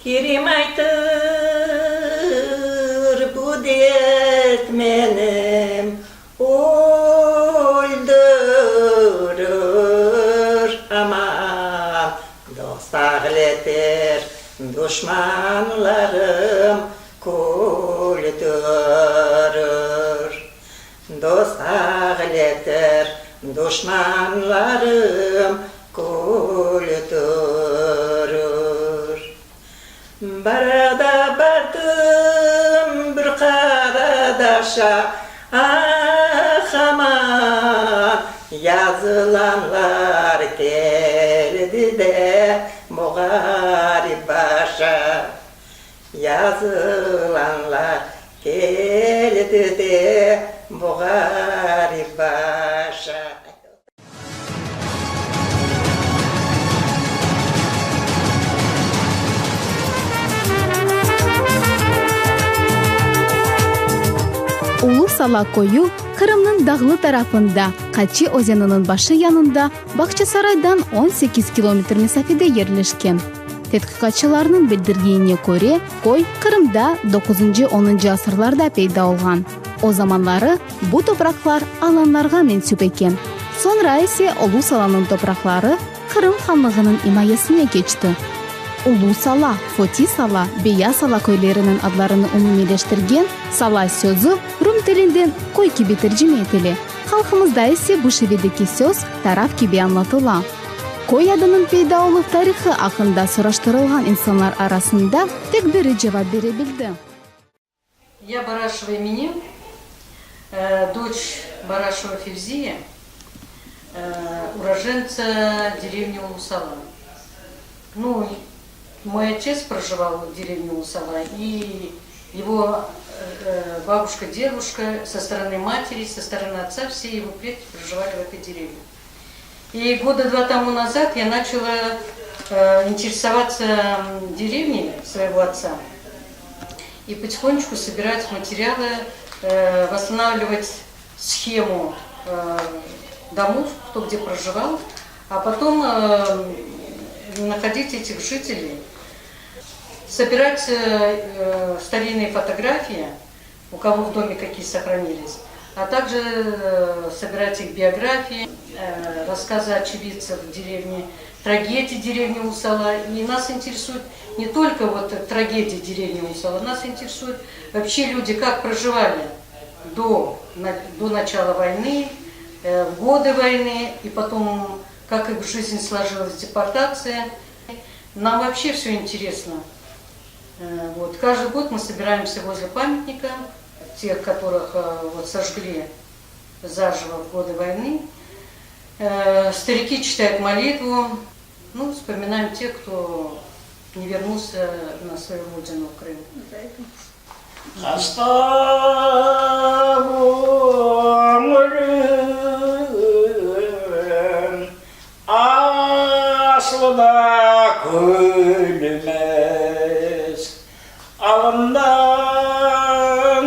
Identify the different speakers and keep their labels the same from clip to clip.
Speaker 1: Kirim aytır bu dert menim öldürür aman dost ağletir düşmanlarım kuldurur dost ağletir düşmanlarım kuldurur barada bardım bir karadaşa ah aman yazılanlar geldi de mugarip başa yazılanlar geldi de mugarip başa.
Speaker 2: Ulu-Sala koyu Kırım'ın dağlı tarafında Kaçı Ozenu'nun başı yanında Bakçasaray'dan 18 kilometre mesafede yerleşken. Tetkikatçılarının bildirgeyine göre koy Kırım'da 9-10 asırlarda peyda olgan. O zamanları bu topraklar alanlarga mensup eken. Sonra ise Ulu-Sala'nın toprakları Kırım Hanlığı'nın himayesine geçti. Ulu-Sala, Foti-Sala, Beya-Sala köylerinin adlarını umumileştirgen Sala sözü Rum tilinden koy gibi tercüme etili. Halkımızda ise bu şevedeki söz taraf gibi anlatıla. Koy adının peyda olup tarihi hakkında soruşturulgan insanlar arasında tek biri cevap verebildi.
Speaker 3: Я Барашева Эминем, дочь Барашева Февзия, уроженца деревни Ulu-Sala. Ну, мой отец проживал в деревне Ulu-Sala, и его бабушка, дедушка со стороны матери, со стороны отца, все его предки проживали в этой деревне. И года 2 тому назад я начала интересоваться деревней своего отца и потихонечку собирать материалы, восстанавливать схему домов, кто где проживал, а потом находить этих жителей, собирать старинные фотографии, у кого в доме какие сохранились, а также собирать их биографии, рассказы очевидцев в деревне, трагедии деревни Ulu-Sala. И нас интересует не только вот трагедия деревни Ulu-Sala, нас интересуют вообще люди, как проживали до начала войны, в годы войны, и потом как их жизнь сложилась, депортация. Нам вообще все интересно. Вот. Каждый год мы собираемся возле памятника, тех, которых вот, сожгли заживо в годы войны. Старики читают молитву, ну, вспоминаем тех, кто не вернулся на свою родину, в Крым.
Speaker 1: Aslıda gülmez, alından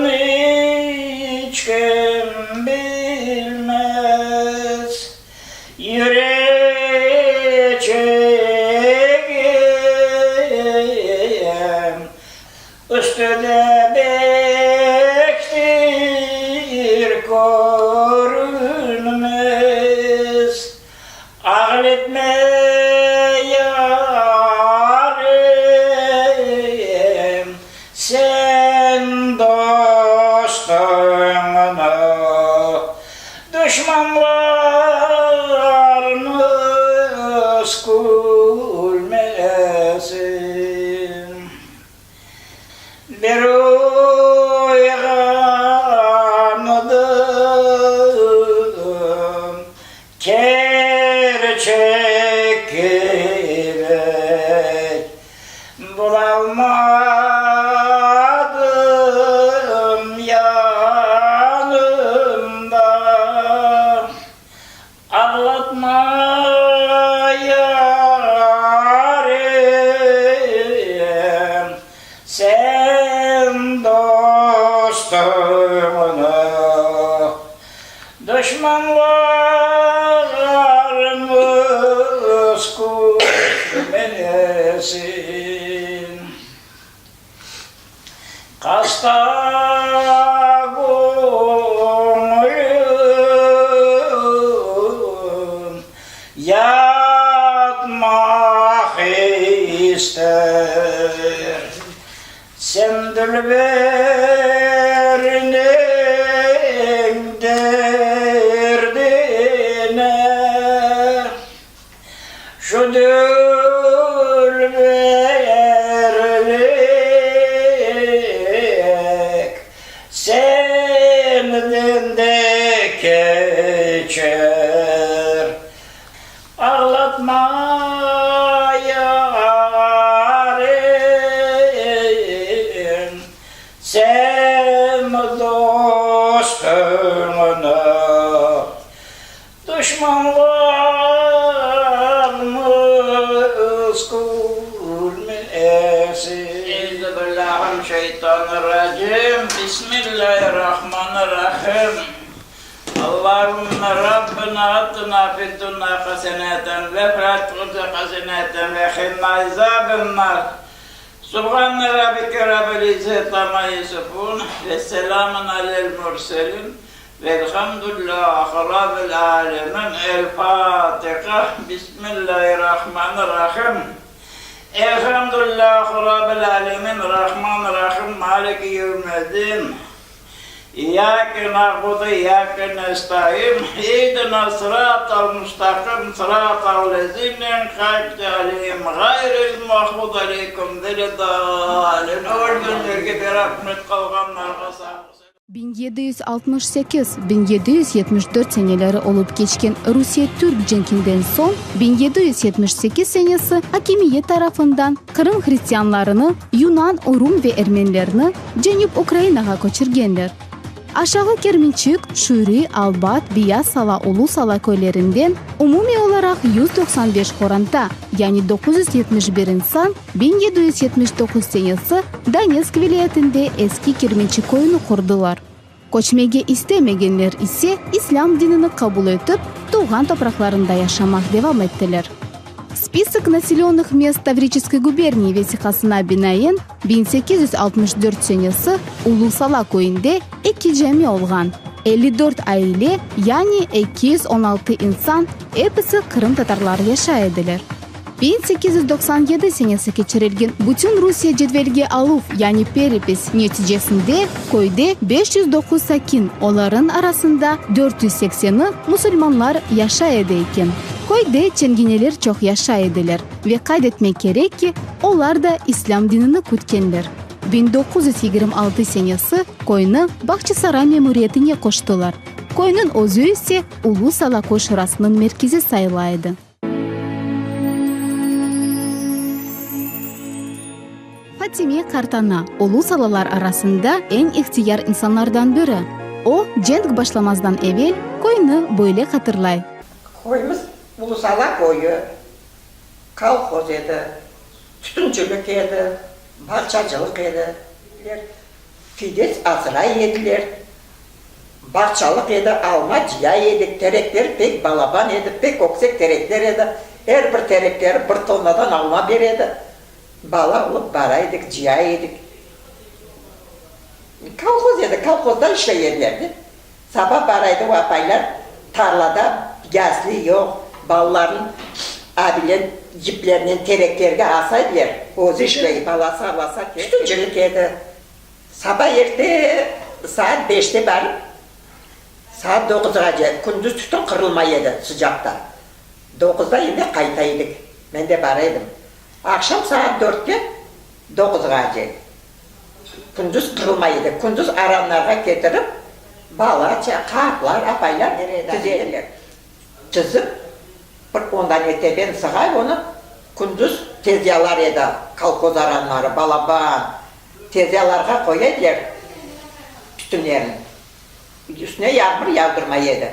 Speaker 1: hiç kim bilmez, yüreceğim üstüne bektir görünmez, ağletme düşmanlarınız gülmesin. Bir uyandım gerçek gerek bulamadım yanımda. Ağlatma yarim, sen dostumunu düşmanlarımız gülmesin. başta koyun yatmak ister. Sen dülberinin derdine şu dülberlik senden de geçer. Ağlatma yarim sen dostumuna düşmanlarımız gülmesin. Euzubillahimineşşeytanirracim. Bismillahirrahmanirrahim. Allahümme Rabbena atina fid dunya haseneten ve fil ahireti haseneten ve qina azabennar. Subhane rabbike rabbil izzati amma yasifun ve selamun alel murselin velhamdülillahi rabbil alemin. El Fatiha. Bismillahirrahmanirrahim. Elhamdülillahi rabbil alemin. Rahmanirrahim. Maliki yevmiddin. İyyâke na'budu ve iyyâke nestaîn. İhdina sıratal mustakim sıratal lezîne en'amte aleyhim gayril mağdubi aleyhim veleddâllîn. Öldürülürge bir rahmet kalganlarga sağ.
Speaker 2: 1768-1774 seneleri olup geçken Rusya-Türk cenginden son 1778 senesi hakimiyet tarafından Kırım Hristiyanlarını, Yunan, Rum ve Ermenilerini Cenub Ukrayna'ya koçurgenler. Aşağı Kermençik, Şuri, Albat, Biyasala, Ulusala köylerinden umumi olarak 195 koranta, yani 971 insan 1779 senesi Donetsk vilayetinde eski Kermençik köyünü kurdular. Koçmege istemegenler ise İslam dinini kabul edip doğan topraklarında yaşamak devam ettiler. Список населенных мест Таврической губернии весихасына binaen 1864 senesi Ulusala köyünde 2 cami olgan. 54 aile yani 216 insan hepsi Kırım Tatarları yaşaydılar. 1897 senesi geçirilgen bütün Rusya cetvelge aluf yani peripes neticesinde köyde 509 sakin, onların arasında 480'ı Müslümanlar yaşaydı iken. Köyde çengineler çok yaşaydılar ve kaydetmek gerek ki onlar da İslam dinini kutkenler. 1926 senesi köyünü Bahçesaray Memuriyeti'ne koştular. Köyünün özü ise Ulusala Köy Şurası'nın merkezi sayılaydı. Fatime Kartana, Ulusalalar arasında en ihtiyar insanlardan biri. O, cenk başlamazdan evvel köyünü böyle hatırlay.
Speaker 4: Köyümüz Ulusala koyu, kolhoz edi, tütüncülük edi, bahçacılık edi, fides asıray ediler, bahçalık edi, alma ciya edik, terekler pek balaban edi, pek oksek terekler edi, her bir terekleri bir tonnadan alma beredi, bala olup baraydık, ciya edik. Kolhoz edi, kolhozda işleyerlerdi. Sabah baraydı o apaylar, tarlada gazlı yok, balların abilen ciplerinin tereklerine asaydılar. Ozu işleyip alasa ki, tütüncülük edi. Sabah erte saat 5'te barıp, saat 9'a gündüz tütün kırılmaydı sıcakta. 9'da yine kaytaydık, ben de baraydım. Akşam saat 4'te 9'a gündüz kırılmaydı, gündüz aranlarga getirip, bala, kaplar, apaylar tüzeydiler. Çizip, ondan öte sığay onu, gündüz tezyalar edi, kalkoz aranları, balaban, tezyalarga koyaydılar tütünlerini. Üstüne yağmur yağdırmaydı.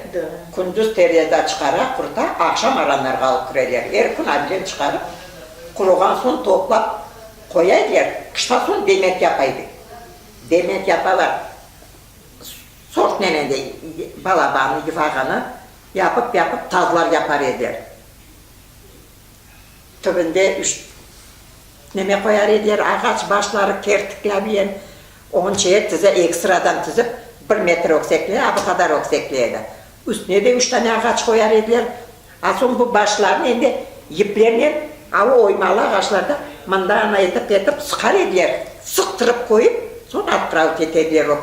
Speaker 4: Gündüz teryada çıkarak kurta, akşam aranlarga alıp kuraydılar. Her gün abilen çıkarıp, kurugan son toplap koyaydılar. Kışta son demet yapaydık. Demet yapalar. Sort nenende balabanı, yıfağını yapıp tazlar yapar eder. Tübünde neme koyar eder, ağaç başları kertiklemeyen, Onçaya tize ekstradan tizip 1 metre oksekleydi, bu kadar oksekleydi. Üstüne de 3 tane ağaç koyar ediler. Son bu başlarını endi iplerine, oymalı ağaçlarda mandana etip sıkar ediler. Sıktırıp koyup, sonra attırav ediler o.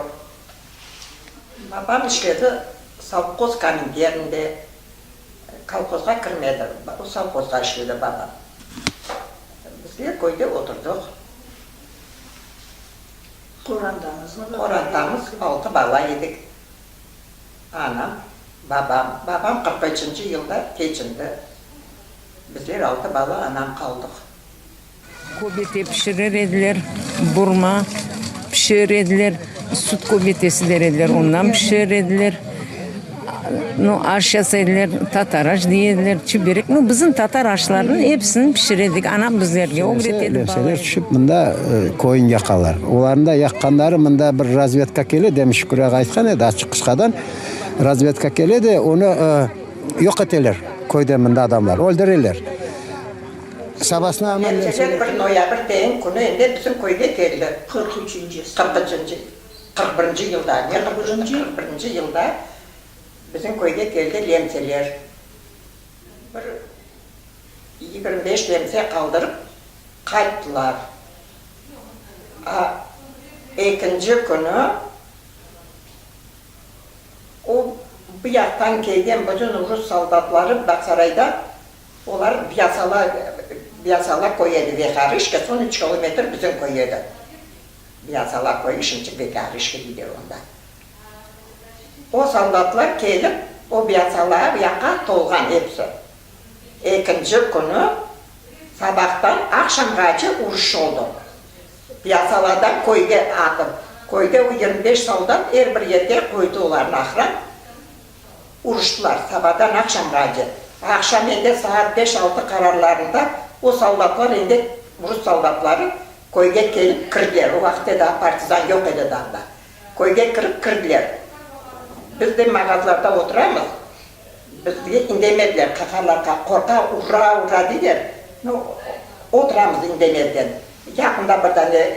Speaker 4: Babam işledi, savkoz yerinde, kalkozga kirmedi. O savkozga işledi babam. Bizler koyda oturduk. Kur'an'damız 6 bala yedik. Anam, babam 45. yılda geçindi. Bizler 6 bala anam kaldık.
Speaker 5: Kobete pişirir ediler, burma pişirir ediler, süt kobetesi derediler, ondan pişirir ediler. Aş yasaydilar, tatar aş deyediler, çüberek. Bizim tatar aşlarının hepsini pişiredik. Anam bizlerge öğretedi.
Speaker 6: Lepseler düşüp mında koyun yakalar. Olarında yakkanları mında bir razvedka kele demiş Şükür'e aytkan edi açık kışkadan. Razvedka kele de onu yok eteler. Koyda mında adamlar, öldürürler. Sabasına aman
Speaker 4: Lepseler 1 noyabr deyin kunu indi bizim koyda geldi. 41. yılda. 41. yılda bizim koyda geldi lemseler. 25 lemse kaldırıp kayıttılar. İkinci günü o bu yaktan gelgen bütün Rus soldatları Baksaray'da onlar biyasala koyuyordu ve karışka son 3 kilometre bizim koyuyordu. Biyasala koyu şimdi ve karışka gidiyor onda. O soldatlar gelip o biyasalara yaka tolgan hepsi. İkinci günü sabahtan akşamgacha uruş oldu. Biyasaladan koyga atıp, koyda o 25 soldat her bir yerde koydular nahran. Uruştular sabahdan akşamgacha. Akşam indi saat 5-6 kararlarında o soldatlar indi, Rus soldatları koyga gelip kirdiler. O vakitte daha partizan yok idi dağda. Koyga kirip kirdiler. Biz de mağazlarda oturamız. Bizge indemediler, kakarlar korka ura diler. Oturamız indemediler. Yakında bir tane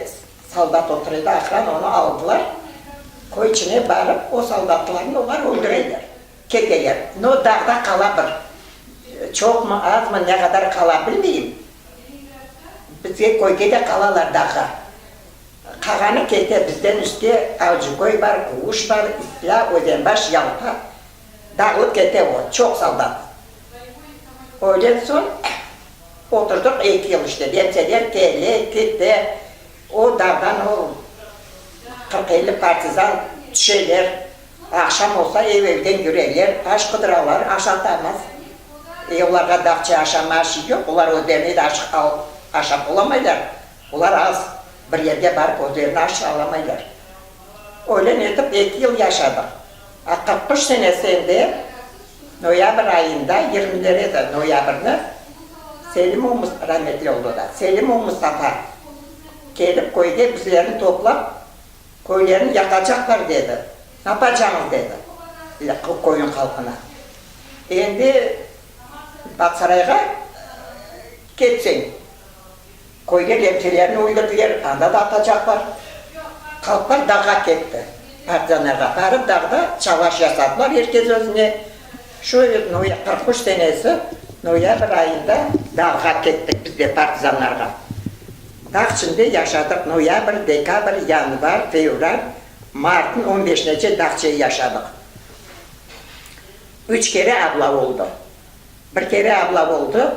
Speaker 4: soldat oturuyordu, akran onu aldılar. Koy içine bağırıp o soldatlarını onlar öldürürler. Kekeler. Dağda kalabır. Çok mu az mı ne kadar kalabilmeyeyim. Bizge koyda kalalar dağa. Kağanı kete bizden üstte avcı koy var, kuğuş var, istila, ödenbaş, yalpa. Dağılıp kete o, çok soldat. Öğlen son oturduk 2 yıl işte, lemseler geldi, gitti. O dağdan o 40-50 partizan şeyler, akşam olsa evden yürürler, aş kıdıralar, aşatamaz. Onlara dağçı aşama aşı yok, onlar o derneği aşam olamaylar. Onlar az. Bir yerde barıp o üzerine aşağı alamaylar. Öyle edip 2 yıl yaşadık. 45 senesinde noyabr ayında 20'lere de noyabrını Selim rahmetli oldu da. Selim Mustafa gelip koyda bizlerini toplap koylarını yakacaklar dedi. Ne yapacağız dedi. Koyun halkına. Şimdi Baksaray'a gitsin. Koyda lemselerini öldürdüler, anda da atacaklar. Kalklar dağa gitti. Partizanlara varıp dağda çavaş yasadılar herkes özüne. Şu 43 senesi noyabr ayında dağa gittik biz de partizanlarga. Dağ içinde yaşadık noyabr, dekabr, yanvar, fevral, mart'ın 15'nece dağçayı yaşadık. 3 kere abla oldu. Bir kere abla oldu,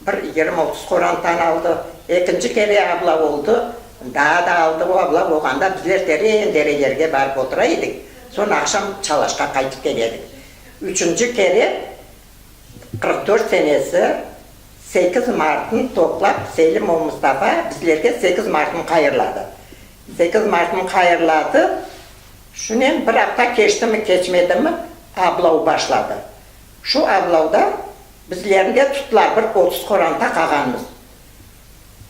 Speaker 4: bir 20-30 korantan aldı. İkinci kere abla oldu, daha da aldı o abla olğanda bizler derelerge barıp oturaydık. Sonra akşam Çalışqa qaytıp geldik. Üçüncü kere 44 senesi 8 Mart'ın toplap Selim Mustafa bizlerge 8 Mart'ın qayırladı. 8 Mart'ın qayırladı. Şunun bir hafta geçti mi geçmedi mi ablav başladı. Şu ablavda bizlerinde tuttular bir 30 koranta kağanımız.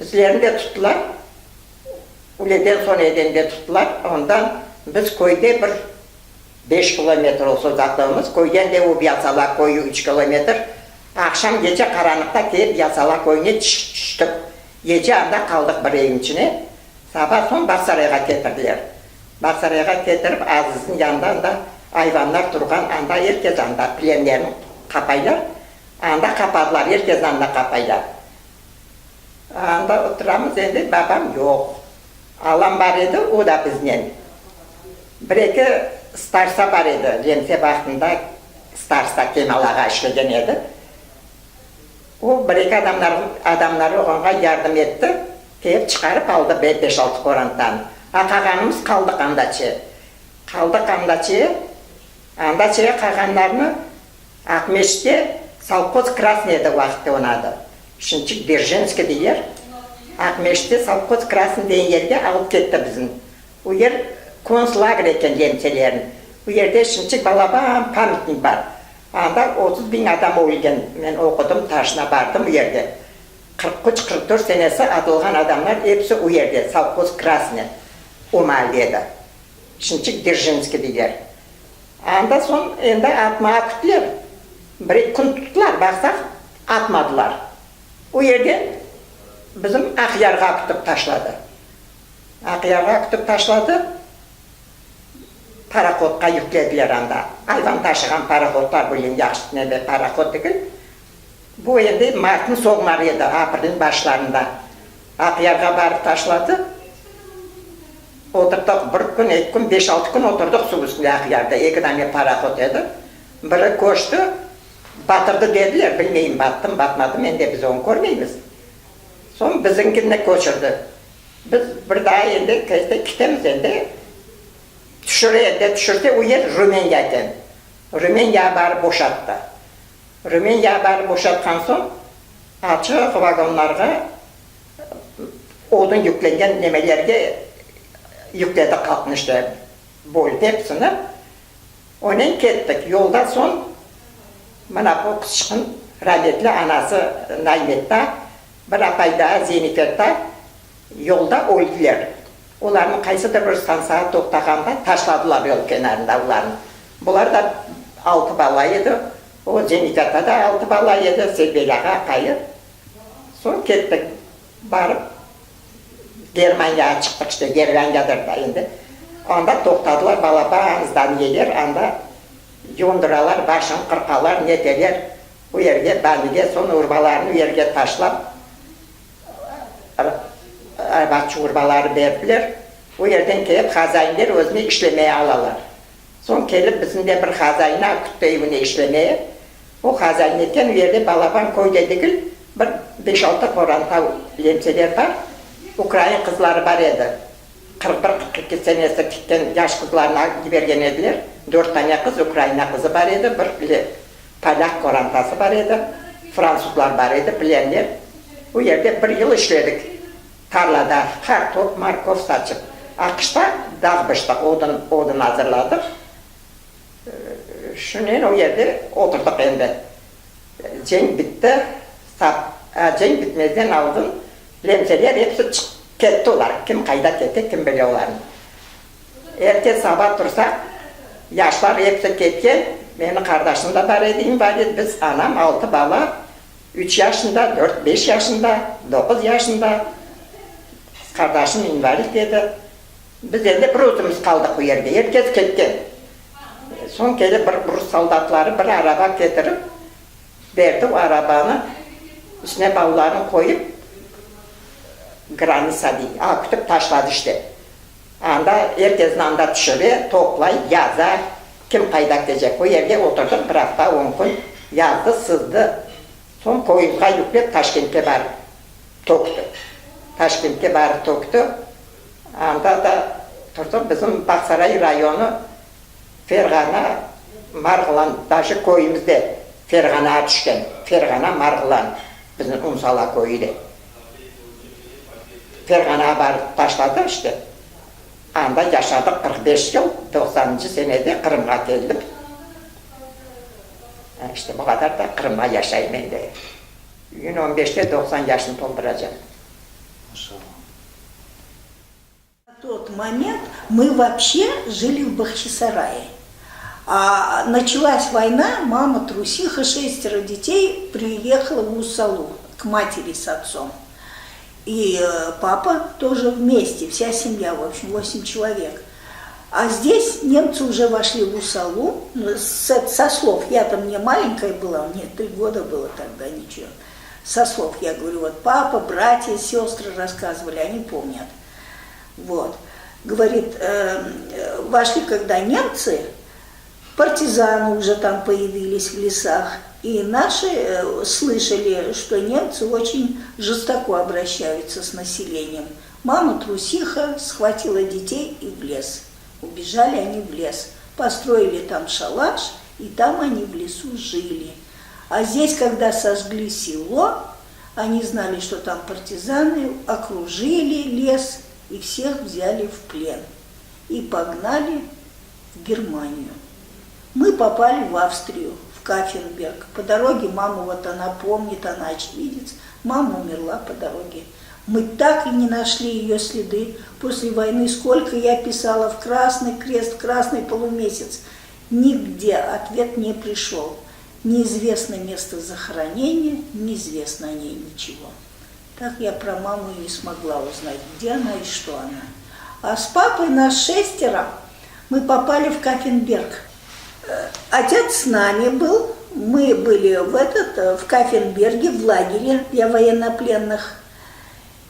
Speaker 4: Bizlerini de tuttular, uleden sonra edende tuttular, ondan biz koyda bir 5 kilometre olsa uzaklığımız, koydan da o biyasala koyu 3 kilometre, akşam gece karanlıkta gelip biyasala koyuna çıktık. Gece anda kaldık bir evin içine, sabah son Baksaray'a getirdiler. Бақсарайға кетіріп, Азыздың янда анда айвандар тұрған, анда еркез анда пленерін қапайлар, анда қападылар, еркез анда қапайлар. Анда отырамыз, енді бабам жоқ. Алам бар еді, о да бізнен. Бір-екі старса бар еді, Лемсе бақытында старса Кемалаға ішлеген еді. О, бір-екі адамдар оғанға ярдым етті, кеп шығарып алды 5-6 қорантан. Қағанымыз қалдық андачы. Андачы қағанларыны Ақмеште совхоз красный еді уақытты онады. Үшінші Держинский дейер. Ақмеште совхоз красный дейін ерге алып кетті біздің. Ол ер концлагер екен Лемселерін. Ол ерде үшінші балабан памятник бар. Анда 30.000 адам өлген. Мен оқыдым, ташына бардым ол ерде. 43-44 сенесі атылған адамlar епсі ол ерде, совхоз красный. Умал деді. Үшінші Держинский дейер. Анда сон енді атмаға күттілер. Бір-ек күн тұттылар, бақсақ атмадылар. Ол ерден біздің Ақиярға күтіп ташлады. Ақиярға күтіп ташлады, пароходқа жүктеділер анда. Айван ташыған пароходлар білген яқшы небе пароход дегіл. Бұл енді мартын соғмар еді, апырдың башыларында. Ақиярға барып ташлады. Отырдық 1 күн, 2 күн, 5-6 күн отырдық су үстінде Ақиярда. 2 даме пароход еді. Бірі көшті, батырды деділер. Білмеймін, баттым, батмадым, енді біз оны көрмейміз. Сон біздіңкіне көшірді. Біз бірда енді кетеміз енді. Түшірсе, ол ер Румения екен. Румения барып бошатты. Румения барып бошатқан соң, ашық вагонларға odun yüklengen nemelerge yükledi kalkmıştı bol hepsini. Onun kettik. Yolda son bana bu kışkın rahmetli anası Naimet'ta bir apayda Zenifet'ta yolda öldüler. Onların kaysidir bir stansiya toktağanda taşladılar yol kenarında onların. Bunlar da 6 balaydı. O Zenifet'ta da 6 balaydı. Sebelağa kayıp. Sonra kettik. Barıp Germanya'ya çıktık işte. Germanya'dır da indi. Onda toktadılar balabağınızdan gelir. Onda yonduralar, başın kırkalar, neteler. Bu yerge, bandige, son urbalarını bu yerge taşlap arbatçı urbaları verdiler. Bu yerden gelip hazayinler özünü işlemeye alalar. Son gelip bizim de bir hazayini akıttı evine işlemeye. O hazayinlerken bu yerde balaban koy dedik. Bir 5-6 koranta lemseler var. Ukrayna kızları var edi. 41-42 senesi gitken yaş kızlarına vergen ediler. 4 tane kız Ukrayna kızı var edi. Bir Polak korantası var edi. Fransızlar var edi, bilenler. Bu yerde 1 yıl işledik. Tarlada kartop, markov saçıp. Akışta dağbıştık, odun hazırladık. Şunun o yerde oturduk ende. Cenk bitti. Cenk bitmezden aldın. Lemseler hepsi ketti olar. Kim kayda ketti, kim biliyor olarını. Erkek sabah dursa, yaşlar hepsi ketken. Benim kardeşim de var edi, invalid. Biz anam 6 bala. 3 yaşında, 4-5 yaşında, 9 yaşında. Kardeşim invalid dedi. Biz de bir özümüz kaldık bu yerde. Herkes ketken. Son gelip bir Rus soldatları bir araba getirip verdi o arabanı. Üstüne bavlarını koyup granisa değil. Akıtıp taşladı işte. Anda herkesin anda düşürüyor, toplayıp yazar. Kim kaydak diyecek? O yerde oturduk bir hafta 10 gün. Yazdı, sızdı. Son koyunca yükleyip Taşkent'e barıp toktu. Taşkent'e barıp toktu. Anda da tuttuk bizim Baksaray rayonu Fergana, Margılan, taşı koyumuzda Fergana'ya düşken. Fergana, Margılan. Bizim Umsala koyuydu. Fergana'ya barıp taşladı işte. Anda yaşadık 45 yıl, 90. senede Kırım'a geldim. İşte bu kadar da Kırım'a yaşayayım ben de. Gün 15'te 90 yaşını dolduracağım.
Speaker 7: В тот момент мы вообще жили в Бахчисарае. Началась война, мама трусиха, 6 детей, приехала в Усалу к матери с отцом. И папа тоже вместе, вся семья, в общем, 8 человек. А здесь немцы уже вошли в Усалу, со слов, я там не маленькая была, мне 3 года было тогда, ничего. Со слов, я говорю, вот папа, братья, сестры рассказывали, они помнят. Вот. Говорит, вошли когда немцы, партизаны уже там появились в лесах, и наши слышали, что немцы очень жестоко обращаются с населением. Мама трусиха схватила детей и в лес. Убежали они в лес, построили там шалаш, и там они в лесу жили. А здесь, когда сожгли село, они знали, что там партизаны, окружили лес и всех взяли в плен. И погнали в Германию. Мы попали в Австрию, в Кафенберг. По дороге мама, вот она помнит, она очевидец, мама умерла по дороге. Мы так и не нашли ее следы. После войны сколько я писала в Красный Крест, в Красный Полумесяц. Нигде ответ не пришел. Неизвестно место захоронения, неизвестно о ней ничего. Так я про маму и не смогла узнать, где она и что она. А с папой нас 6, мы попали в Кафенберг. Отец с нами был, мы были в Кафенберге, в лагере для военнопленных.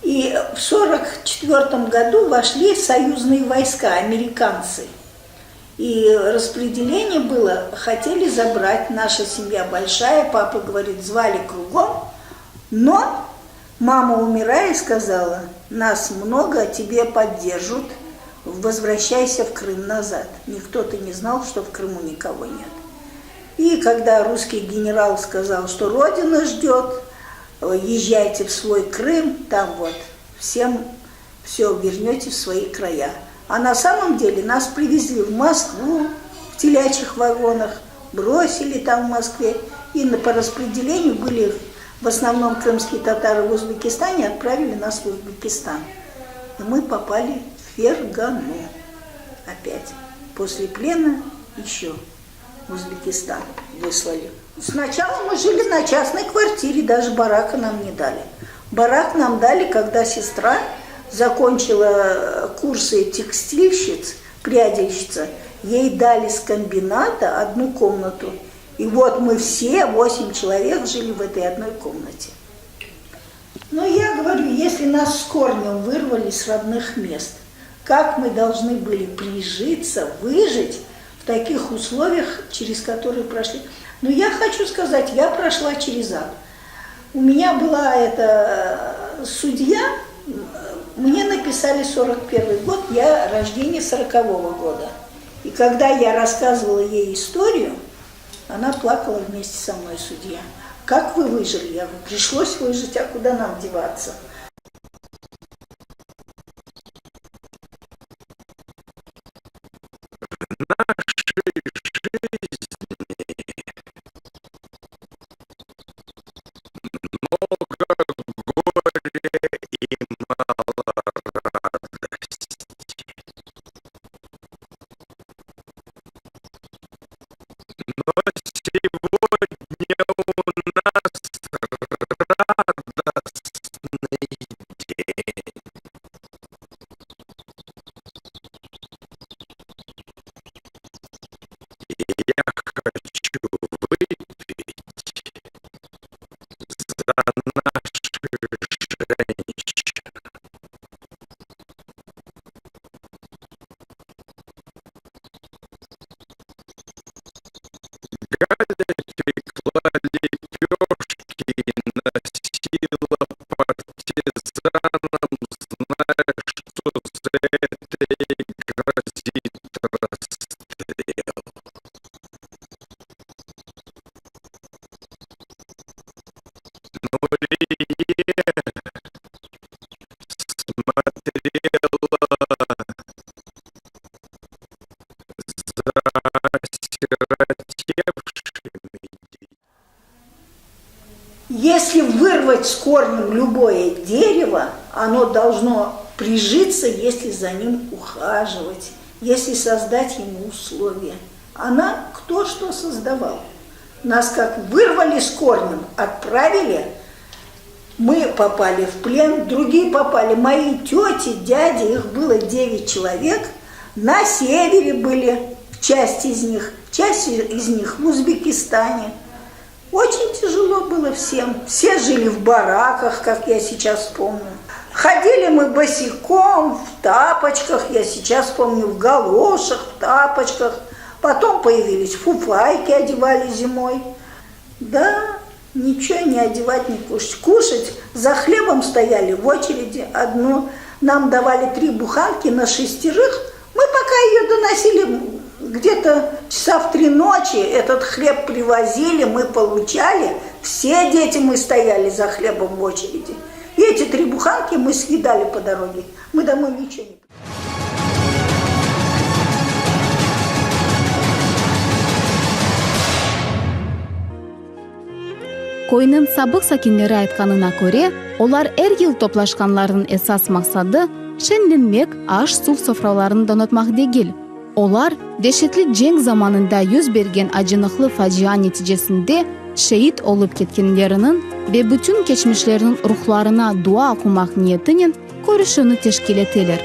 Speaker 7: И в 1944 году вошли союзные войска, американцы. И распределение было, хотели забрать, наша семья большая, папа говорит, звали кругом, но мама, умирая, сказала, нас много, тебе поддержат, возвращайся в Крым назад. Никто-то не знал, что в Крыму никого нет. И когда русский генерал сказал, что Родина ждет, езжайте в свой Крым, там вот всем все вернете в свои края. А на самом деле нас привезли в Москву в телячьих вагонах, бросили там в Москве, и по распределению были в основном крымские татары в Узбекистане, отправили нас в Узбекистан. И мы попали в Фергану опять. После плена еще в Узбекистан выслали. Сначала мы жили на частной квартире, даже барака нам не дали. Барак нам дали, когда сестра закончила курсы текстильщиц, прядильщица, ей дали с комбината 1 комнату. И вот мы все, 8 человек, жили в этой одной комнате. Но я говорю, если нас с корнем вырвали с родных мест, как мы должны были прижиться, выжить в таких условиях, через которые прошли. Но я хочу сказать, я прошла через ад. У меня была эта судья, мне написали 41 год, я рождение 40-го года. И когда я рассказывала ей историю, она плакала вместе со мной, судья. Как вы выжили? Я говорю, пришлось выжить, а куда нам деваться? Если вырвать с корнем любое дерево, оно должно прижиться, если за ним ухаживать, если создать ему условия. Она кто что создавал. Нас как вырвали с корнем, отправили, мы попали в плен, другие попали, мои тети, дяди, их было 9 человек, На севере были часть из них в Узбекистане. Очень тяжело было всем. Все жили в бараках, как я сейчас помню. Ходили мы босиком, в тапочках, я сейчас помню, в галошах, в тапочках. Потом появились фуфайки, одевали зимой. Да, ничего не одевать, не кушать. Кушать за хлебом стояли в очереди одну. Нам давали 3 буханки на 6. Мы пока ее доносили, где-то часа в 3 ночи, этот хлеб привозили, мы получали. Все дети мы стояли за хлебом в очереди. И эти 3 буханки мы съедали по дороге. Мы домой ничего не...
Speaker 2: Койнун сабык сакиндери айтканына көрө, олар эр жыл топлашканлардын эсас максаты шенленмек аш суу софраларын донотмак дегил. Олар дешетли жең заманында жүз берген ажыныклы фажия нетижесинде шейит олуп кеткендеринин ve bütün keçmişlerinin ruhlarına dua okumak niyetinin көрүшүүнү teşkil ettiler.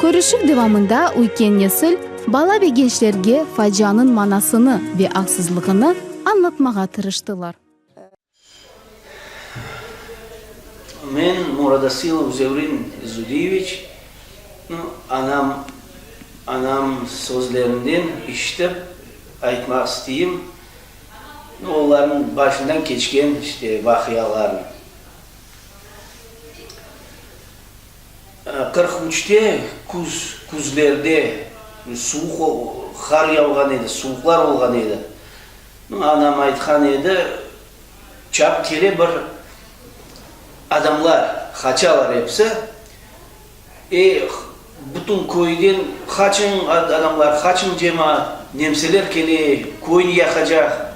Speaker 2: Көрүшүү devamında uyken nesil bala ve gençlerge facianın manasını ve haksızlığını anlatmağa tırıştılar.
Speaker 8: Men Muradasилов Zevrin Zudiyevich, anam sözlerinden işitip aytmak isteyim. Onların başından geçken vakıyalarını. 43'te kuzlerde kar yağgan edi, soğuklar olgan edi. Anam aytkan edi, çap kere bir adamlar, kaçalar hepsi. Bütün köyden kaçın adamlar, kaçın cema, nemseler kele, koyunu yakacak.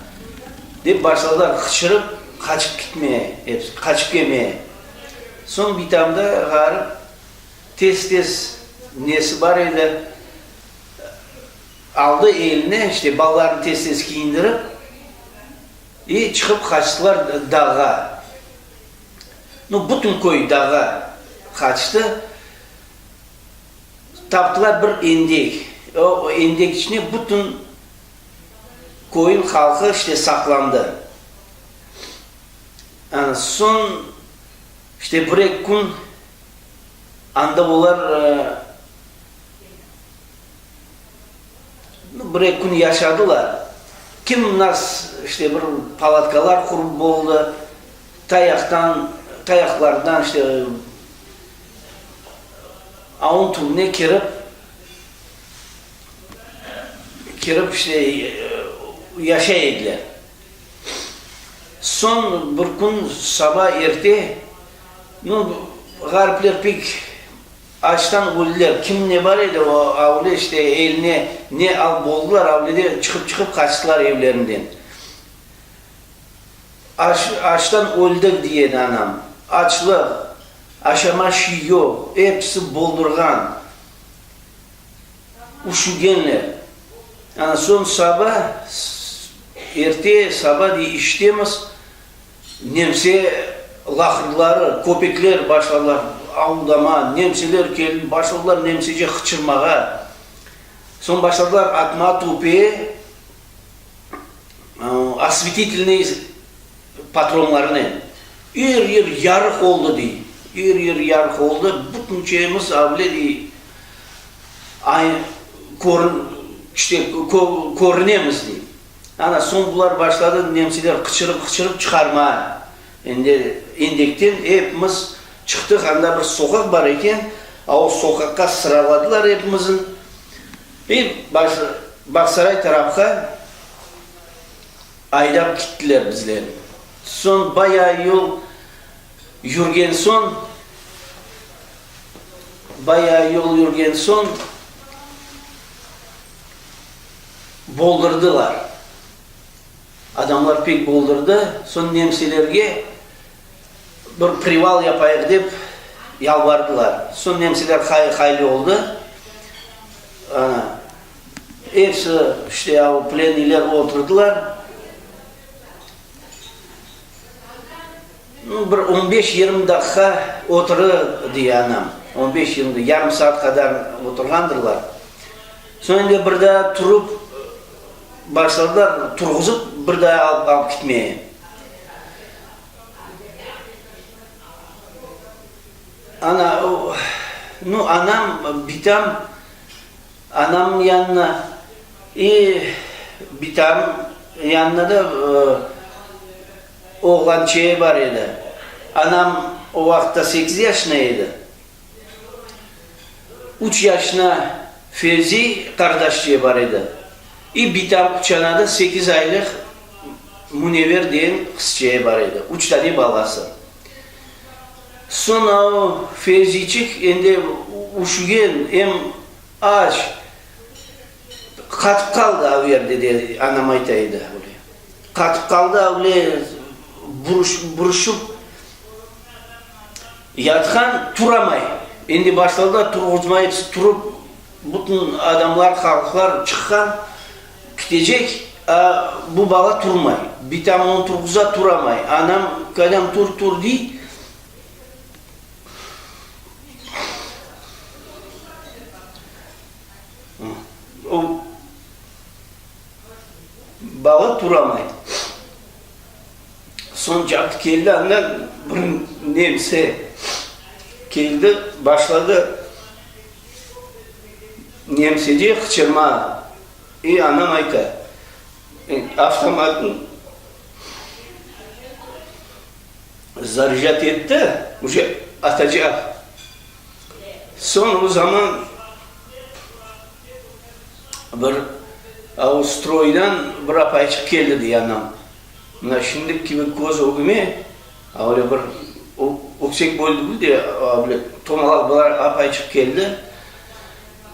Speaker 8: Deyip başladılar kışırıp, kaçıp gelmeye. Son bitamda garip, tez nesi var edi, aldı eline, işte ballarını tez giyindirip, çıkıp kaçtılar dağa. Bütün köy dağa kaçtı. Taptılar bir endek. O endek içine bütün köyün halkı saklandı. Yani son bir gün anda bunlar bir gün yaşadılar. Kim nas bir palatkalar kurup oldu. Tayaklardan avun tulune kirip yaşaydılar. Son bir gün sabah erte garipler pek açtan öldüler. Kim ne var idi o avlu eline ne al boldular avluda çıkıp kaçtılar evlerinden. Açtan öldük diyen anam. Açlık, aşama şey yok. Hepsi boldurgan. Uşugenler. Yani son sabah, erte sabah diye iştemiz. Nemse lahırları, köpekler başladılar avlama. Nemseler geldi, başladılar nemsece hıçırmağa. Son başladılar atma topeye, осветительный patronlarını. Yer yarık oldu diye. Yer yarık oldu. Bütün şeyimiz avle diye. Korunemiz diye. Yani son bunlar başladı. Nemsiler kıçırıp çıkarmaya. Endekten hepimiz çıktık. Anda bir sokak var iken. O sokakka sıraladılar hepimizin. Baksaray tarafka aydap gittiler bizleri. Son bayağı yol yürgen son boldurdular. Adamlar pek boldurdu. Son nemsilerge bir prival yapayık deyip yalvardılar. Son nemsiler hayli oldu. Hepsi pleniler oturdular. Bir 15-20 dakika oturdu diye anam. 15-20 yarım saat kadar oturgandırlar. Sonra bir daha turup başladılar turguzup bir daha alıp gitmeye. Anam bitam anam yanına bitam yanına da oğlan çeye var idi. Anam o vakta 8 yaşındaydı. 3 yaşına Fevzi kardeşçiye var idi. Bitam kucağına 8 aylık Münevver diyen kızçeye var idi. 3 tane balası. Sonra o Fevzicik endi uşugen hem aç katıp kaldı o yerde dedi anam aytaydı. Katıp kaldı öyle buruşup yatkan turamay. Endi başladı turguzmayıp turup bütün adamlar halklar çıkan gidecek bu bala turmay. Bir tam onu turguza turamay. Anam kadam tur değil. O bala turamaydı. Son caktı geldi andan bir nemse geldi başladı nemseci kıçırma anam ayta avtomatın zarjat etti уже atacak. Son o zaman bir Avustralyadan bir apayçık geldi diye anam. Şimdi gibi göz oğume, öyle bir oksek boylu diye öyle tomalar apayçık geldi.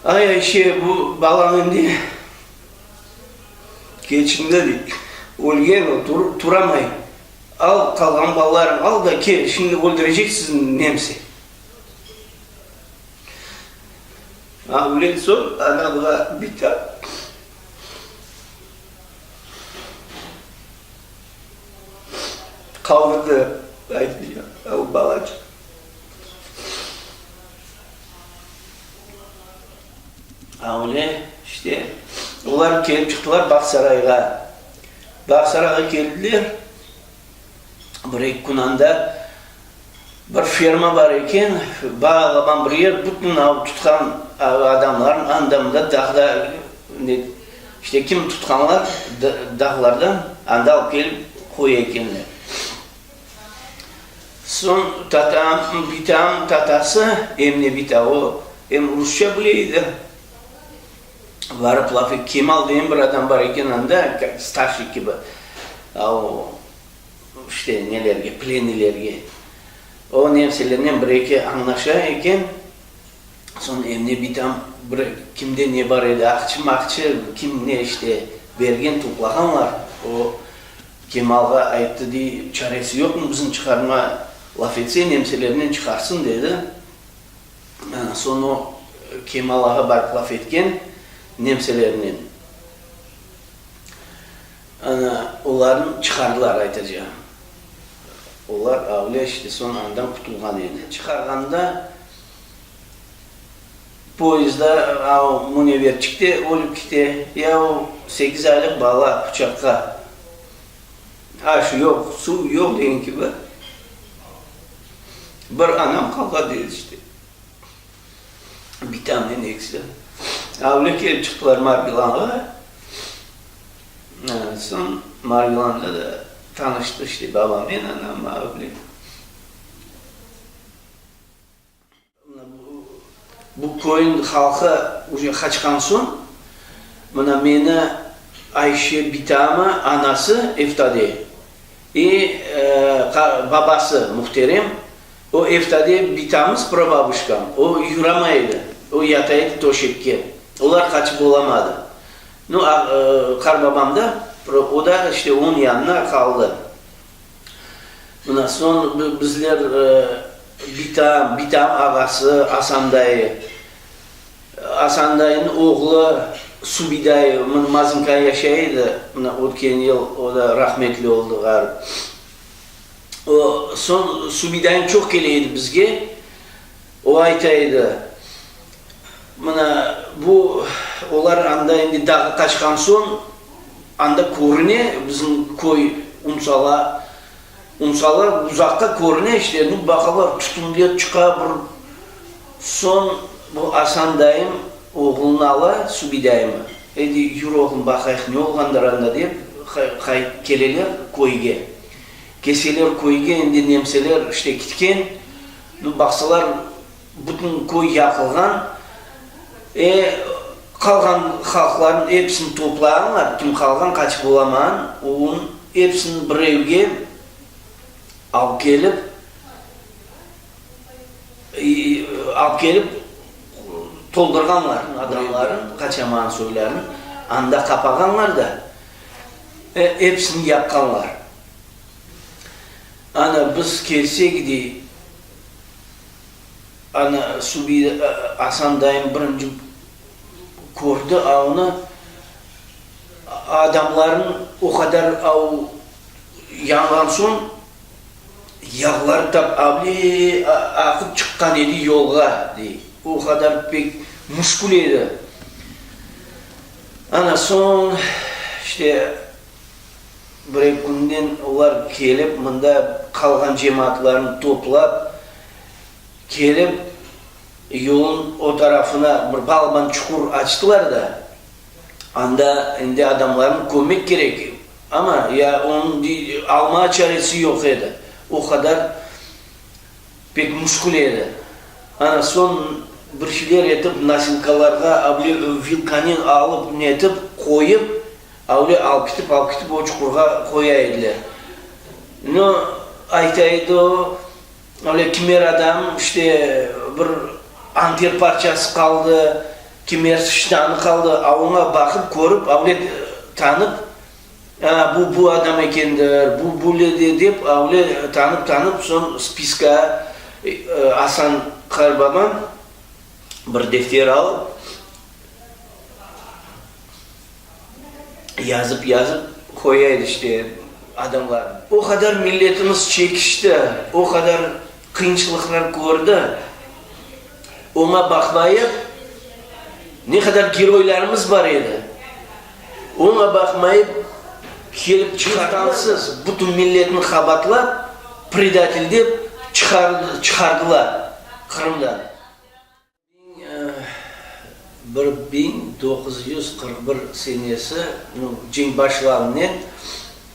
Speaker 8: Ay bu balanın diye geçimde değil. Ölgen o turamay. Al kalan ballarını al da ki şimdi öldüreceksin nemsi. Öyle son ana biter. Kaldırdı. O balacı. Öyle işte onlar gelip çıktılar Baksaray'a. Baksaray'a geldiler. Bir iki günanda bir firma var iken bağlaman bir yer bütün tutkan adamların andamında dağda işte kim tutkanlar dağlardan anda alıp gelip koyu ekenler. Son bitam tatası emne bita o Rusça bileydi. Varıp lafı Kemal diyen bir adam var iken anda starşik gibi. O işte nelerge, plenilerge. O nemselerinden bir iki anlaşa iken son emne bitam kimde ne var edi, akçı kim ne işte bergen toplaganlar. O Kemal'a ayıttı diye çaresi yok mu bizim çıkarma laf etse nemselerinden çıkarsın dedi. Sonra o Kemal'a barıp laf etken nemselerinden. Onların çıkardılar aytacağım. Onlar öyle işte son andan kurtulgan edi. Çıkarganda poyizda Münevver çıktı, olup gitti. Ya o 8 aylık bala bıçakka. Aşı yok, su yok deyin gibi. Bir anam kalka dedi işte. Bir tane eksi. Öyle gelip çıktılar Margilan'a. Son Margilan'da da tanıştı işte babam ben anam öyle. Bu koyun halkı kaçkan son beni Ayşe Bitama anası iftade. Babası muhterem o iftade Bitamız prababuşkam. O yürümaydı. O yataydı toşekke. Onlar kaçıp olamadı. Karbabam da o da işte onun yanına kaldı. Buna son bizler Bitam ağası Hasan dayı. Hasan dayının oğlu Subiday Mazınka yaşaydı. O'tgan yıl o da rahmetli oldu galiba. O son Subiday'ın çok geleydi bizge. O aytaydı. Buna bu olar anda endi dağı kaçkan son anda körüne bizim koy umsala uzakta körüne işte nu bakalar tutumluya çıka bir son bu Asan dayım oğlunu ala Subidayımı. Edi yürü oğlum bakayık ne olgandır anda deyip keleler koyga. Keseler koyga endi nemseler işte kitken nu baksalar bütün koy yakılgan kalgan halkların hepsini toplayanlar, kim kalgan kaçıp olaman, onun hepsini bir evge alıp gelip toldurganlar adamların, kaçaman söylerin, anda kapaganlar da hepsini yakkanlar. Ana biz kelse gidi, ana Asan dayım birinci gördü onu adamların o kadar yangan son yağlar tap akıp çıkan edi yolga di. O kadar pek muşkul edi. Ana son işte bir günden onlar kelip mında kalgan cemaatlarını toplap kelip yolun o tarafına bir balban çukur açtılar da anda indi adamların kömek gerek ama ya onun alma çaresi yok edi. O kadar pek muşkul edi. Ana son bir şeyler etip nasilkalarga vilkanin alıp netip koyup alıp gitip o çukurga koyaydılar. No aytaydı o kimer adam işte bir anter parçası kaldı, kimer sıçtanı kaldı, ona bakıp korup tanıp bu adam ekendir, bu deyip tanıp son spiska Asan Karbabam bir defter al yazıp koyaydı işte adamlar. O kadar milletimiz çekişti, o kadar kıyınçılıklar gördü. Ona bakmayıp ne kadar heroylarımız var idi. Ona bakmayıp kelip çıkartansız bütün milletini kabatlap predatil deyip çıkardılar Kırım'dan. 1941 senesi ceng başlarının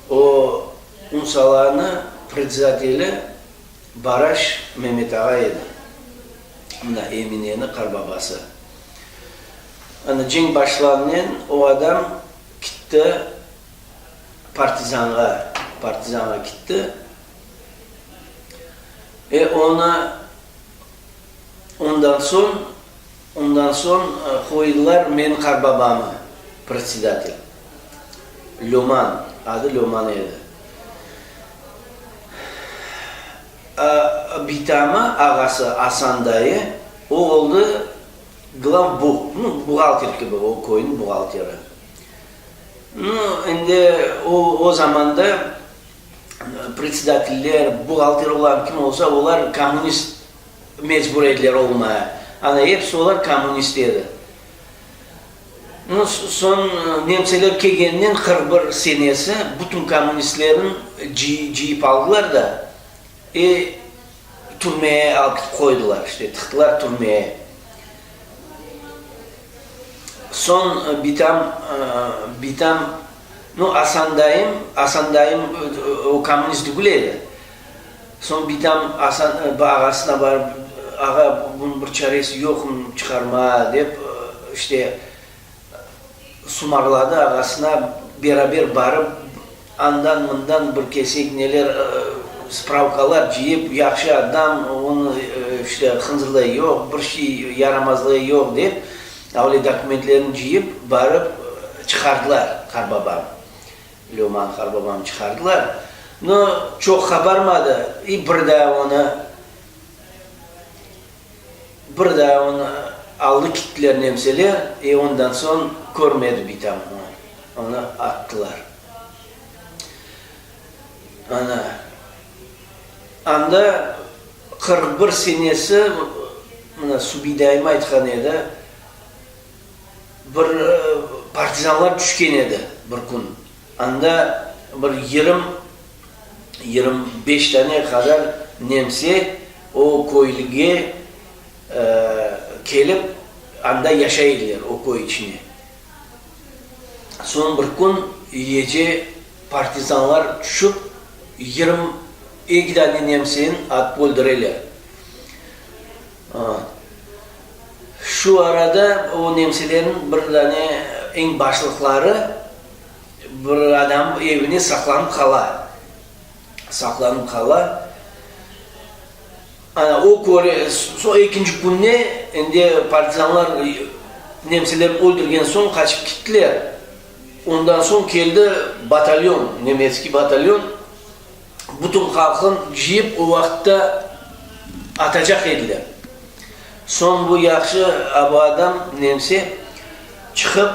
Speaker 8: o unsalarını председателі Бараш Mehmet Ağa edi. Mına Emine'nin karbabası. Ana ceng başlarının o adam gitti partizana gitti. Ondan son koydular men karbabamı председатель. Loman, adı Loman edi. Bitama ağası Asan dayı, o oldu glam buhalter gibi, o koyun buhalteri. Şimdi o zamanda председательler, buhalter olan kim olsa, onlar komünist mecbur ediler olmaya. Ana hepsi onlar komünist edi. Son nemseler kelgeninden 41 senesi bütün komünistlerin ciyip aldılar da türmeye alıp koydular, işte tıktılar türmeye. Son bitam Asan dayım o komünist değildi. Son bitam ağasına var, ağa bunun bir çaresi yok mu çıkarma deyip işte sumarladı ağasına beraber barıp andan bundan bir kesek neler spravkalar ciyip yaxşı adam onu işte hınzırlığı yok, bir şey yaramazlığı yok deyip öyle dokumentlerini ciyip barıp çıkardılar Karbabam. Loman Karbabam çıkardılar. Çok kabarmadı. Bir daha onu aldı kittiler nemseler. Ondan son görmedi bitam onu attılar. Anda 41 senesi Subidayım aytkan edi. bir partizanlar düşken edi bir kun. Anda bir 25 tane kadar nemsi o koyluğa kelip anda yaşaydılar o koy içine. Son bir kun gece partizanlar düşüp 22 tane nemsinin at öldürürler. Şu arada o nemsilerin bir tane en başlıkları bir adam evine saklanıp kala. Ana o kore so ikinci günde indi partizanlar nemsiler öldürgen son kaçıp gittiler. Ondan son geldi batalyon, Nemetski batalyon. Bütün halkın jiyip o vakitte atacak ediler. Son bu yaxşı bu adam nemsi çıkıp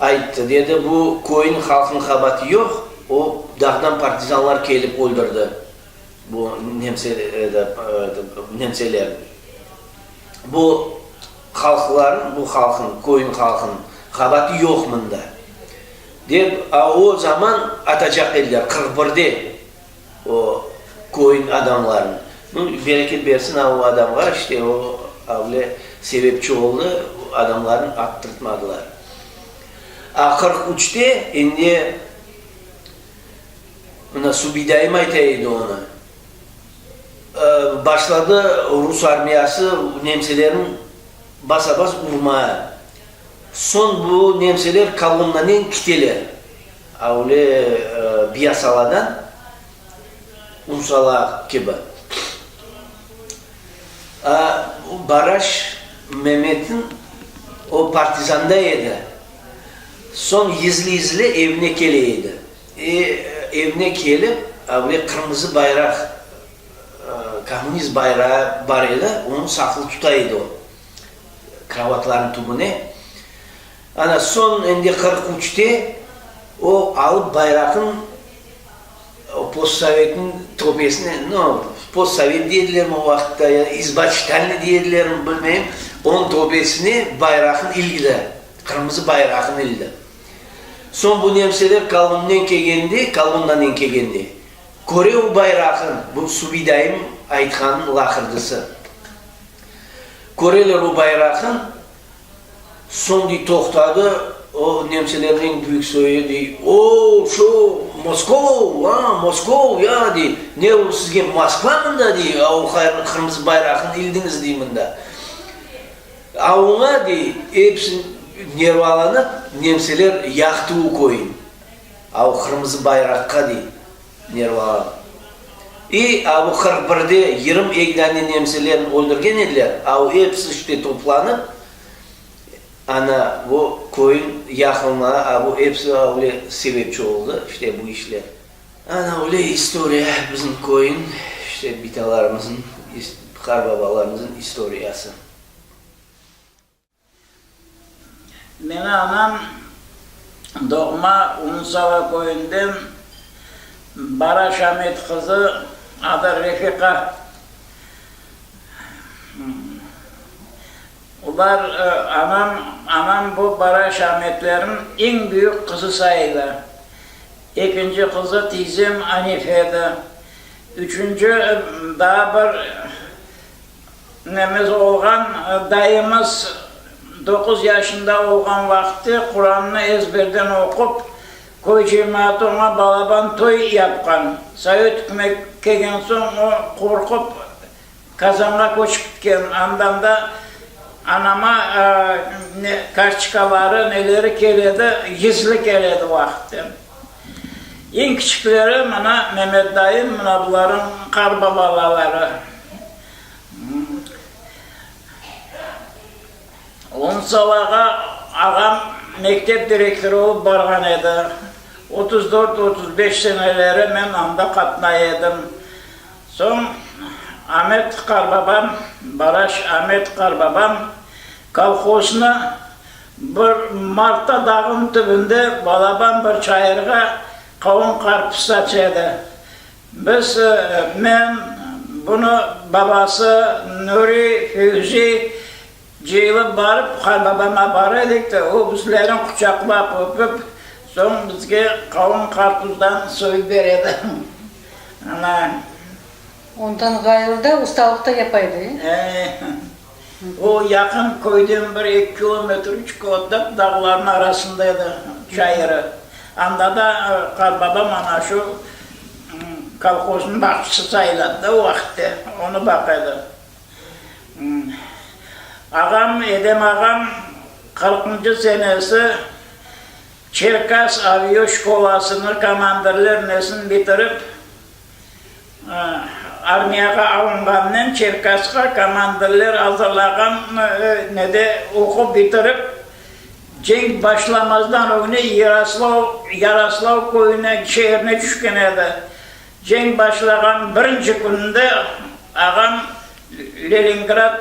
Speaker 8: aytdı. Dedi bu koyun halkın kabatı yok. O dağdan partizanlar gelip öldürdü. Bu nemseler. Bu halkın, koyun halkın kabatı yok mında. Deyip o zaman atacak ediler. 41'de o koyun adamların. Bereket versin o adamlar işte o avle sebepçi oldu, adamların attırtmadılar. 43'te indi Subidayım aytaydı onu. Başladı Rus armiyası nemselerin basa bas vurmaya. Son bu nemseler kalınlarından gittiler. Avle Biyasaladan Unsala gibi. Baraj Mehmet'in o partizandaydı. Son izli evine geliydi. Evine gelip avle kırmızı bayrak, komünist bayrağı barıydı. Onu saklı tutaydı o. Kravatların tümüne. Ana son indi 43'te o alıp bayrağın o postsovetin topesine, postsovet dediler mi o vakitte ya izbaçtanlı dediler mi bilmeyim. Onun topesini bayrağın ilgide, kırmızı bayrağın ilgide. Son bu nemseler kalbından kegendi. Kore o bayrağın, bu Subidayım aytkanın lakırdısı. Koreler o bayrağın son di toxtadı, o nemselerin büyük soyu di, o şu Moskov ya di, ne o sizge Moskva mında di, o kırmızı bayrağın ildiniz di mında. Ona di, hepsi nervalanıp nemseler yaktı o koyun. O kırmızı bayrakka di, nervalanıp. Bu 41'de 20 tane nemselerini öldürgen ediler. O hepsi işte toplanıp ana bu koyun yakınlığa bu hepsi öyle sebepçi oldu işte bu işler. Ana öyle historia bizim koyun işte bitalarımızın, karbabalarımızın historiası.
Speaker 1: Benim anam doğma Unsala koyundan Baraş Ahmet kızı adı Refika. Ular anam bu Baraş Ahmetlerin en büyük kızı sayılır. İkinci kızı teyzem Anife'de. Üçüncü daha bir nemiz olgan dayımız 9 yaşında olgan vakti Kur'an'ını ezberden okup koy cemaati ona balaban toy yapkan. Sovet hükümet kelgen soň o korkup Kazan'a koşup gitken andan da anama karçıkaları neleri keledi, gizli keledi vakti. En küçükleri mana Mehmet dayım, mana bunların karbabalaları. Unsalaga ağam mektep direktörü olup bargan edi. 34-35 seneleri men anda katnaydım. Son Ahmet Karbabam, Baraş Ahmet Karbabam kolxozuna bir Mart'ta dağın tübünde balaban bir çayırga kavun karpuz saçıydı. Biz, men bunu babası Nuri Füyüzi Jeyilip barıp, babama baraydık da o bizlerin kucaklap öpüp, son bizge kavun karpuzdan soyup beredi. Ana.
Speaker 3: Ondan gayrı da ustalıkta yapaydı.
Speaker 1: O yakın koyduğum bir 2 kilometre 3 kilometre dağların arasındaydı çayırı. Anda da babam ana şu kolxozun bakçısı sayıladı o vakitte, onu bakaydı. Ağam, Edem ağam 40. senesi Çerkas Aviyo Şkolasını komandirler nesini bitirip armiyaga alıngandan Çerkas'a komandirler hazırlagan ne de okup bitirip cenk başlamazdan öne Yaraslav koyuna şehrine düşken edi. Cenk başlagan birinci günde ağam Leningrad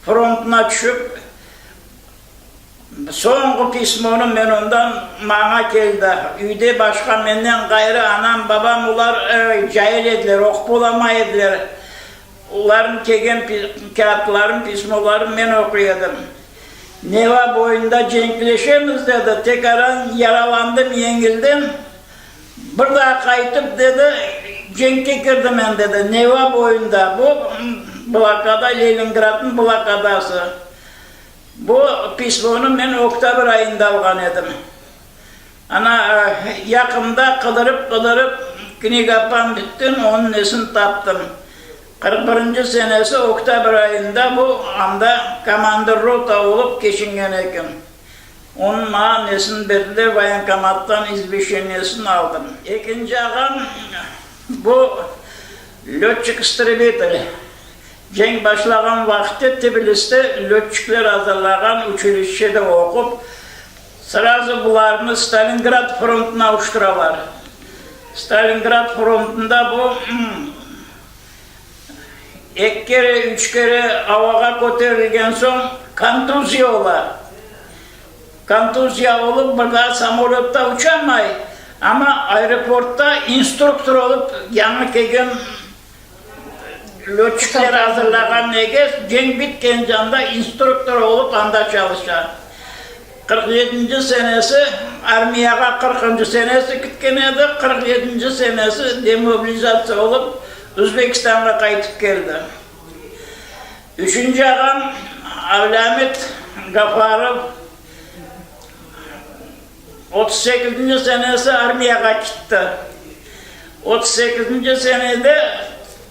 Speaker 1: frontuna düşüp soğungu pismonu men ondan bana geldi. Üyde başka menden gayrı anam babam ular cahil ediler, okup olamaydılar. Onların kegen kağıtların, pismoların men okuyordum. Neva boyunda cenkleşemiz dedi. Tekrar yaralandım, yengildim. Bir daha kayıtıp dedi, cenke girdim ben dedi. Neva boyunda bu blokada, Leningrad'ın blokadası. Bu pismonu ben oktabr ayında algan edim. Ana yakında kıdırıp knigapan bittin, onun nesini taptım. 41. senesi oktabr ayında bu anda komandır rota olup geçingen ekim. Onun bana nesini verdiler, voyenkomattan izbişenesini aldım. İkinci ağam bu lotçik istribiteli. Cenk başlagan vakti Tbilis'te lötçükler hazırlagan uçuluşçede okup sırazı bularını Stalingrad frontuna uçturalar. Stalingrad frontunda bu 2 kere 3 kere havaga koterilgen son kontuzya olar. Kontuzya olup burada samolotta uçamay ama aeroportta instruktör olup yanı kegen lötçükler hazırlagan neges, cenk bitken canda instruktör olup anda çalışar. 47. senesi, armiyaga 40. senesi gitken edi, 47. senesi demobilizasyon olup Özbekistan'a kayıtıp geldi. 3. ağam Avlamet Gafarov 38. senesi armiyaga gitti. 38. senede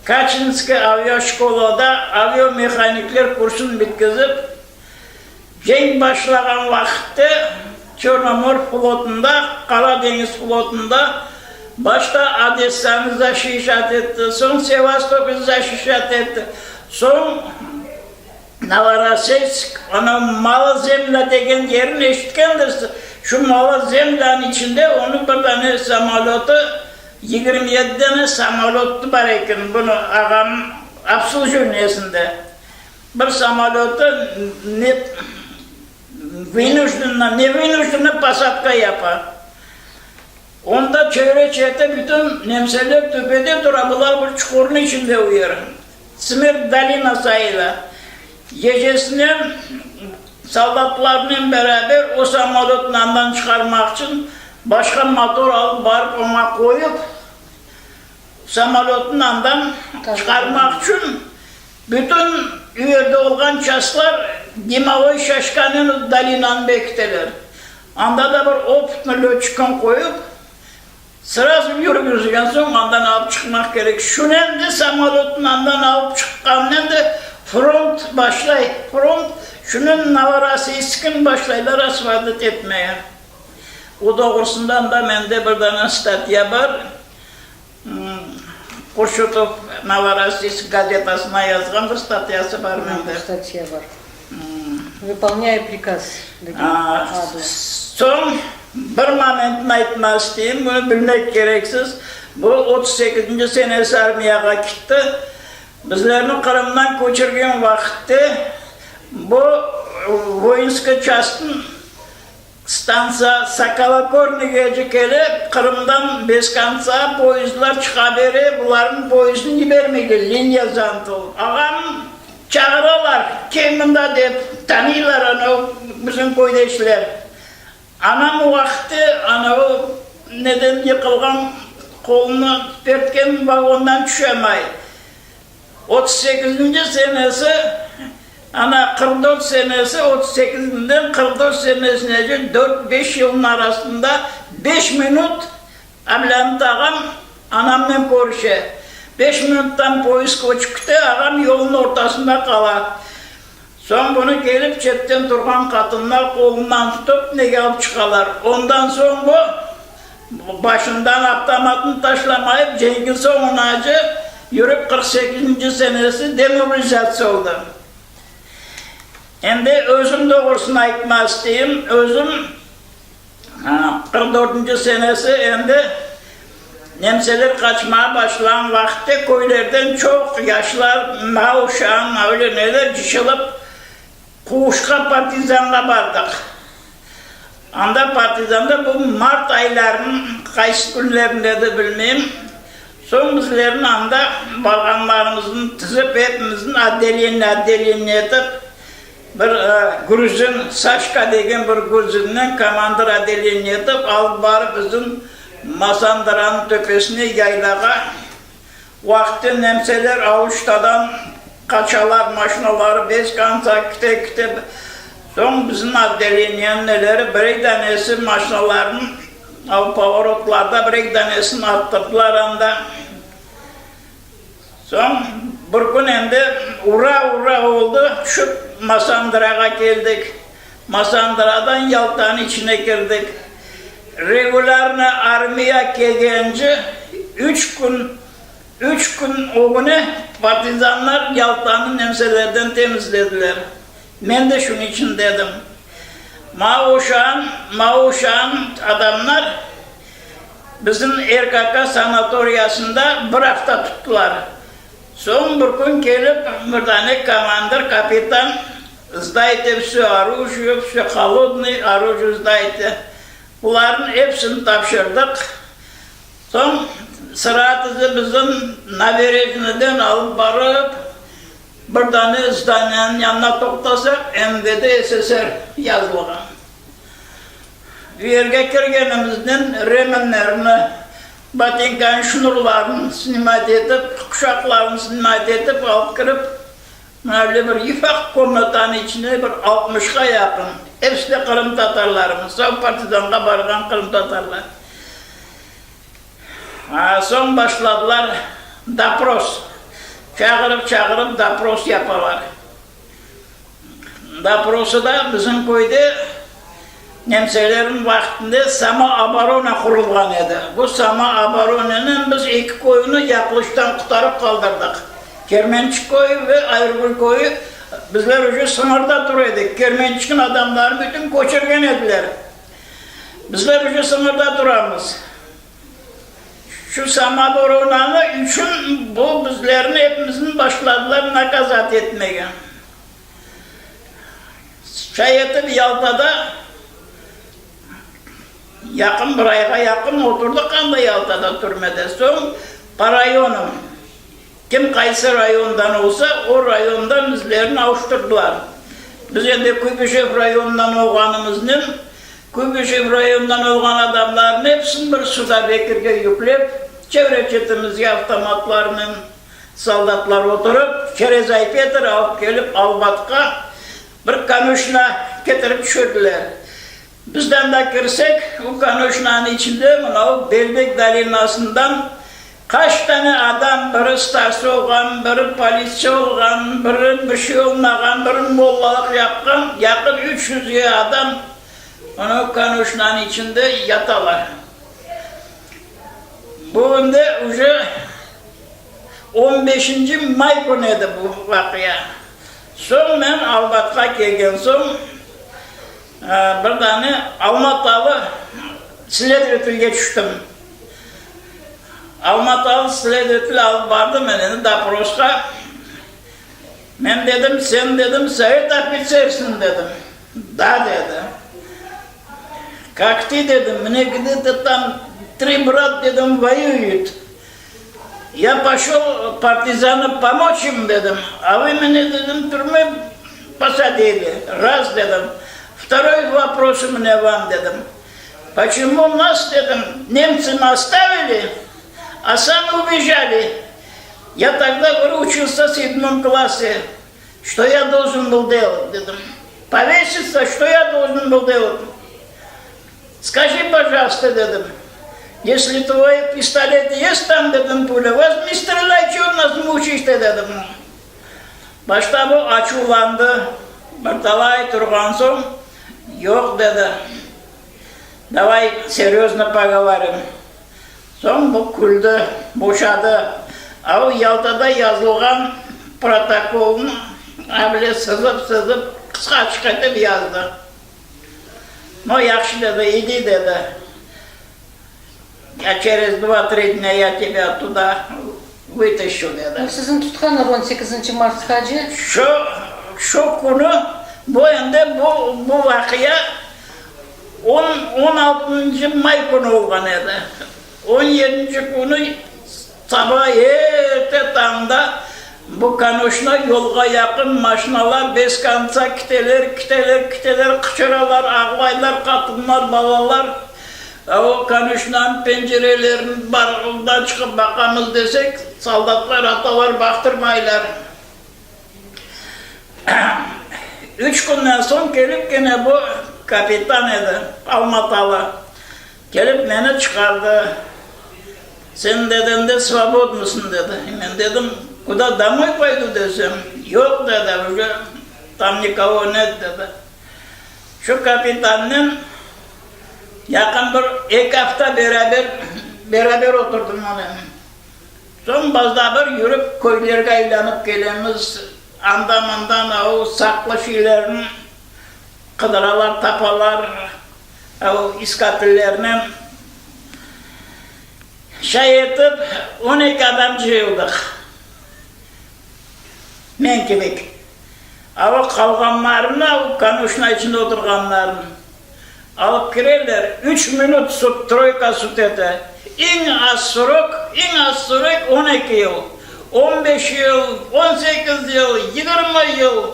Speaker 1: Kaçinski Avyo Şkola'da avyo mekanikler kursunu bitkizip cenk başlagan vakitte Çornomor flotunda, Karadeniz flotunda başta Odessa'nı zaşişat etti, son Sevastopol'u zaşişat etti, son Novorossiysk, ona Malazemla degen yerini eşitkendir. Şu Malazemla'nın içinde onu bir tane samolotu 27 tane samolotlu var ekan, bunu ağam обслуживаниесinde. Bir samolotu ne Venüs'ünde pasatka yapar. Onda çevre bütün nemseler tepede durabular bir çukurun içinde uyar. Smert Dalina sayıla. Gecesinden soldatlarla beraber o samolotlardan çıkarmak için başka motor alıp barıp ona koyup samolotundan çıkarmak için bütün yerde olan çaslar Dimavoy Şaşkan'ın Dalina'nı bekler. Anda da bir optunu löçken koyup sırası yürüyüzgen son andan alıp çıkmak gerek. Şunen de samolotundan alıp çıkandan da front başlay. Front şunun Novorossiysk'in başlaylar asfaltat etmeye. O doğrusundan da mende bir tane statya var. Koşutov Novorossiysk gazetasına yazgan bir statyası var mende.
Speaker 3: Statya var. Выполняя приказ.
Speaker 1: Son bir momentini aytmak isteyeyim, bunu bilmek gereksiz. Bu 38. senesi armiyaga gitti. Bizlerini Kırım'dan koçurgen vakitte bu voyinska частın stansa Sakalakornige'ye gelip Kırım'dan Beskansa poyizler çıkaberi, bunların poyizini vermedi, linya zantı. Ağam çağırırlar. Kiminde deyip tanıyorlar onu bizim koydaşlar. Anam o vakti o neden yıkılgan kolunu pertken vagondan düşemey. 38. senesi ana 44 senesi 38'den 44 senesine 4-5 yılın arasında 5 minut ablam ağam anamla görüşe. 5 minuttan polis koçuktu, ağam yolun ortasında kalar. Son bunu gelip çepten durgan kadınlar kolundan tutup nege alıp çıkarlar. Ondan sonra bu başından avtomatını taşlamayıp Cengiz Oğunacı yürüp 48. senesi demobilizasyon oldu. Hem de özüm doğrusunu aytmak isteyeyim. Özüm 44. senesi hem de nemseler kaçmaya başlayan vakti köylerden çok yaşlar, uşağın öyle neler cışılıp Kuşka partizanla bardık. Anda partizanda bu Mart aylarının kaysı günlerinde de bilmeyeyim. Son bizlerin anda balganlarımızın tızıp hepimizin adeliyeni edip bir Gruzin, Saşka degen bir Gruzin'den komandır adeliyeni edip alıp barıp bizim Masandıranın töpesine yaylağa vakti nemseler avuçtadan kaçalar, maşinaları, bez kansa, küte. Son bizim adeliyeni neleri bir tanesi maşinaların pavorotlarda bir tanesini attırdılar anda. Son bir gün hem de ura oldu. Şu Masandıra'ya geldik. Masandıra'dan Yalta'nın içine girdik. Regularına armiya gelgence 3 gün o güne partizanlar Yalta'nın nemselerden temizlediler. Ben de şunun için dedim. Mauşan adamlar bizim RKK sanatoriyasında bir hafta tuttular. Son bir gün gelip bir tane komandır, kapitan sdайте все оружие, все холодное оружие sdайте. Bunların hepsini tapşırdık. Son sıratızı bizim navereciden alıp barıp bir tane zdanyanın yanına toktasak MVD SSR yazılgan. Yerge kirgenimizden remenlerini, batinkan şunurlarını sinimat edip, kuşaklarını sinimat edip alıp kirip öyle bir yifak komutanı içine bir 60'a yakın. Hepsi de Kırım Tatarlarımız, Sağ Partizan'a bargan Kırım Tatarlar. Son başladılar dapros. Çağırıp dapros yaparlar. Daprosu da bizim köyde nemselerin vaktinde Sama Abarona kurulgan edi. Bu Sama Abarona'nın biz 2 koyunu yaklaştan kurtarıp kaldırdık. Kermençik koyu ve Ayrgül koyu bizler önce sınırda duruyorduk. Kermençik'in adamları bütün koçurgen ediler. Bizler önce sınırda duramız. Şu Sama Abarona'nın için bu bizlerin hepimizin başladılar nakazat etmeye. Şayet'in Yalta'da yakın bir ayga yakın oturduk anda Yalta'da türmede. Son rayonum. Kim kaysı rayondan olsa o rayondan bizlerini avuşturdular. Biz de Kuybişev rayonundan olganımızın Kuybişev rayonundan olgan adamların hepsini bir suda Bekir'e yüklep çevre çetimizge avtomatlarının soldatlar oturup Çerezay Peter alıp gelip Albat'ka bir kanuşla getirip düşürdüler. Bizden de girsek, o kanuşlanın içinde Belbek Dalinası'ndan kaç tane adam, biri starsı olgan, biri polisçi olgan, biri bir şey olmagan, biri mollalık yapkan, yakın 300 adam onu kanuşlanın içinde yatalar. Bugün de 15. May günüydü bu vakıya. Son ben Albat'ka gelgen son bir tane Almatalı Siledretül'e düştüm. Almatalı Siledretül'e alıp vardım ben Dapros'ka. Ben dedim, sen dedim, Sayit Apitsersin dedim. Da dedi. Как ты dedim, мне где-то там 3 брат dedim воюют. Я пошел партизанам помочь им, dedim. А вы меня, dedim, в тюрьму посадили. Раз, dedim. Второй вопрос у меня вам, dedim. Почему нас, dedim, немцы оставили, а сами убежали? Я тогда, говорю, учился в 7 классе. Что я должен был делать, dedim. Повеситься, что я должен был делать? Скажи, пожалуйста, dedim. Если твой пистолет есть там, dedim, пуля, возьми, стреляй, что нас мучаешь, dedim. Başta bu açulandı, birtalay turgan soň, yok dedi. Давай серьезно поговорим. Soň bu küldü, boşadı. O Yaltada yazılgan protokolunu böyle sızıp kısa etip yazdı. No yaxşı dedi, иди dedi. Я через 2-3 дня я тебя туда вытащу dedi.
Speaker 3: Sizin tutkanlar 18 Mart'ta hacı.
Speaker 1: Şu konu boyunda bu vakıya 16. may günü olgan edi. 17. günü sabah erte tağında bu kanuşuna yolga yakın maşinalar beskansa kiteler, kıçıralar, ağlaylar, kadınlar, balalar. O kanuşların pencerelerini barıldan çıkıp bakamız desek, soldatlar, atalar baktırmaylar. 3 günden son gelip gene bu kapitan edi, Almatalı. Gelip beni çıkardı. Sen dedin de svobod musun dedi. Ben dedim, kuda домой paydu desem. Yok dedi, уже там никого нет dedi. Şu kapitanın yakın bir 2 hafta beraber oturdum onunla. Son bazda bir yürüp köylerge aylanıp gelemiz. Andamandan o saklı şeylerin kıdıralar, tapalar, o iskatillerini şey etip 12 adam jığıldık. Menkilik. O kalganlarını, o kanuşna içinde oturganlarını alıp girerler. 3 minut süt, troika süt ete. En az sürük 12 yıl. 15 yıl, 18 yıl, 20 yıl.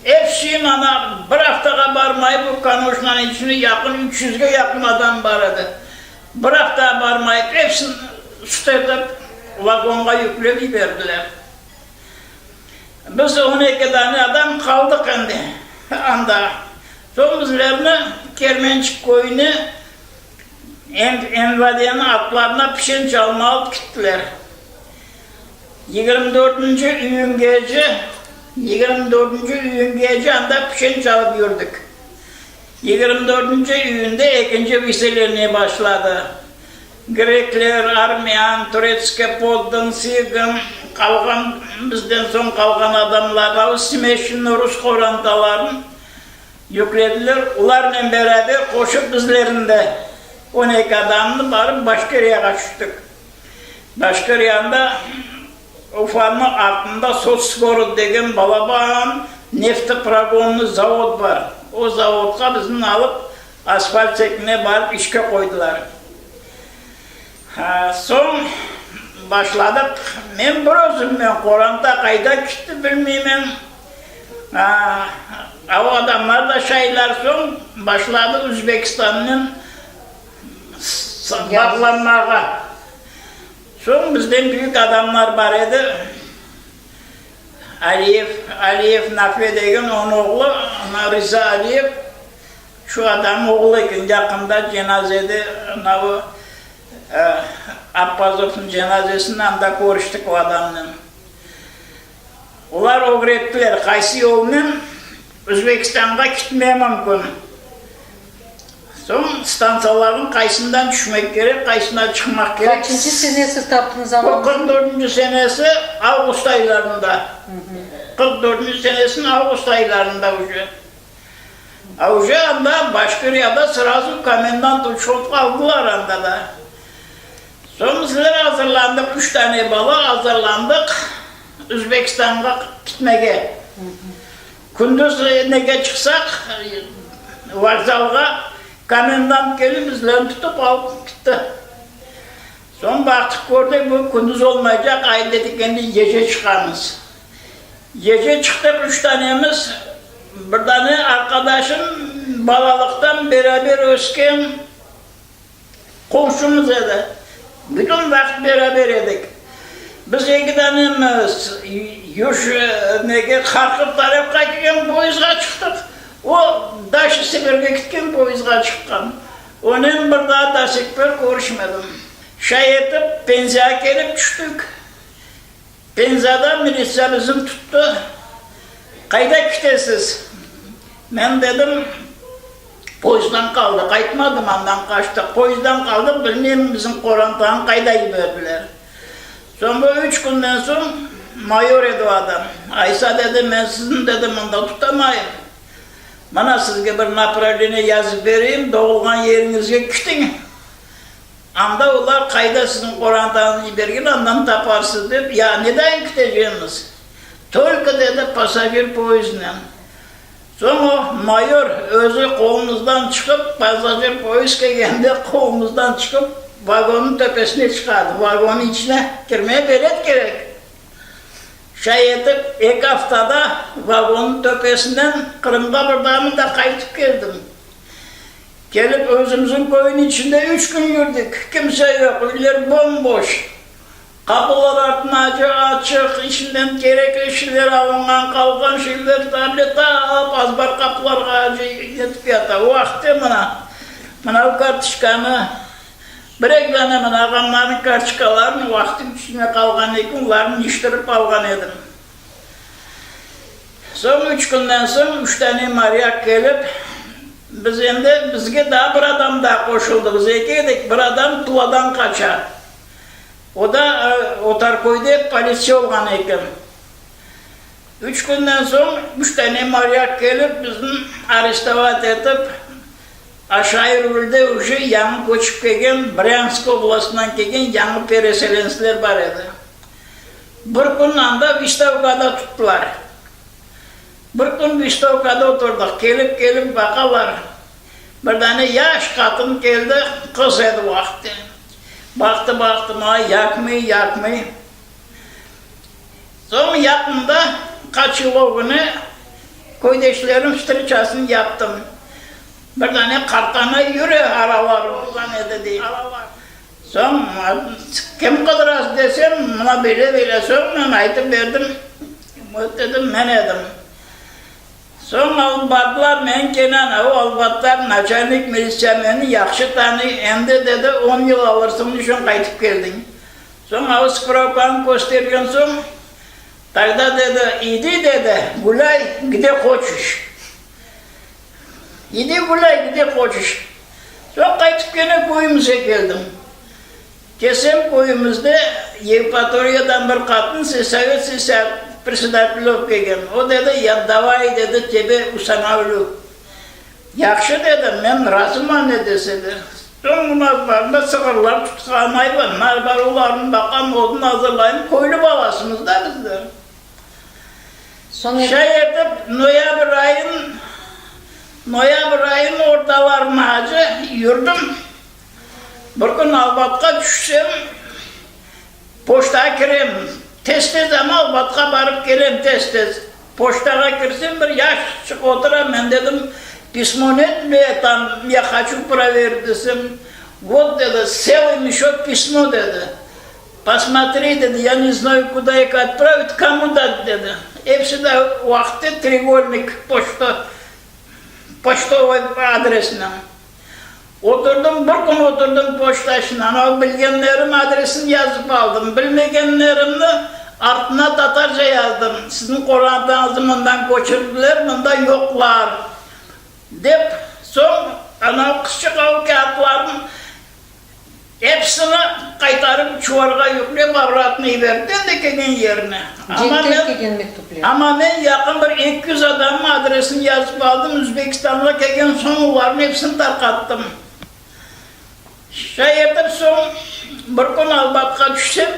Speaker 1: Hepsinin ana bir haftaga barmayıp bu kanuşnanın içine yakın 300'e yakın adam vardı. Bir hafta barmayıp hepsini süt edip vagonga yükleyip verdiler. Biz 12 tane adam kaldık anda. Son bizlerini Kermençik koyunu Envadiye'nin atlarına pişen çalma alıp gittiler. 24. üyün gece anda pişen çalıp yürüdük. 24. üyünde ikinci viselerine başladı. Grekler, Armeyan, Turetske, Poldun, Sigin, bizden son kalgan adamlar, o Simeşin, Rus korantaların yüklediler. Onlarla beraber koşup bizlerinde 12 adamını barıp Başkırı'ya kaçtık. Başkırı'nda Ufa'nın altında Sotskor degen Balaban nefti pragonlu zavod var. O zavodga bizni alıp asfalt çekine barıp işe koydular. Son başladık. Men bir özüm, Koranta kayda gitti bilmeyeyim. O adamlar da şeyler son başladı Özbekistan'ın bağlanmağa. Son bizden büyük adamlar var idi. Aliyev Nafi degen onun oğlu, Rıza Aliyev. Şu adam oğlu yakında cenazede Appazov'un cenazesinden de görüştük o adamla. Ular öğrettiler, kaysi yolunun Özbekistan'a gitmeye mümkün. Son stansaların kayısından düşmek gerek, kayısına çıkmak gerek.
Speaker 3: Kaçıncı senesi taptığınız zaman?
Speaker 1: 44. senesi Ağustos aylarında. 44. senesinin Ağustos aylarında ucu. Ucu anda Başkırı'da sırası komendant uçup kaldılar anda da. Son bizler hazırlandık, 3 tane bala hazırlandık. Özbekistan'a gitmeye. Gündüz nege çıksak, vokzalga komendant gelip bizlerini tutup alıp gitti. Son baktık gördük bu kunduz olmayacak, ay dedik kendi gece çıkarız. Gece çıktık 3 tanemiz, bir tane arkadaşım balalıktan beraber ösken komşumuz edi. Bütün vakit beraber edik. Biz 2 tanemiz Kharkov tarafga gitken poyizga çıktık. O Daşı Sibir'e gitken poyizga çıkkan. Onun bir daha da sekber görüşmedim. Şay etip Penzi'ye gelip düştük. Penzi'de milisiya bizim tuttu. Kayda gidesiz? Ben dedim, poyizdan kaldı. Kaytmadım, ondan kaçtık. Poyizdan kaldık, bilmeyeyim bizim Koran'dan kayda giderdiler. Sonra 3 günden sonra mayor edi o adam. Aysa dedi, ben sizin dedim onda tutamayım. Bana sizge bir napralini yazıp vereyim, doğulgan yerinizge gidin. Anda onlar kayda sizin Koran'dan bergin, ondan taparsınız deyip, ya neden gideceğimiz? Только dedi pasajer poyizle. Sonra mayor özü kolumuzdan çıkıp, pasajer poyiz geldiğinde kolumuzdan çıkıp vagonun tepesine çıkardı. Vagonun içine girmeye bilet gerek. Şay etip 2 haftada vagonun tepesinden Kırım'da buradan da kayıtıp geldim. Gelip özümüzün koyun içinde 3 gün yürüdük. Kimse yok, iller bomboş. Kapılar ardına açık, içinden gerekli şeyler alıngan, kalkan şeyler tableta, azbar kapılar yetip yata. O vakti bana kartışkanı, bir tane bana ağamların kartışkalarını vaktin içine kalgan ekin, onların iştirip algan edim. Son 3 günden sonra 3 tane maryak gelip, bizge daha bir adam daha koşuldu. Biz ekeydik, bir adam Tuladan kaçar. O da Otarkoy'da polisiya olgan ekan. 3 günden sonra 3 tane maryak gelip bizim arestavat etip aşağı yürülde uşu yanı koçup kelgen Bryansk oblasından kelgen yanı pereselensler var edi. Bir gün anda Vistovka'da tuttular. Bir gün Vistovka'da oturduk. Gelip bakarlar. Bir tane yaş kadın geldi, kız edi vakti. Baktım yakmıyor. Sonra yakında kaç yıl o günü koydeşlerin stırçasını yaptım. Bir tane kartana yürü aralar oradan dedi. Sonra kim kıdırası desem buna böyle sonra ben aytıp verdim. Dedim ben edim. Sonra albatlar men Kenan o albatlar načalnik milisiya meni yaxşı tanı endi dedi 10 yıl alırsın üçün qaytıp geldin. Sonra o spravkani göstergen soň тогда dedi idi dedi gulay gide хочешь. İdi gulay gide хочешь. Sonra qaytıp gene koyumuza geldim. Kesem koyumuzda Yevpatoriya'dan bir kadın Sovet председатель kelgen. O dedi ya davay dedi tebe usanavlu. Yaxşı dedim men razıman ne deseler. Sonra barında sığırlar tutkan hayvanlar var onların bakan odun hazırlayın koylu balasımız da bizler. Şey edip noyabr ayın ortalarına yürüdüm. Bir gün Albat'a düşsem poştaya gireyim. Tez ama Albat'a barıp geleyim tez. Poştaya girsem bir yaş çık oturam ben dedim письмо нет ли там я хочу проверить desem. Вот dedi целый мешок письмо dedi. Посмотри dedi я не знаю куда их отправить кому дать dedi. Hepsi de vakti треугольник почтовый adresine. Oturdum, bir gün oturdum poştaşına, o bilgenlerim adresini yazıp aldım. Bilmegenlerimde altına Tatarca yazdım. Sizin Kur'an'dan göçürdüler, bunda yoklar. Dep, son ana kışık av kağıtlarım hepsini kaytarıp çuvarga yükleyip avratını verdim de kelgen yerine. Ama ben yakın bir 200 adamın adresini yazıp aldım. Özbekistan'da kelgen sonlarını hepsini tarkattım. Şey etip son bir gün Albat'a düşsem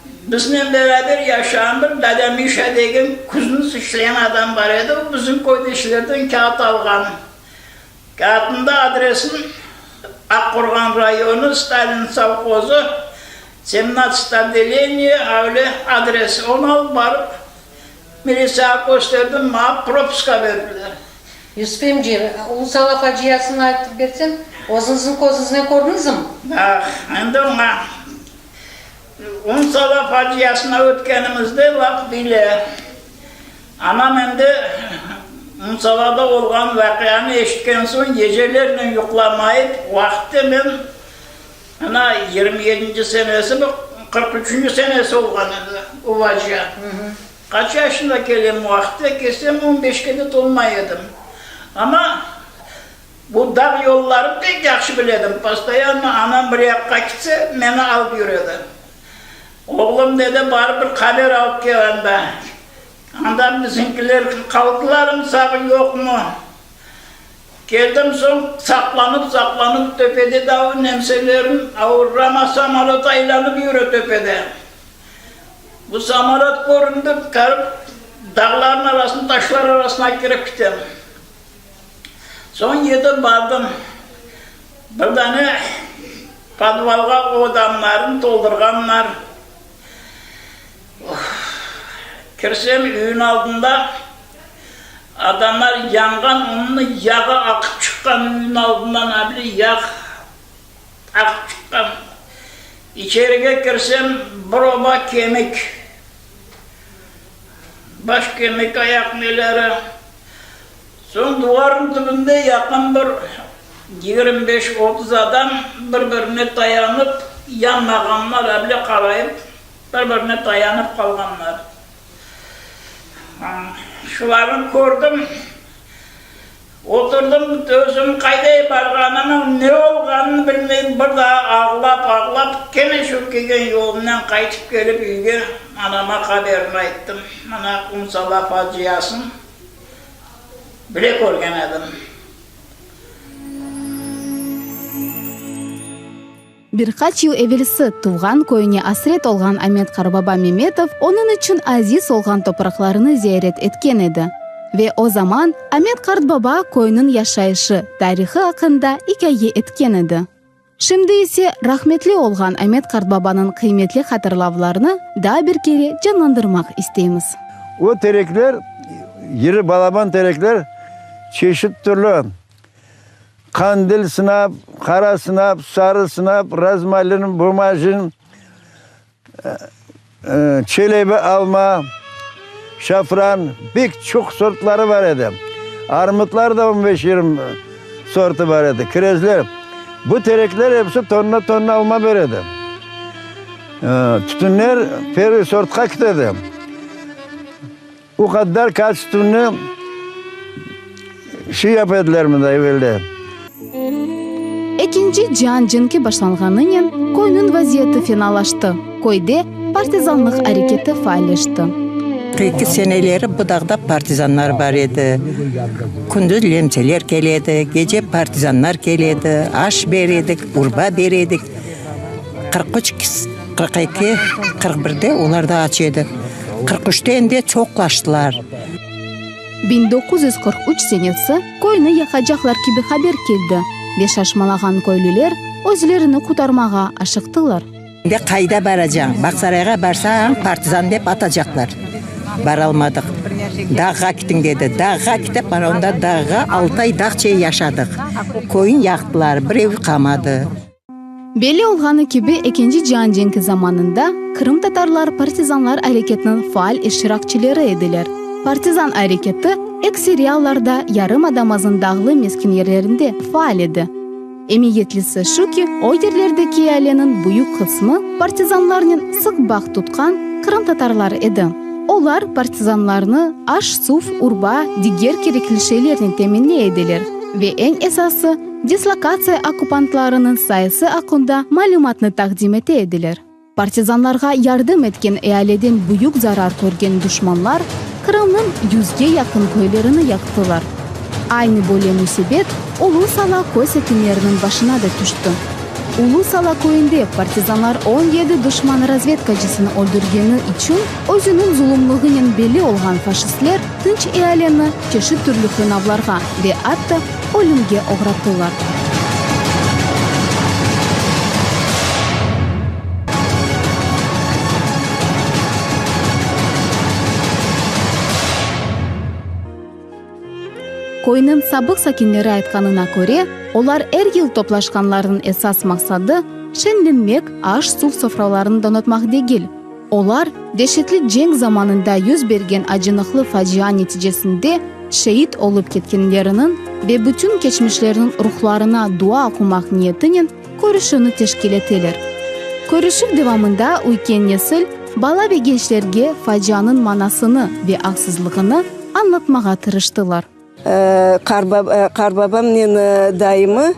Speaker 1: bizimle beraber yaşayan bir Dademişe degen kuzunuz işleyen adam var idi. O bizim koydaşlardan kağıt algan. Kağıtında adresin Akkurgan rayonu, Stalin savkozu, 17 отделение, öyle adres. Onu alıp barıp milisaya gösterdim, bana propiska verdiler.
Speaker 3: Yusuf Emci, Ulusal faciasını aytıp bersen, ozunuzun kozunuzun gördünüz mü?
Speaker 1: Ah, endi ona Unsala faciasına ötkenimizde laf bile. Anam endi Unsala'da olgan vakıyanı eşitken son gecelerle yuklamayıp vakti ben ana 27. senesi bu 43. senesi olgan endi o vacıya. Kaç yaşında gelem vakti kesem 15'e de dolmaydım. Ama bu dağ yolları pek yaxşı biledim. Pastayanla anam bir yakka gitse beni alıp yürüdü. Oğlum dedi bari bir haber alıp gelen be. Andan bizimkiler kaldılar mı sakın yok mu? Geldim son saklanıp tepede de nemselerim Rama samarat aylanıp yürü tepede. Bu samarat göründü, dağların arasında taşlar arasına girip gittim. Son yedim bardım. Bir tane padvalga odamlarını doldurganlar. Kirsem üyün altında adamlar yangan, onun yağı akıp çıkan üyün altından abli yağ akıp çıkan. İçeriye girsem bir oba kemik. Baş kemik, ayak neleri. Son duvarın dibinde yakın bir 25-30 adam birbirine dayanıp yanmaganlar, abli kalayıp birbirine dayanıp kalganlar. Şularını gördüm, oturdum, özüm kayday barganımın ne olganını bilmeyim, bir daha ağlap, gene şu gelen yolundan kayıtıp gelip uyga anama haberini ayttım. Ana Unsala faciasın bile görgen edim.
Speaker 2: Birkaç yıl evvelisi tuğan koyuna asret olgan Ahmet Karbaba Mehmetov onun için aziz olgan topraklarını ziyaret etken edi. Ve o zaman Ahmet Karbaba koyunun yaşayışı, tarihi hakkında hikaye etken edi. Şimdi ise rahmetli olgan Ahmet Karbaba'nın kıymetli hatırlavlarını daha bir kere canlandırmak isteyimiz.
Speaker 6: O terekler, yeri balaban terekler çeşit türlü. Kandil sınap, kara sınap, sarı sınap, razmalin, bumajin, çelebe alma, şafran, pek çok sortları var idi. Armutlar da 15-20 sortu var idi. Kirezler. Bu terekler hepsi tonna alma verdi. Tütünler peri sortka gitedi. O kadar kaç tütünü şey yapediler mi da evvelde.
Speaker 2: İkinci Cihan Cengi başlanğanıyla koyunun vaziyeti fenalaştı. Koyda partizanlık hareketi failleşti.
Speaker 9: 42 seneleri bu dağda partizanlar var idi. Gündüz lemseler geledi, gece partizanlar geledi, aş veredik, urba veredik. 43, 42, 41'de onlar da açıydı. 43'te de çoklaştılar.
Speaker 2: 1943 senesi koyunu yakacaklar gibi haber geldi ve şaşmalagan köylüler özlerini kurtarmağa aşıktılar.
Speaker 9: De kayda baracağım. Baksaray'a barsan partizan deyip atacaklar. Baralmadık. Dağa gittin dedi. Dağa gidip onda dağa 6 ay dağça yaşadık. Koyun yaktılar. Bir ev kalmadı.
Speaker 2: Belli olğanı gibi 2. Cihan Cengi zamanında Kırım Tatarlar partizanlar hareketinin faal iştirakçıları ediler. Partizan hareketi ekseriyalarda yarım adamazın dağlı meskin yerlerinde faal idi. Emiyetlisi şu ki o yerlerdeki ailenin büyük kısmı partizanlarının sık bağ tutkan Kırım Tatarlar idi. Onlar partizanlarını aş, suf, urba, diğer gerekli şeylerini temin ediler ve en esası dislokasiya okupantlarının sayısı hakkında malumatını takdim ediler. Partizanlarga yardım etken eyaleden büyük zarar görgen düşmanlar Kırım'ın 100'ge yakın köylerini yaktılar. Aynı böyle musibet Ulusala köy sekinlerinin başına da düştü. Ulusala köyünde partizanlar 17 düşman razvedkacısını öldürgeni için özünün zulümlüğünün belli olan faşistler tınç eyaleni çeşit türlü sınavlarga ve hatta ölümge uğrattılar. Koyunun sabık sakinleri aytkanına göre, olar her yıl toplaşkanların esas maksadı şenlenmek, aş sul sofralarını donatmak değil. Olar deşetli cenk zamanında yüz bergen acınıklı facia neticesinde şehit olup ketkenlerinin ve bütün geçmişlerinin ruhlarına dua okumak niyetinin körüşünü teşkil etilir. Körüşün devamında uyken nesil bala ve gençlerge facianın manasını ve haksızlığını anlatmağa tırıştılar.
Speaker 10: Karbabamның dayımı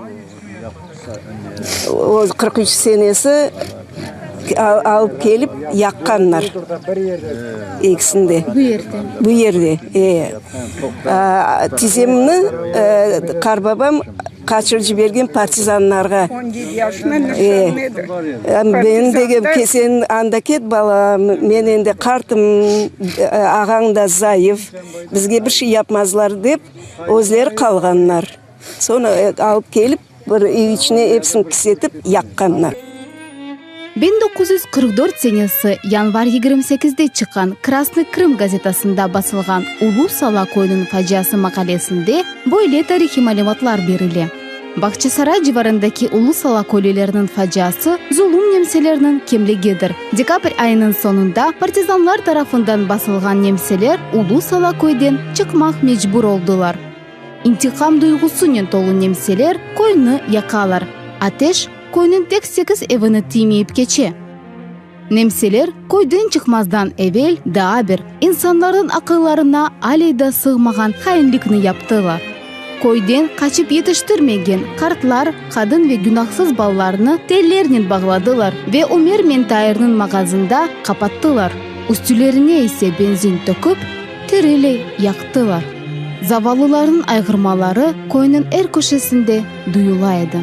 Speaker 10: o 43 senesi alıp gelip yakkanlar ikisinde. Bu yerde. Tizemini karbabam kaçırıp жіберген partizanlarga.
Speaker 11: 17 yaşında
Speaker 10: Ben de kesen anda ket bala, men endi kartım, ağaң da zayıf, bizge bir şey yapmazlar dep, özleri kalganlar. Sonra alıp gelip bir үй içine hepsini pisetip yakkanlar.
Speaker 2: 1944 senesi yanvar 28'de çıkan Krasny Krım gazetasında basılgan Ulu Sala koyunun faciası makalesinde böyle tarihi malumatlar berildi. Bahçesaray civarındaki Ulu Sala koyunlarının faciası zulüm nemselerinin kimligidir. Dekabr ayının sonunda partizanlar tarafından basılgan nemseler Ulu Sala koyundan çıkmak mecbur oldular. İntikam duygusunun dolu nemseler koyunu yakalar. Ateş koyunun tek 8 evini tiymeyip geçe. Nemseler koydan çıkmazdan evvel daha bir insanların akıllarına aleyda sığmagan hainlikni yaptılar. Koydan kaçıp yetiştirmegen kartlar, kadın ve günahsız ballarını tellerinin bağladılar ve Ömer Mentayır'ın mağazında kapattılar. Üstülerine ise benzin döküp tirili yaktılar. Zavallıların aygırmaları koyunun her köşesinde duyulaydı.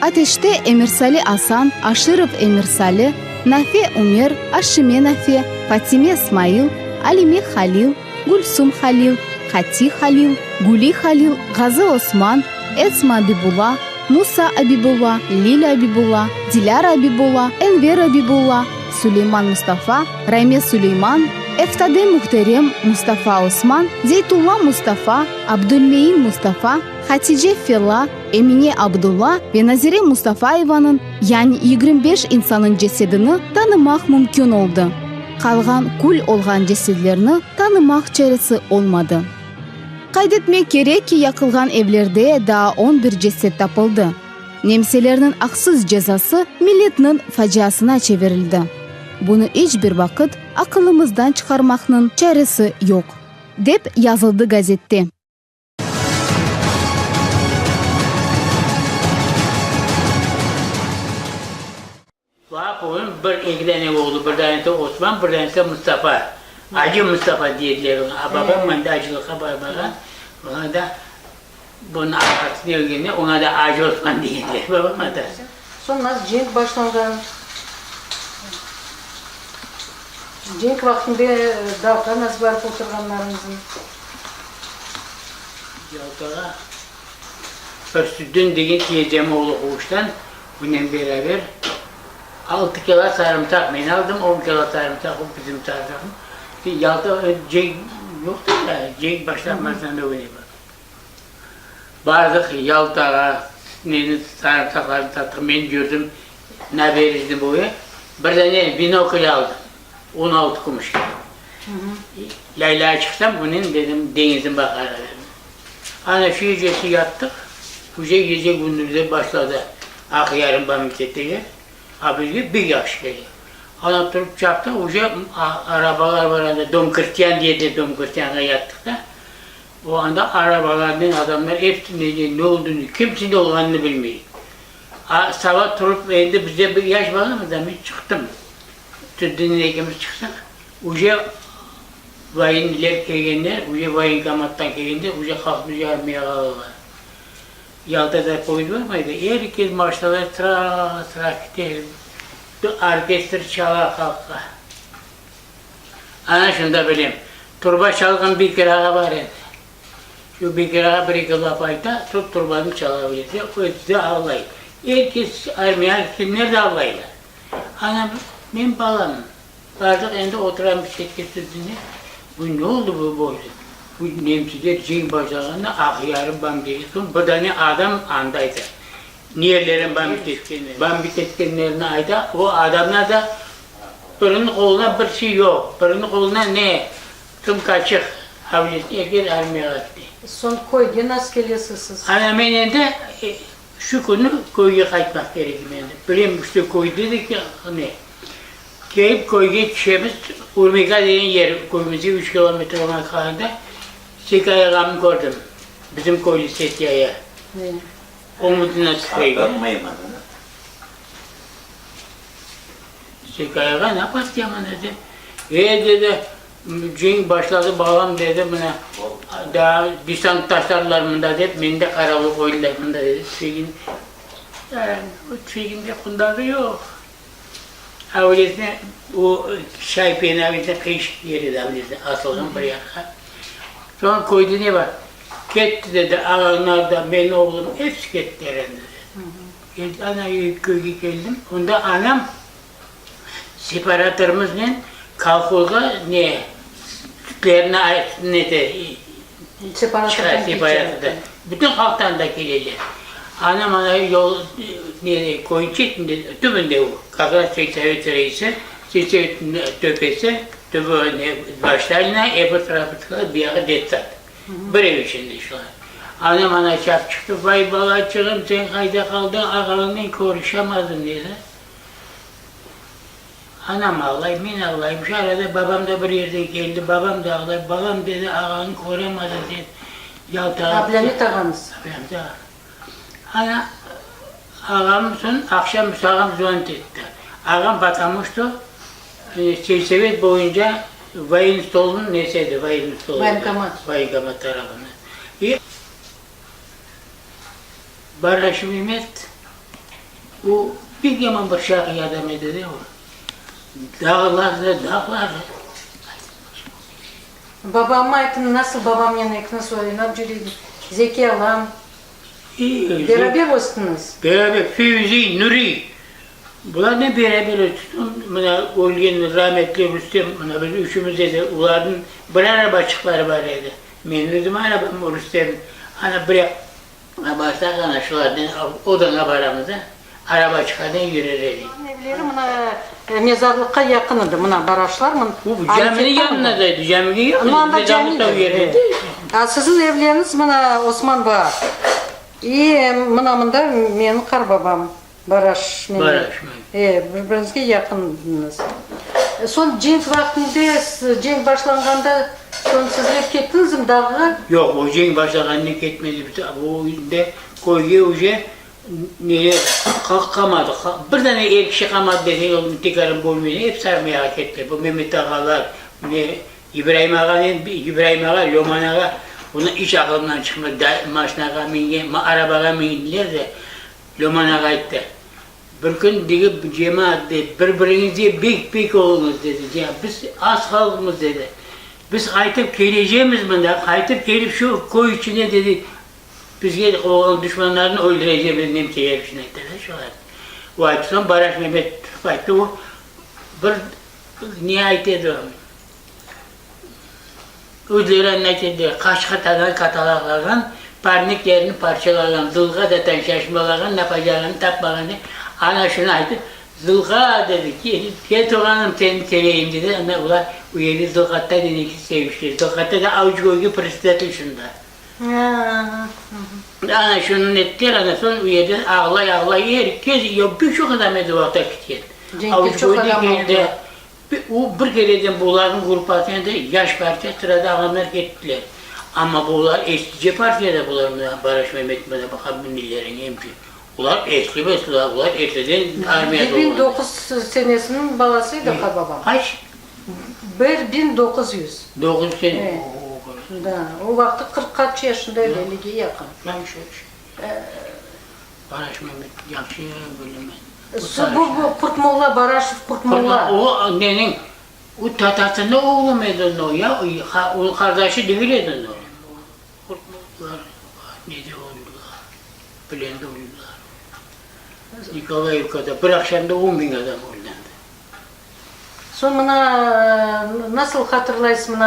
Speaker 2: Ateşte Emirsali Hasan, Aşırıf Emirsali, Nafi Ömer, Aşime Nafi, Fatime İsmail, Alime Halil, Gülsüm Halil, Hati Halil, Guli Halil, Gazi Osman, Esma Abibullah, Musa Abibullah, Lila Abibullah, Dilara Abibullah, Enver Abibullah, Süleyman Mustafa, Rahime Süleyman, Eftade Muhterem Mustafa Osman, Zeytullah Mustafa, Abdülmeyin Mustafa, Hatice Filla, Emine Abdullah ve Nazire Mustafayeva'nın yani 25 insanın cesedini tanımak mümkün oldu. Kalgan kul olgan cesedlerini tanımak çaresi olmadı. Kaydetmek gerek ki yakılgan evlerde daha 11 ceset tapıldı. Nemselerinin haksız cezası milletinin faciasına çevrildi. Bunu hiçbir vakit akılımızdan çıkarmakның çaresi yok, dep yazıldı gazette.
Speaker 1: Onun iki tane oğlu, bir tanesi Osman, bir tanesi Mustafa. Acı Mustafa diyediler ona. Babam ben de acılığa barbara. Ona da bunun arkasını örgünde, ona da Acı Osman diyediler babama da.
Speaker 3: Sonra cenk başlangan. Cenk vaktinde dağda nasıl barıp oturganlarımızın.
Speaker 1: Yaltağa Östüdün degen tiyeceğim oğlu Koğuş'tan bununla beraber 6 kilo sarımsak ben aldım, 10 kilo sarımsak o bizim sarımsakım. Yalta cenk yoktu da, cenk başlanmazdan öyle bak. Vardık Yaltağa, sarımsaklarını sattık, ben gördüm, ne verirdim boyu. Bir tane binokul aldım, 16 kumuş. Layla'ya çıksam bunun dedim denizin bakar dedim. Ana şu gecesi yattık, bu gece gündüzde başladı. Yarın Bamiket'te abi bir yaş geliyor. Ana durup çapta, arabalar var anda, Dom Kırtyan diye de Dom Kırtyan'a yattık da. O anda arabalardan adamlar hepsinin ne olduğunu, kimsin ne olduğunu bilmiyor. Sabah durup evde bize bir yaş var mı da ben çıktım. Tüddüğünün ikimiz çıksak, vayinler kegenler, vayın kamattan kegenler, kalkmış yarmaya kalırlar. Yalta'da koyun var mıydı? Herkes marştalar sıra gider. Orkestra çalar kalka. Ana şunu da bileyim. Turba çalgın bir kirağa var edi. Şu bir kirağa bir iki laf ayda turbanı çalabilir. Ötüde ağlayın. Herkes armaya nerede ağlayırlar? Ana ben balamım. Vardık evde oturan bir şey getirdiğinde. Bu ne oldu bu boylu? bu Nemsiler cin başlarında ahyarı bambiyesin. Bir tane adam andaydı. Niyelerin bambit etkenlerine ayda, o adamlar da birinin koluna bir şey yok. Birinin koluna ne? Tüm kaçık. Havlisine gir armaya gitti.
Speaker 3: Son koyga nasıl geliyorsunuz siz?
Speaker 1: Ana benim de şu günü koyuya kaçmak gerekiyor. Bileyim işte koy dedi ki ne? Gelip koyuya kişimiz Urmika denen yer, koyumuzu 3 kilometre olan kalında Sekayağamı gördüm. Bizim koylu Setya'ya. Omuzuna sıkıydı. Sekayağa ne yapar ki ama dedi. Dedi, cin başladı bağlam dedi buna. Daha disant taşlarlarında dedi, beni de karalı koyularında dedi. Tüfeğimde kundağı yok. Avlesine o şaypeyin avlesine kıyış yeri de avlesine asıldım buraya. Sonra koydu ne var? Gitti dedi, ağanlar da benim oğlum hepsi gitti herhalde dedi. Ana köyge geldim. Onda anam separatörümüzle kalkılga ne? Sütlerine ait ne de separatörde. Bütün halktan da gelecek. Anam ana yol koyun çekti, tümünde o. Kakar Seksevet reisi, Seksevet töpesi, töpü başlarına öbür tarafı bir yere detsat. Bir ev içinde şu an. Anam ana çap çıktı, vay balacığım sen kayda kaldın, ağalarından konuşamadın dedi. Anam ağlayım, ben ağlayım. Şu arada babam da bir yerde geldi, babam da ağlayım. Babam dedi ağanı koruyamadı dedi.
Speaker 3: Ablanı tağınız.
Speaker 1: Ablam da. Ana ağamsın, akşam ağam zont etti. Ağam batamıştı, Seksevet boyunca Vayın stolunun nesiydi, vayın stolu? Vayınkamat tarafına. Barış Mehmet, o bir yaman bir şarkı adam dedi o. Dağlardı, dağlardı.
Speaker 3: Babama aytın nasıl babam yanık nasıl öyle, ne yapacağız? Zeki alam. Beraber olsunuz.
Speaker 1: Beraber, Füzi, Nuri. Bunlar ne beraber tutun, Olgen rahmetli Rüstem, biz üçümüz dedi, onların bir arabacıkları var dedi. Ben dedim arabam Rüstem, hani bırak, başta kanaşlardan, odana baramızda, arabacıklardan yürür dedi.
Speaker 3: Evleri mezarlıkka yakınıdı, baraşlar.
Speaker 1: Bu caminin yanındaydı, caminin yanındaydı, mezarlıkta yeriydi.
Speaker 3: Sizin evleriniz Osman Bağ. İyi, mında benim karbabam. Baraş. Birbirinizge yakındınız. Son cenk vaktinde, cenk başlanganda son sizler kettiniz mi dağa?
Speaker 1: Yok, o cenk başlanganda ketmedi. O yüzden koyuya uca neler kalkamadı. Bir tane el kişi kalmadı dedi, yolun tekrarın boyunu hep sarmaya hak etti. Bu Mehmet Ağalar, İbrahim Ağa, Loman Ağa, bunun hiç aklımdan çıkmadı. Maşinağa mingi, arabağa mindiler de Loman Ağa etti. Bir gün deyip cemaat dedi, birbirinize bek olunuz dedi. Ya biz az halkımız dedi. Biz kaytıp geleceğimiz bunda, kaytıp gelip şu koy içine dedi. Biz gelip o düşmanlarını öldüreceğimiz Nemsiye hepsine dedi şu an. O ayıp son Barış Mehmet faydı o. Bir nihayet dedi o. Özleri anlatıldı, kaç katadan katalaklardan, parniklerini parçalagan, zılga datan şaşmalagan, yapacağını tapmaganı. Ana şunu aydı, zılga dedi ki, gel toğanım seni seveyim dedi. Ana ulan o yeri zılgatta dedi ki seviştir. Zılgatta da avuç koygu pristatı şunda. Ana şunu ettiler, ana son o yerde ağlay, herkes ya birçok adam edi vakta gitti. Avuç koydu geldi. O bir kereden bunların grupasında yaş parça sırada adamlar gittiler. Ama bunlar eskice partiyada bunlar Barış Mehmet'e bakan bunların hemşi. Bunlar eski mesela, bunlar eskiden armiyada oldu.
Speaker 3: 2009 senesinin balasıydı babam.
Speaker 1: Kaç?
Speaker 3: 1900.
Speaker 1: 9 sene.
Speaker 3: Evet. O vakti 40 kaç yaşındaydı, 50'ye yakın.
Speaker 1: Barış Mehmet yakşı bölümü.
Speaker 3: Bu Kurtmolla, Baraşov Kurtmolla.
Speaker 1: O nenin, o tatasında oğlum edin o ya, o kardeşi değil edin o. Kurtmollar, ne de oldular, bilende oldular. Nikolayevka'da bir akşamda 10.000 adam oylandı.
Speaker 3: Son nasıl hatırlaysın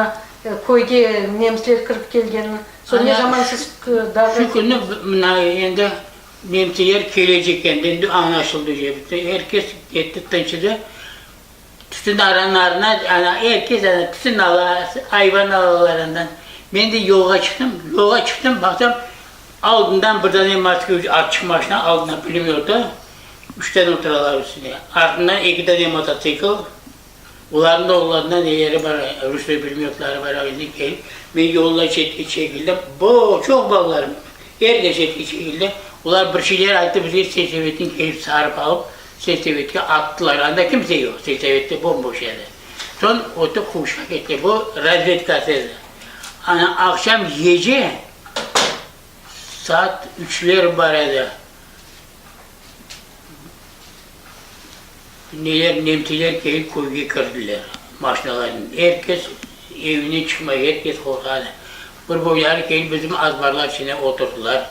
Speaker 3: koyga nemsler kirip kelgeni. Sonra ne
Speaker 1: Ana,
Speaker 3: zaman siz daha
Speaker 1: Şu günü endi nemtiler gelecek endi anlaşıldı diye. Herkes gitti tınçıdı. Tütün aranlarına, herkes tütün hayvan alalarından. Ben de yola çıktım, baktım aldından bir tane açık maşına aldığına bilmiyordu. 3 tane oturarlar üstüne. Ardından 2 tane motosikl. Onların da oğullarından yeri var, Rusya bilmiyorlar var. Ben yolla çekildim. Çok bağlarım. Herkes çekildi. Onlar bir şeyler ayıttı, bizi Seysevet'in gelip sarıp alıp Seysevet'e attılar. Anda kimse yok. Seysevette bomboş yerde. Son otu kuşa gitti. Bu razvedkasıydı. Akşam gece saat 3'ler barada nemtiler gelip koyuya kırdılar maşinaların. Herkes evine çıkmaya, herkes korkardı. Bir boyları gelip bizim azbarlar içine oturdular.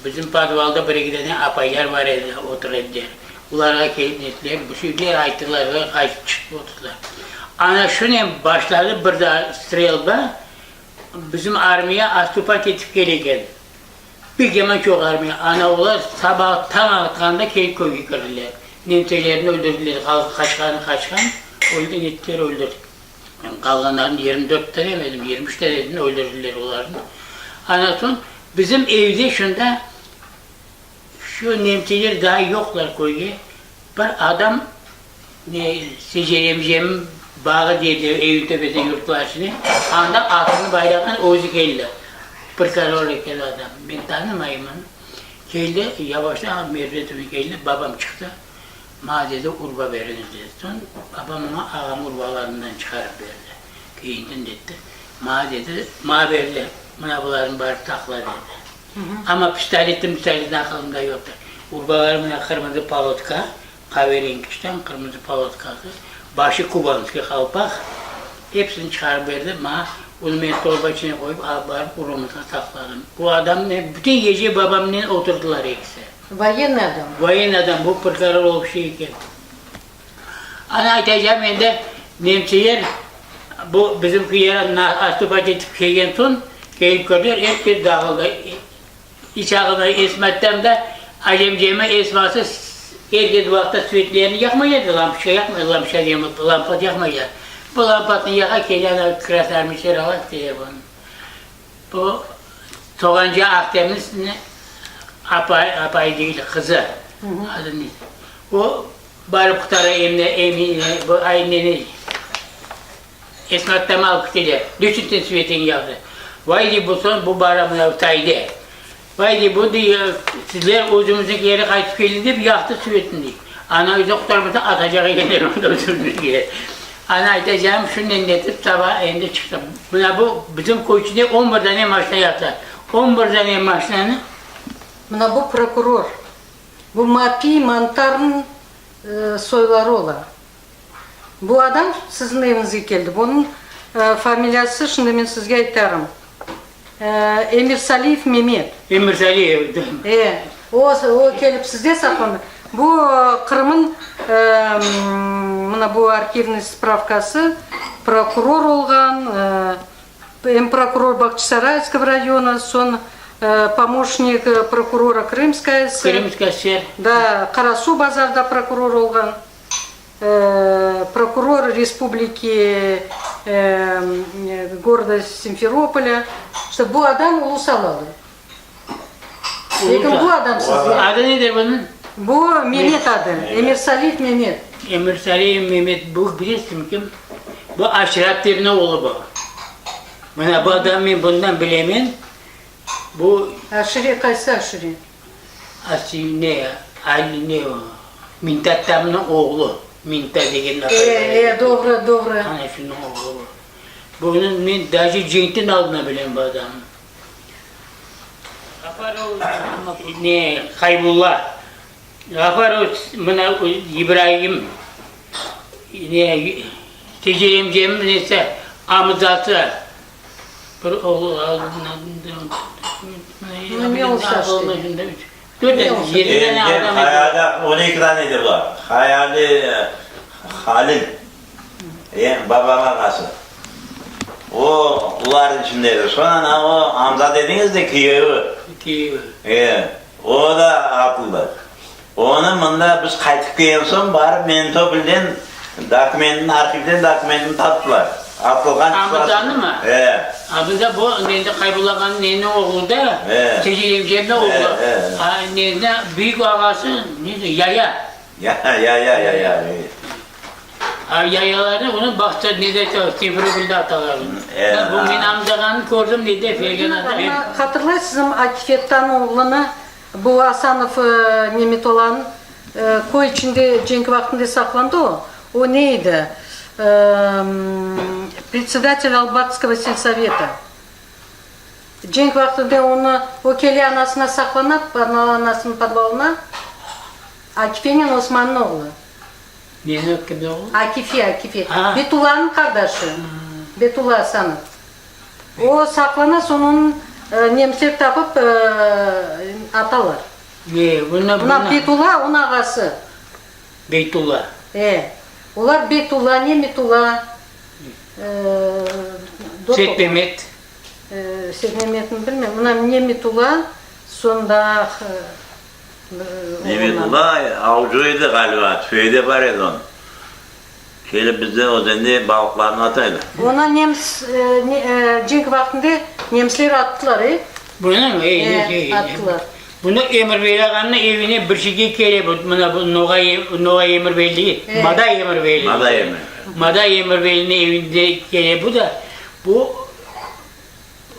Speaker 1: Bizim padvalda bir iki tane apaylar var idi, oturdular. Onlara gelip netler, bu şeyler ayttılar ve kaçıp çıkıp oturdular. Ana şuna başladı bir daha strelba, bizim armiya astupat etip gelirken. Bir hemen çok armiya, ana oğlar sabah tam altında gelip koyuya kırdılar. Nemtelerini öldürdüler, kaçkan, o yüzden netleri öldürdük. Yani kalganların 24 tane demedim, 23 tanesini öldürdüler onların. Anlatın, bizim evde şunda, şu nemteler daha yoklar koyuya. Bir adam, Seceremcem bağı dedi, evin tepesine yurtlaşını, anda altını bayrağından oğuzı geldi. Bir kere oraya geldi adam, ben tanımayım onu. Geldi, yavaştan mervetime geldi, babam çıktı. Ma dedi, urba veriniz dedi. Son babam ona ağam urbalarından çıkarıp verdi. Köyünden dedi. Ma dedi, ma verdi. Mınavıların bari takla dedi. Ama pistoletin aklımda yoktu. Urbalarımın kırmızı palotka, kahverengiçten kırmızı palotkası, başı kubanski kalpak, hepsini çıkarıp verdi. Ma onu ben torba içine koyup alıp urumuza takladım. Bu adam ne, bütün gece babamla oturdular ikisi.
Speaker 3: Военный adam.
Speaker 1: Военный adam, bu pırkarar olup şey iken. Ana aytacağım ben de nemçiler, bu bizimki yere astupat etip şeygen son, gelip gördüler, herkes dağıldı. İç ağına esmettem de, acemceme esması, herkes vakta süvetlerini yakmayadı, lampa yakmayadı. Bu lampasını yaka kelen krasarmışlar alak diye bunu. Bu Soğancı Akdeniz apay değil, kızı. Adı neydi? O bari kutara emine, bu ayneni Esmat Temal kutuyla, düşünsün süvetini yaptı. Vay di bu son, bu baramına taydı. Vay di bu diyor, sizler özümüzdeki yere kaçıp gelin deyip yaktı süvetini deyip. Ana yüzü kutarımızda atacağı gelir, onda özümüzdeki yere. Ana aytacağım, şunu endetip sabah ende çıktım. Buna bu, bizim koçunda 11 tane maçta yaptı. 11 tane maçlarını
Speaker 3: Mına bu prokuror. Bu Mapi Mantar'ın soyları ola. Bu adam sizin evinize geldi. Bunun familyası, şimdi ben sizge aytarım. Emir Saliyev Mehmet.
Speaker 1: Emir Saliyev.
Speaker 3: O gelip sizde saklandı. Bu Kırım'ın bu arşivный spravkası prokuror olgan, hem prokuror Бахчисарайского района, son помощник прокурора Крымская ССР. Да, Карасу базарда прокурор olgan. Прокурор республики города Симферополя. İşte bu adam Ulusalılı. Peki bu adam sizde?
Speaker 1: Adı nedir bunun?
Speaker 3: Bu Mehmet adı. Emir Saliyev Mehmet.
Speaker 1: Emir Saliyev Mehmet, bu bilirsin kim? Bu Aşirat Devne oğlu bu. Bana bu adam ben bundan bilemem. Bu
Speaker 3: Aşire kaysa aşire?
Speaker 1: Asil ne ya? Ali ne o? Mintat Tam'ın oğlu. Mintat degen
Speaker 3: Doğru.
Speaker 1: Hani şunun oğlu bu. Bunun ben daha Cenk'ten aldığını bilem bu adamın. Ne? Haybullah. Gafar İbrahim. Ne? Tecerimcem neyse. Amızatı. Bir oğlu aldığından.
Speaker 3: Ne olsa
Speaker 11: Hayali 12 taneydi bu. Hayali Halil. Yani babama nasıl? O uların içindeydi. Sonra o Hamza dediniz de Kiyevi. O da atıldı. Onu bunda biz kaytıp gelgen son barıp Mentopil'den dokumentin, arşivden dokumentin taptılar. Atılgan
Speaker 1: Hamza'nı mı? Hamza bu neydi kaybolagan neydi oğlu da Tecilim Cem'de oğlu. Neydi büyük ağası neydi Yaya.
Speaker 11: Ya.
Speaker 1: Yayaları onun baktı neydi Timurgül'de atalardı. Bu ben Hamza'nı gördüm neydi Fergana'da.
Speaker 3: Hatırlarsınız Akifet'ten oğlunu bu Asanov Nemet olan koy içinde cenk vaktinde saklandı o. O neydi? Председатель Албатского сельсовета. Cenk vaktinde onu o keli anasına saklanıp anasının подвалına Akife'nin Osman'ın oğlu.
Speaker 1: Neydi kimde oğlu?
Speaker 3: Akife. Betula'nın kardeşi. Betula Asanov. O saklana sonun Nemsler tapıp atalar. Buna Betula onun ağası.
Speaker 1: Beytullah.
Speaker 3: Ular Betula, Nemetula,
Speaker 1: Setmemet.
Speaker 3: Setmemet'ini bilmem. Buna Nemetula, sonda
Speaker 11: Nemetullah avcuydu galiba. Tüfeği var idi onun. Şöyle bizde o zende balıklarını ataydı.
Speaker 3: Ona cenk vaktinde Nemsler attılar.
Speaker 1: Bunu mu?
Speaker 3: Attılar.
Speaker 1: Bunu Emir Bey'in evine bir şey geliyor. Bu Noga Emir Bey değil. Mada Emir Bey. Mada Emir Bey'in evinde geliyor. Bu da bu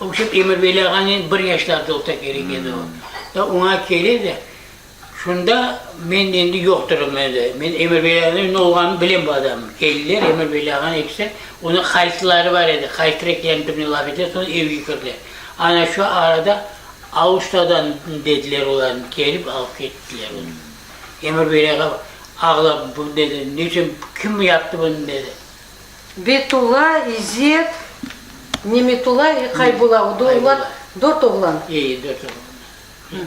Speaker 1: okşap Emir Bey'in bir yaşlarda olsa gerekiyordu. Da ona geliyor da şunda men endi yoktur mende. Men Emir Bey'in ne olduğunu bilen bu adam. Geldiler Emir Bey'in ekse onun kayıtları var idi. Kayıt reklamını laf etti sonra ev yıkırdı. Ana şu arada Ağustos'tan dediler olan gelip alıp gittiler onu. Emir Bey'e ağlayıp bu dedi, niçin kim yaptı bunu dedi.
Speaker 3: Betula, İzzet, Nemetula, Kaybula, onlar 4 oğlan.
Speaker 1: İyi, 4 oğlan.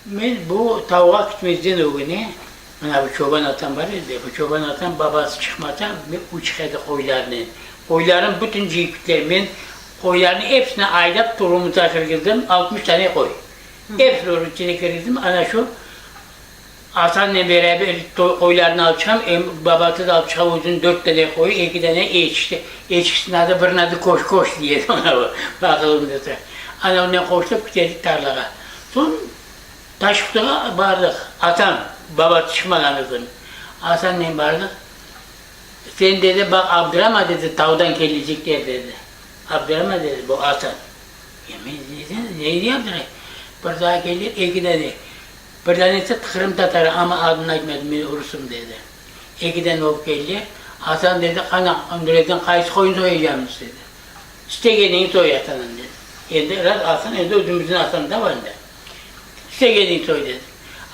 Speaker 1: Ben bu tavuğa gitmezden o güne, bu çoban atan var idi, bu çoban atan babası çıkmadan uçkadı koylarını. Koyların bütün cipitleri, ben koylarını hepsine aylıp durumu taşırdım, 60 tane koy. Hepsini onun içine girdim, ana şu Hasan'la beraber koylarını alacağım, babası da alacağım uzun 4 tane koy, 2 tane eçti. Eçkisinin adı birinin adı koş diye ona bakalım dedi. Ana ondan koştuk gidedik tarlaga. Son Taşkı'ya vardık, Hasan, babası çıkmadan Hasan'la vardık. Sen dedi bak Abdurrahman dedi tavdan gelecekler dedi. Abdurrahman dedi bu Hasan. Yemin neydi Abdurrahman? Bir daha gelir 2 tane. Bir tanesi Kırım Tatarı ama adını açmadım, ben Urus'um dedi. 2 tane olup geldi. Hasan dedi, Andre'den kayısı koyun soyacağımız dedi. İstegediğini soy Hasan'ın dedi. Elde Hasan, elde ödümüzün Hasan'ı da var dedi. İstegediğini soy dedi.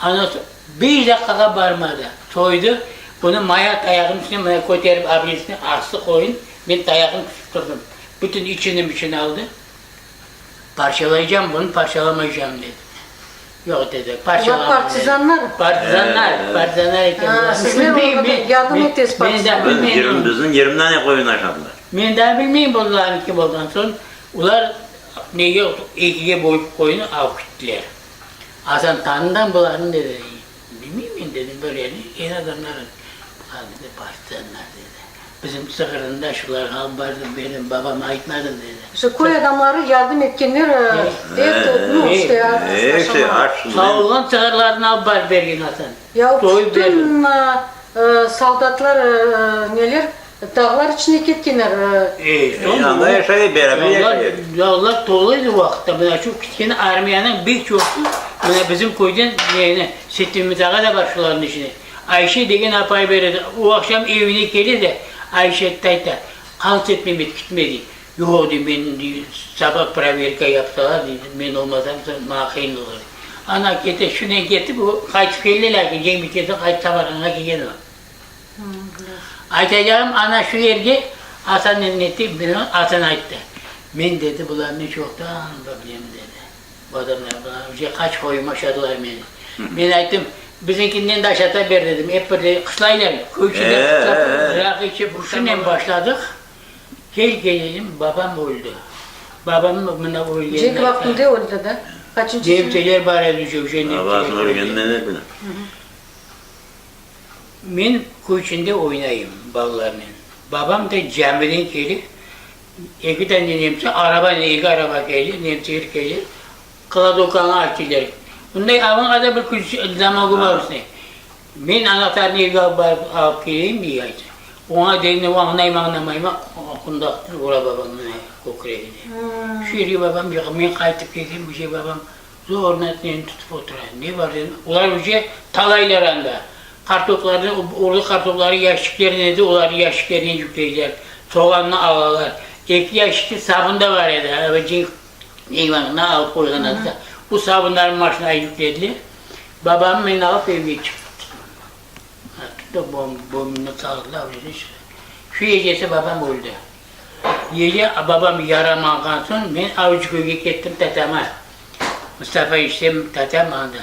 Speaker 1: Anası 1 dakika barmadı. Soydu, bunu mayat ayağının üstüne koyup abresine aslı koyun. Ben ayağını tuttum. Bütün içini aldı. Parçalayacağım bunu, parçalamayacağım dedi. Yok dedi, parçalamam dedi. Partizanlar
Speaker 3: Ha, sizler orada yardım ettiniz partizanlar.
Speaker 11: Bizim 20 tane koyun aşağıdılar.
Speaker 1: Ben daha bilmeyeyim bunların kim olduğundan sonra. Ular neye 2'ye boyup koyunu alıp gittiler. Hasan tanıdan bunların dedi. Bilmeyeyim dedim böyle en adamların. Dedi partizanlar dedi. Bizim sıkırında şular hal vardı benim babama aitmadım dedi.
Speaker 3: İşte koy adamları yardım etkenler ev toplu işte
Speaker 1: Sağ olan sıkırlarını alıp var Bergin Hasan.
Speaker 3: Ya bütün soldatlar neler dağlar içine ketkenler.
Speaker 11: Yanında yaşayıp beraber yaşayıp.
Speaker 1: Dağlar doluydu o vakitte. Buna şu küçükene armiyanın bir çoğusu bizim koydan Settin da var şuların içine. Ayşe degen apayı verirdi. O akşam evine geldi de Ayşe tayta kan Mehmet gitmedi. Yok dedi ben sabah praverka yapsalar dedi. Ben olmasam makayın olur. Ana gitti şuna gitti bu kaç geldiler ki Cemil gitti kaç sabahına geldi o. Aytacağım ana şu yerge Hasan etti ben Hasan ayttı. Ben dedi bunların çoktan problem dedi. Bu adamlar bana kaç koyum aşağıdılar beni. Ben ayttım. Bizimkinden de aşağıda ver dedim. Hep böyle kışlayla, köyçede kışlayla, rakı içip kışlayla başladık. gelelim babam öldü. Babam buna öldü.
Speaker 3: Cenk vaktinde öldü de. Kaçıncı sene?
Speaker 1: Cevteler bari düşüyor.
Speaker 11: Babasını ölgenden ne bileyim.
Speaker 1: Ben kuyuçunda oynayayım ballarının. Babam da camiden gelip, iki tane nemsi, iki araba gelir, nemsiler gelir. Kıla dokanı açtılar. Bunda avın kadar bir kuyucu zamanı var üstüne. Ben anahtarını evde alıp geleyim diye aydı. Ona dedim, anlayma, okunda ora babamın kokuya gidiyor. Şu yeri babam yok, ben kayıtıp geldim, bu şey babam zorla tutup oturan. Ne var dedim, onlar bu şey talaylarında. Kartopları, orada kartopları yaşlıklarına da onları yaşlıklarına yükleydiler. Soğanını alalar. İki yaşlıklı sabun da var ya da, abicin eyvanına alıp koyduğun adı. Bu sabunların maşına yüklediler. Babam beni alıp evine çıktı. Tuttu boynuna sağlıklı avcısı. Şu gecesi babam öldü. Gece babam yaramadan sonra ben avcı köyüne gittim tatama. Mustafa işlem tatam anda.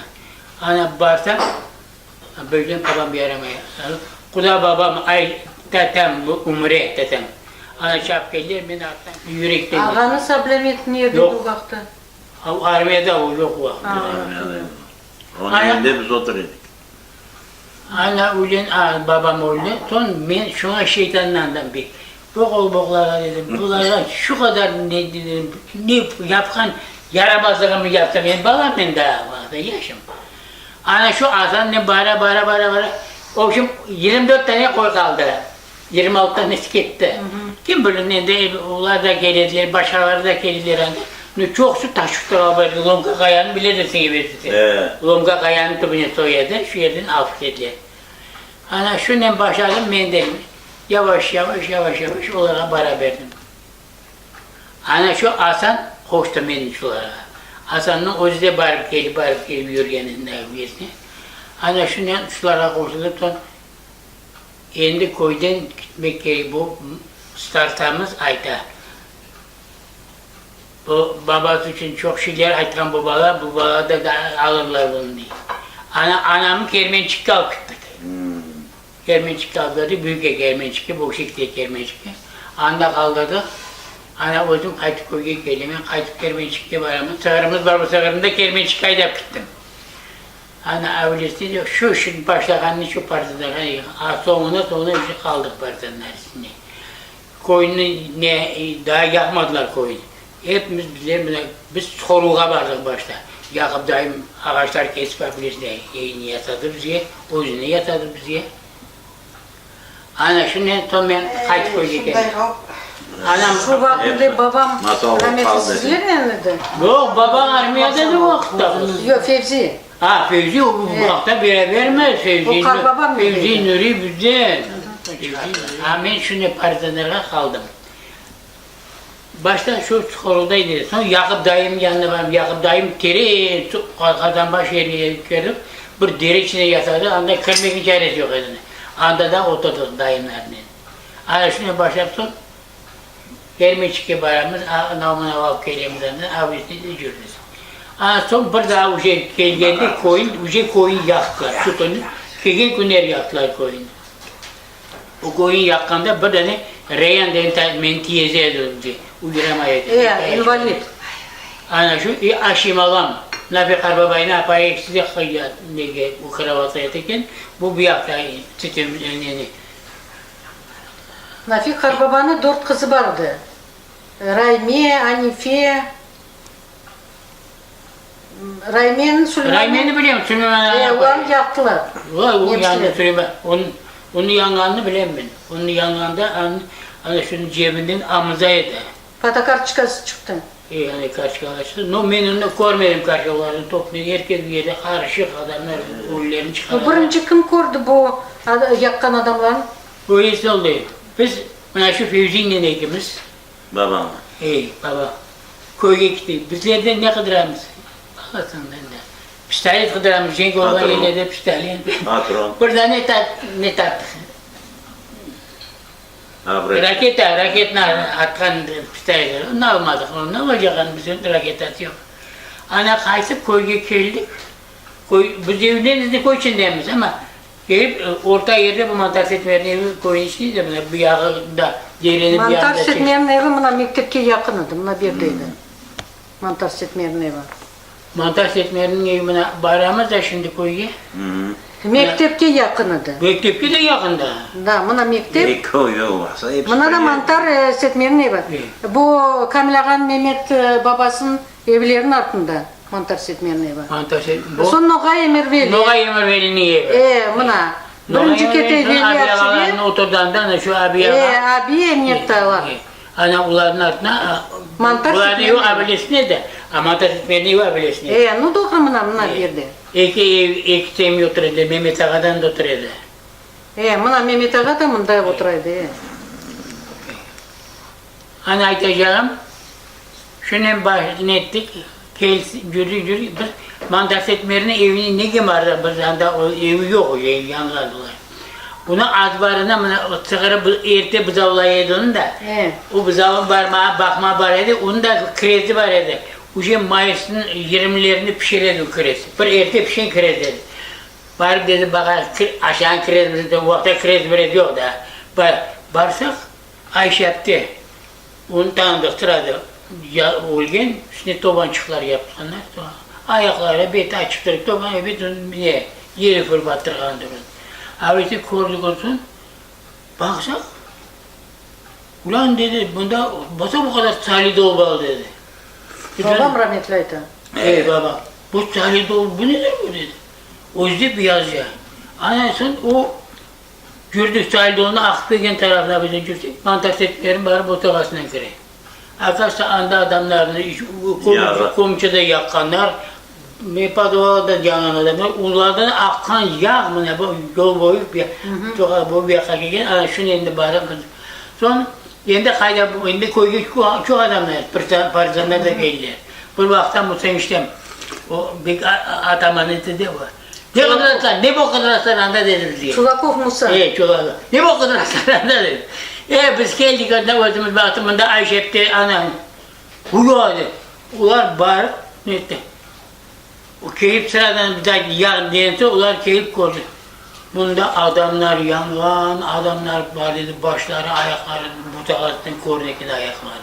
Speaker 1: Ana barsam, böyle babam yaramaya. Kuda babam ay tatam umre tatam. Ana şapkeler beni attan yürekten.
Speaker 3: Ağanı sablemet niye bu vakti?
Speaker 1: Armiyada o yok o vakti.
Speaker 11: Onun evinde biz oturuyorduk.
Speaker 1: Ana ölen babam öldü. Son ben şuna şeytanlardan bir boklara dedim. Bunlara şu kadar ne dedim, ne yapkan yaramazlığımı yaptım. Ben babam ben daha yaşım. Ana şu azan ne bara. O şimdi 24 tane koy kaldı. 26 tanesi gitti. Kim bilir ne de onlar da geldiler, başkaları da geldiler. Çok su taşıktı haberi. Lomka kayanı bilirsin gibi. Lomka kayanın tübüne soyadı. Şu yerden alıp geldiler. Ana şundan başladım ben de yavaş onlara bara verdim. Ana şu Hasan hoştu benim şulara. Hasan'ın o yüzden barıp gelip yürüyenin evliyesine. Ana şundan şulara koşuldu. Son endi koydan gitmek gereği bu startamız ayda. Bu babası için çok şeyler aytkan babalar da alırlar bunu diye. Anamı Kermençik'e alkıttık. Kermençik'e aldırdı, büyük Kermençik'e, Bokşik'te Kermençik'e. Anda kaldırdı. Ana oldum kaytıp koyuya geldim, kaytıp Kermençik'e varımız. Sağırımız var, bu sağırımda Kermençik'e de gittim. Ana evlisi diyor, şu başlakanlı şu partiler, sonuna bir şey kaldık partiler içinde. Koyunu daha yakmadılar koyunu. Hepimiz biz soruğa vardık başta. Yakıp daim ağaçlar kesip yapılırsa yayını yatadı bize, o yüzden yatadı bize. Ana şundan son ben kayıt koyuya geldim.
Speaker 3: Şu vakitte babam rahmetli sizlerin yanında.
Speaker 1: Yok, babam armiyada da o vakitte.
Speaker 3: Yok Fevzi.
Speaker 1: Fevzi o vakta vermez. Fevzi Nuri bizden. Ben şimdi partizanerle kaldım. Başta şu çukuruldaydı. Sonra Yakup dayım yanına varım. Yakup dayım teri kazanbaş yerine gelip bir deri içine yatardı. Anda kırmak çaresi yok edin. Anda da oturduk dayımlarla. Ana şuna başlattım. Kermençik'e baramız, namına vakıf keliğimizden avlisini düşürdük. Son bir daha uca geldi koyun yaktılar. Sütunu, kegin günler yaktılar koyunu. O koyun yakkanda bir tane reyan denen mentiyeze edildi. Uyuramaydı.
Speaker 3: İnvalid.
Speaker 1: Ana şu aşimalam. Nafi Karbabay'ın apayı eksizi kıyat. Bu kravatı yatırken bu bir yakta tütüm önüne.
Speaker 3: Nafi Karbaba'nın 4 kızı vardı. Raymiye, Hanife. Raymiye'nin Süleyman.
Speaker 1: Raymiye'ni biliyorum. Süleyman'ı
Speaker 3: Onu yaktılar.
Speaker 1: O yanında Süleyman. Onun yanlarını bilem ben. Onun yanlarında şunun cebinden amızaydı.
Speaker 3: Patakar çıktı.
Speaker 1: Yani karşılaştı. No ben onu görmedim karşılarını toplayıp herkes bir yerde karışık adamlar ölülerini çıkardı.
Speaker 3: Birinci kim gördü bu yakkan adamların?
Speaker 1: Bu iyisi oldu. Biz şu Fevzi'yle ikimiz.
Speaker 11: Babam.
Speaker 1: Baba. Köye gittik. Bizlerden ne kıdıramız? Bakarsan ben de. Pistolet kıdıramız. Cenk olan yerlerde pistolet.
Speaker 11: Patron.
Speaker 1: Burada ne tattık? Raketle atkan pistoletleri. Onu almadık. Ne olacak bizim raket atıyor. Ana kayıtıp koyuya geldik. Biz evlerinde koy içindeyimiz ama Gelip orta yerde bu mantar setmerin evi koyun içini de bir yağında yerini bir
Speaker 3: Mantar
Speaker 1: yağında
Speaker 3: setmeyerin evi buna mektepke yakın idi, buna birdeydi. Mantar setmeyerin evi.
Speaker 1: Mantar setmerin evi buna baramız da şimdi koyuyor.
Speaker 3: Mektepke yakın idi.
Speaker 1: Mektepki de yakında.
Speaker 3: Da, buna mektep.
Speaker 11: Bir koyu olmasa hepsi.
Speaker 3: Buna da
Speaker 11: böyle.
Speaker 3: mantar setmeyerin evi. Bu Kamil Ağa'nın Mehmet babasının evlerinin altında mantar setmeyerin evi.
Speaker 1: Mantar setmerin.
Speaker 3: Son Nogay Emirveli.
Speaker 1: Nogay Emirveli'nin evi.
Speaker 3: Buna. Birinci kete evi yapsın.
Speaker 1: Abi oturduğundan şu abi
Speaker 3: Abi emniyette var.
Speaker 1: Ana uların altına
Speaker 3: Mantar
Speaker 1: ular
Speaker 3: setmeyerin
Speaker 1: yok abilesine de. Mantar setmerin evi abilesine.
Speaker 3: Nu doğru buna birde.
Speaker 1: İki temi oturuyordu. Mehmet Ağa'dan da oturuyordu.
Speaker 3: Buna Mehmet Ağa da bunda oturaydı.
Speaker 1: Hani aytacağım, şunun başını ettik, yürü, biz mantar setmerin evini ne gemardı, biz anda o evi yok, o evi yanladılar. Bunu azbarına, sigara erte bızavlaydı onu da, o bızavın barmağı, bakma baraydı, onun da krezi baraydı. O şey Mayıs'ın 20'lerini pişirirdi o krezi, bir erte pişen krez dedi. Bari dedi, baka aşağı krezimizin de, o vakta krez veredi yok da. Barsak, Ayşe yaptı. Onu tanıdık sırada olgen, üstüne tobancıklar yaptılar. Ayakları beti açıktırıp tobancı beti yeri fırbattırgan durun. Abi korduk olsun, baksak, ulan dedi, bunda basa bu kadar salih olmalı dedi.
Speaker 3: Babam rahmetliydi.
Speaker 1: Baba, bu salih bu nedir bu dedi. O yüzden bir yazıyor. Anasın o gördük sahilde onu Akbegen tarafına bize gördük. Mantar setlerin bari botagasından kire. Arkadaşlar anda adamlarını, komşuda yakanlar, Mepadoğa'da yanan adamlar, onlardan akan yağ mı ne bu yol boyu bir yaka gelen, ana şunun elinde bari kız. Son yerinde kayda bu, elinde koyuyor çok adamlar, partizanlar da geldiler. Bu vaktan bu sevinçtem, o bir atamanın dedi var. Ne kadar aslan, ne bu kadar aslan anda dedim diye.
Speaker 3: Çulakov Musa.
Speaker 1: Çulakov. Ne bu kadar aslan anda dedim. Biz geldik anda özümüz batımında Ayşe etti anam. Uyuyordu. Ular bağırıp ne etti? O keyif sıradan bir daha yarın diyence ular keyif koydu. Bunda adamlar yangan, adamlar var dedi, başları, ayakları, butakasının korneki de ayakları.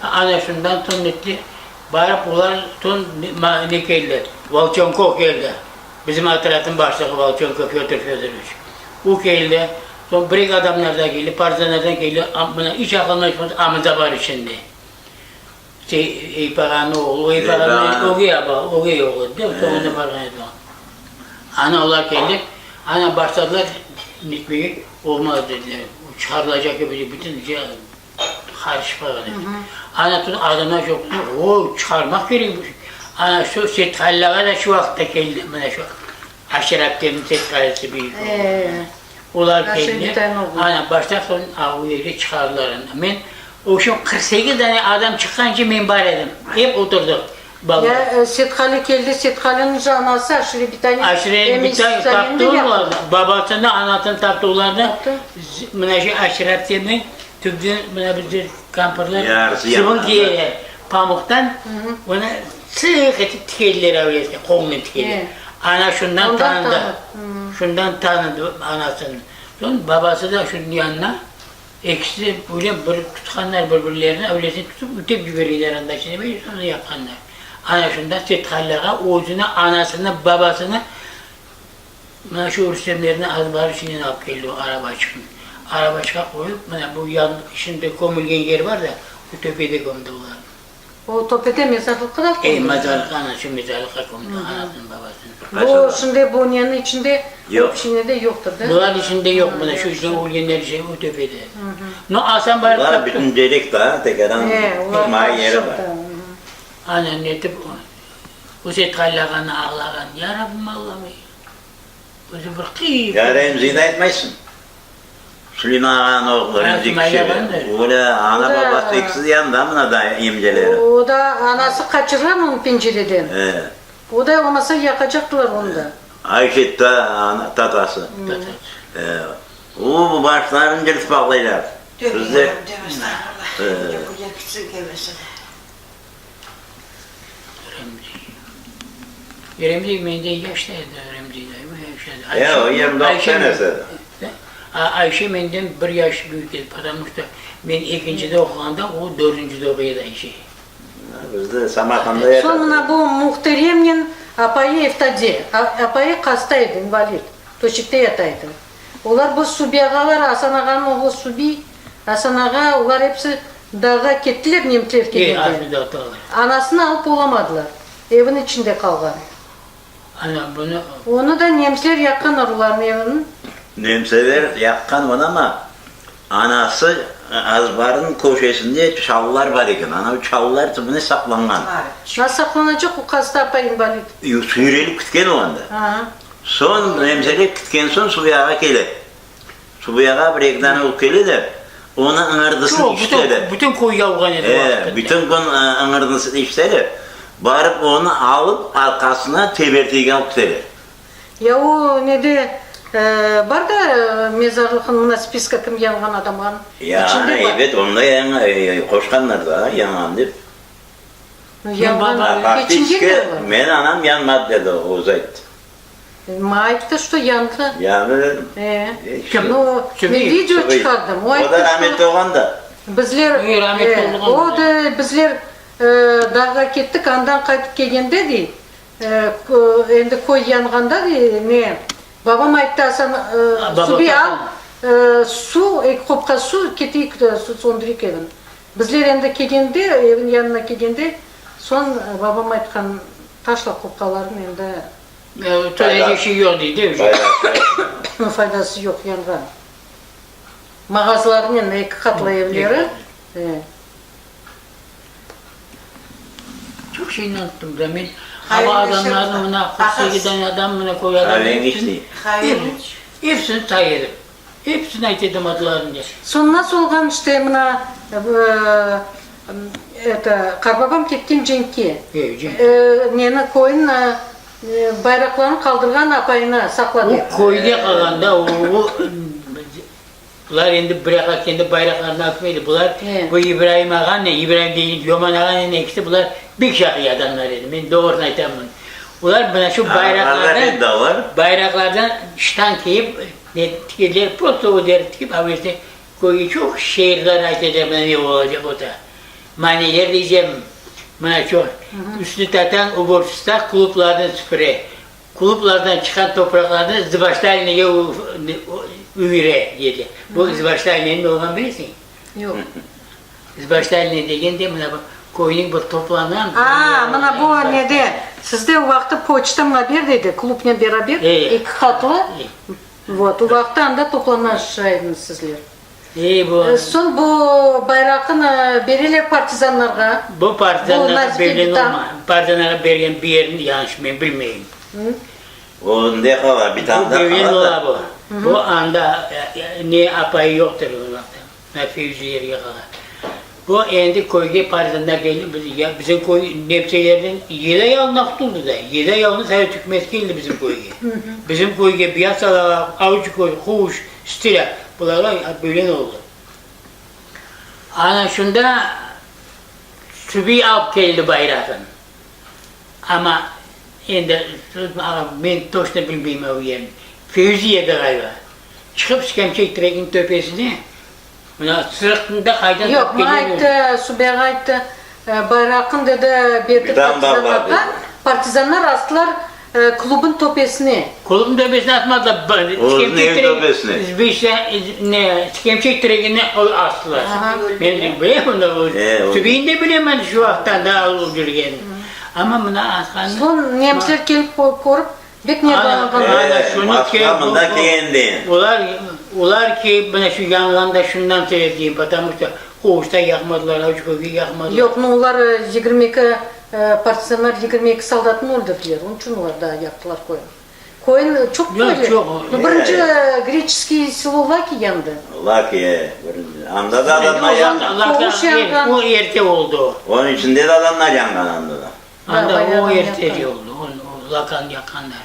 Speaker 1: Ana şundan ton etti. Bağırıp ular ton ne geldi? Volçonko geldi. Bizim hatırlatın başlığı Volçonko Piotr Fyodoroviç. O geldi. Son bir adamlar da geldi, partizanlardan geldi. Buna hiç akıllaşması amıza var içinde. İpagan'ın oğlu, o İpagan'ın oğlu yapar, oğlu yok. Değil mi? Sonunda pargan etmem. Ana olar geldi. Ana başladılar gitmeye, olmaz dediler. Çıkarılacak gibi bütün şey karşı pargan etmem. Ana tut adamlar çok, o çıkarmak gerekiyor. Ana şu setkallağa da şu vakta geldi. Buna şu Aşirap'temin setkallası büyük oldu. Olar geldi. Ana başta sonra o yere çıkardılar. Ben o şu 48 tane adam çıkınca ben bar edim. Hep oturduk.
Speaker 3: Ya Setkali geldi, Setkali'nin anası aşırı bir tane.
Speaker 1: Aşırı bir tane taptı vardı. Babasını, anasını taptı olardı. Buna şu Aşirap'temin tübdün, buna bir kampırlar. Sıvın giyer, pamuktan. Buna sık etip tikeldiler öyleyse, kolunu tikeldiler. Ana şundan tanıdı. Şundan tanıdı anasını. Sonra babası da şunun yanına ikisi böyle bir tutanlar birbirlerine öylesine tutup ötep jiberiler anda şimdi böyle sonra yapanlar. Ana şundan setkallağa oğuzunu, anasını, babasını şu ürstemlerini azbar içinden alıp geldi o araba çıkın. Araba çıkıp koyup bu yan içinde gömülgen yer var da bu tepede gömdü onlar.
Speaker 3: O tepede mezarlık kadar koydu.
Speaker 1: Mezarlık anası mezarlığa gömdü anasını, babasını.
Speaker 3: Bu şimdi bu yanın içinde
Speaker 11: yok.
Speaker 3: İçinde de yoktur değil mi?
Speaker 1: Bunların içinde yok buna şu işte olgenler şey o tepede. No asan bari
Speaker 11: Bunlar
Speaker 1: kaptı.
Speaker 11: bütün delik daha tekrardan tutmaya yeri var.
Speaker 1: Annen netip o setkallağını ağlagan. Ya Rabbim Allah'ım. Özü bir kıyıp.
Speaker 11: Ya Remzi'yi de etmezsin. Süleyman Ağa'nın oğulları Remzi kişi. Öyle ana babası ikisi yanında buna da imceleri.
Speaker 3: O da anası kaçırır onu pencereden. O da olmasa yakacaklar onu da.
Speaker 11: Ayşet de tatası. O bu başlarını gelip bağlaylar. Kızlar.
Speaker 1: Remzi mende yaştaydı Remzi'yle.
Speaker 11: Ya o 29 senesi.
Speaker 1: Ayşe menden 1 yaş büyük edi. Потому что men 2-de okuganda o 4-de okuyordu Ayşe.
Speaker 11: Bizde Samarkand'da yaşadık.
Speaker 3: Sonra bu muhteremnin apayı eftadi, apayı hastaydı, invalid. Toşikte yataydı. Onlar bu Subiyagalar, Hasan Ağa'nın oğlu Subi, Hasan Ağa, onlar hepsi dağa kettiler Nemtler geldi. Anasını alıp olamadılar. Evin içinde kalgan.
Speaker 1: Ana bunu...
Speaker 3: Onu da Nemtler yakkan arıların evinin.
Speaker 11: Nemseler yakkan onu ama anası Azbar'ın köşesinde çalılar var iken. Ana çalılar tümüne saklangan.
Speaker 3: Nasıl saklanacak o hasta apayı invalid?
Speaker 11: Sürelip gitken o anda. Son nemseler gitken son Subiyaga kele. Subiyaga bir ekten olup kele de onu ıngırdısın işleri.
Speaker 1: Bütün koyu yavgan edi.
Speaker 11: Bütün gün ıngırdısın işleri. Barıp onu alıp arkasına tebertiğe alıp gider.
Speaker 3: Ya o ne de var da mezarlığın spiska kim yangan adamların
Speaker 11: Ya evet onda koşkanlar da yanan deyip. Faktiski men anam yanmadı dedi o zayt.
Speaker 3: Maayıptı что yandı.
Speaker 11: Yandı dedim.
Speaker 3: Ну, ben video çıkardım.
Speaker 11: O da rahmetli olan da.
Speaker 3: Bizler, o da bizler dağa kettik, andan qaytып kelgende dey. Endi koy yanganda dey, ne? Babam aytты, Hasan, Subi al, su, kopqa su, keteyik, su sondırık evin. Bizler endi kelgende, evin yanına kelgende, son babam aytқан taşla kopqaların endi
Speaker 1: Söyleyecek şey yok değil mi?
Speaker 3: Faydası yok yangan. Mağazaların 2 katlı evleri.
Speaker 1: Çok şeyini unuttum da ben. Hava adamlarını buna 48'den adam buna koyarlar. Hepsini sayarım. Hepsini aytedim adlarını.
Speaker 3: Son nasıl olgan işte mına Karbabam ketken Cenk'e. Neni koyun bayraklarını kaldırgan apayına sakladı.
Speaker 1: O koyda kalanda bunlar endi bırakak kendi bayraklarını atmaydı. Bunlar bu İbrahim Ağa ne, İbrahim değil, Yoman Ağa ne ikisi bunlar bir şahı adamlar dedi. Ben doğrudan aytamam. Bunlar bana şu bayraklardan ştan kiyip tikerler, prosto o der tikip haveste koyu çok şehirler aytacak bana ne olacak o da. Maniler diyeceğim. Bana çok. Üstü tatan Uborç'ta kulüplerden süpüre. Kulüplerden çıkan topraklardan Zıbaştalin'e üyre dedi. Bu Zıbaştalin'in olgan bilirsin.
Speaker 3: Yok.
Speaker 1: Zıbaştalin'e degen de bana koyunun bir toplanan.
Speaker 3: Bana bu ne de sizde o vakti poçtamla bir dedi. Kulüpne beraber 2 katlı. Вот, o vakti anda toplanışaydınız sizler. Son bu bayrağın beriler partizanlarga.
Speaker 1: Bu partizanlara bergen bir yerini yanlış ben bilmeyeyim.
Speaker 11: O ne kadar bir tane
Speaker 1: daha kalır. Bu anda ne apayı yoktur o vakti. Ne fevzi yeri kadar. Bu endi koyga partizanlar geldi bizim koy Nemselerden 7 yılına tutuldu da 7 yılını Sovet hükümet geldi bizim koyga. Bizim koyga biyasalar, avcı koy, kuş, stila bunlarla böyle oldu. Ana şunda Subi alıp geldi bayrağın. Ama endi ben toşna bilmeyim o yerini. Fevziye'de galiba. Çıkıp Skemçek tepesine buna sırıktığında kaydan
Speaker 3: yok, aytdı, Subiyaga aytdı, bayrağın dedi berdi partizanlarga. Partizanlar astılar klubun tepesine.
Speaker 11: Klubun tepesine atmadılar. Oğuz'un ev tepesine.
Speaker 1: Skemçek Tregi'ne astılar. Ben bileyim onu. Subi'yi de bilemem şu vaktan daha öldürgen. Ama buna askan.
Speaker 3: Son Nemtler gelip korup bek ne
Speaker 1: Ular ki bana şu yanlarında şundan söylediğim потому что Koğuş'ta yakmadılar, Avcıköy'ü yakmadılar.
Speaker 3: Yok, ular 22 partizanlar 22 soldatını öldürdüler. Onun için ular da yaktılar koyun. Koyun çok böyle. Birinci Greçeski selo Laki yandı.
Speaker 11: Laki, anda da adamlar yandı.
Speaker 1: O erte oldu.
Speaker 11: Onun içinde de adamlar yangan anda da.
Speaker 1: Anda o erte oldu, Lakan yakanlar.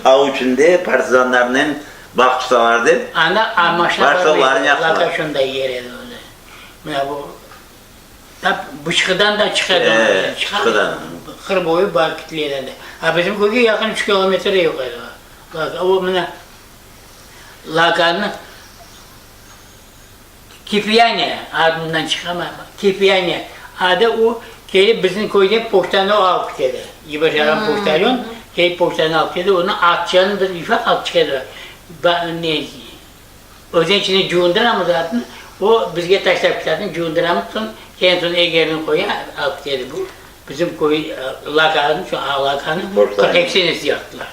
Speaker 11: Avuç'unda partizanlarının bakçıda vardı.
Speaker 1: Başkalarını yaktılar. Lakaşında yer edildi. Bu bıçkıdan da çıkardı.
Speaker 11: Çıkıdan.
Speaker 1: kır boyu bar kitleyendi. Ha bizim köyge yakın 3 kilometre yukarı. O bana lakanı Kipiyane adından çıkamam. Kipiyane adı o gelip bizim köyde poştanı alıp geldi. İbaşaran poştalyon gelip poştanı alıp geldi. Onu atacağını da ifa alıp çıkardı. Ne? Özen içine cuğunduramı zaten. O bizge taşlar zaten cuğunduramızsın. Kendi sonra egerini koya alıp geldi bu. Bizim köy lakanın şu lakanın 40 senesi yaptılar.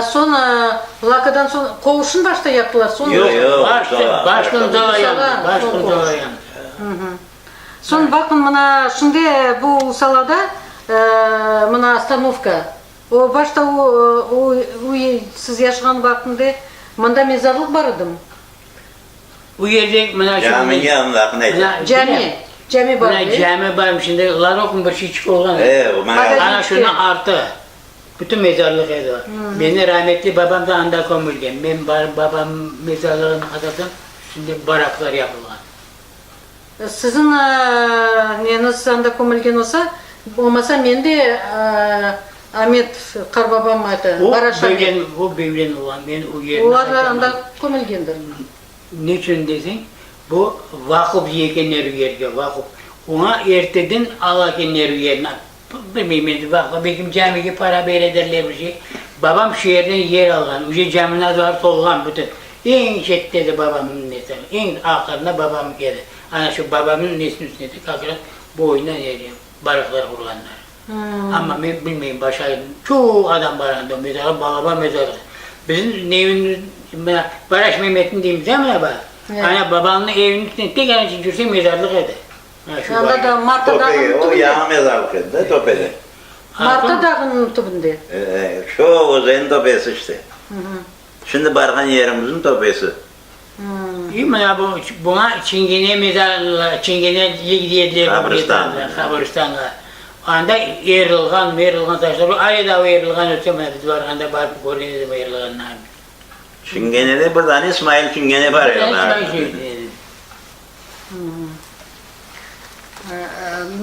Speaker 3: Sonra lakadan sonra kovuşun başta yaptılar. Sonra
Speaker 1: Başkın doğayan.
Speaker 3: Sonra bakın mına şimdi bu salada mına остановка. O başta o siz yaşayan vaktinde mında mezarlık var idi.
Speaker 1: Bu yerde mına
Speaker 11: Caminin yanında ne?
Speaker 3: Cami var.
Speaker 1: Cami var şimdi Larok'un bir şey çıkıyor. Ana şuna artı. Bütün mezarlık yeri var. Beni rahmetli babam da anda gömülgen. Ben babam mezarlığına kadar şimdi baraklar yapılan.
Speaker 3: Sizin neniz anda gömülgen olmasa ben de Ahmet Karbabam adı.
Speaker 1: O bevlen olan ben o yerine.
Speaker 3: Onlar anda gömülgendir.
Speaker 1: Niçin desin? Bu vakıf yekenleri yerge vakıf. Ona erteden alakenleri yerine. Bilmeyeyim, vakıf benim camiye para verirler bir şey. Babam şehirden yer algan, uca caminin adı var solgan bütün. En şette de babamın nesini, en ahırına babam geldi. Ana şu babamın nesini üstüne kalkıran boyuna nereye, baraklar kurganlar. Ama ben bilmeyeyim başa çoğu adam barandı, mezarı, babama mezarı. Bizim evin, Baraş Mehmet'in diyeyim değil mi baba? Ana babamın evinin üstüne tek an için görse mezarlık edi.
Speaker 3: Yanda da Marta Dağı'nın
Speaker 11: O yağı mezarlık edi, Tope'de.
Speaker 3: Marta Dağı'nın tübünde.
Speaker 11: Şu Ozay'ın topesi işte. Şimdi barkan yerimizin topesi.
Speaker 1: İyi mi ya buna Çingene mezarlığı, Çingene gidiyorlar. Kabristanlar. Anda erilgan taşlar, ayda erilgan ötemedi var, anda barıp görünüyor erilganlar.
Speaker 11: Çingene'de buradan İsmail Çingene var ya.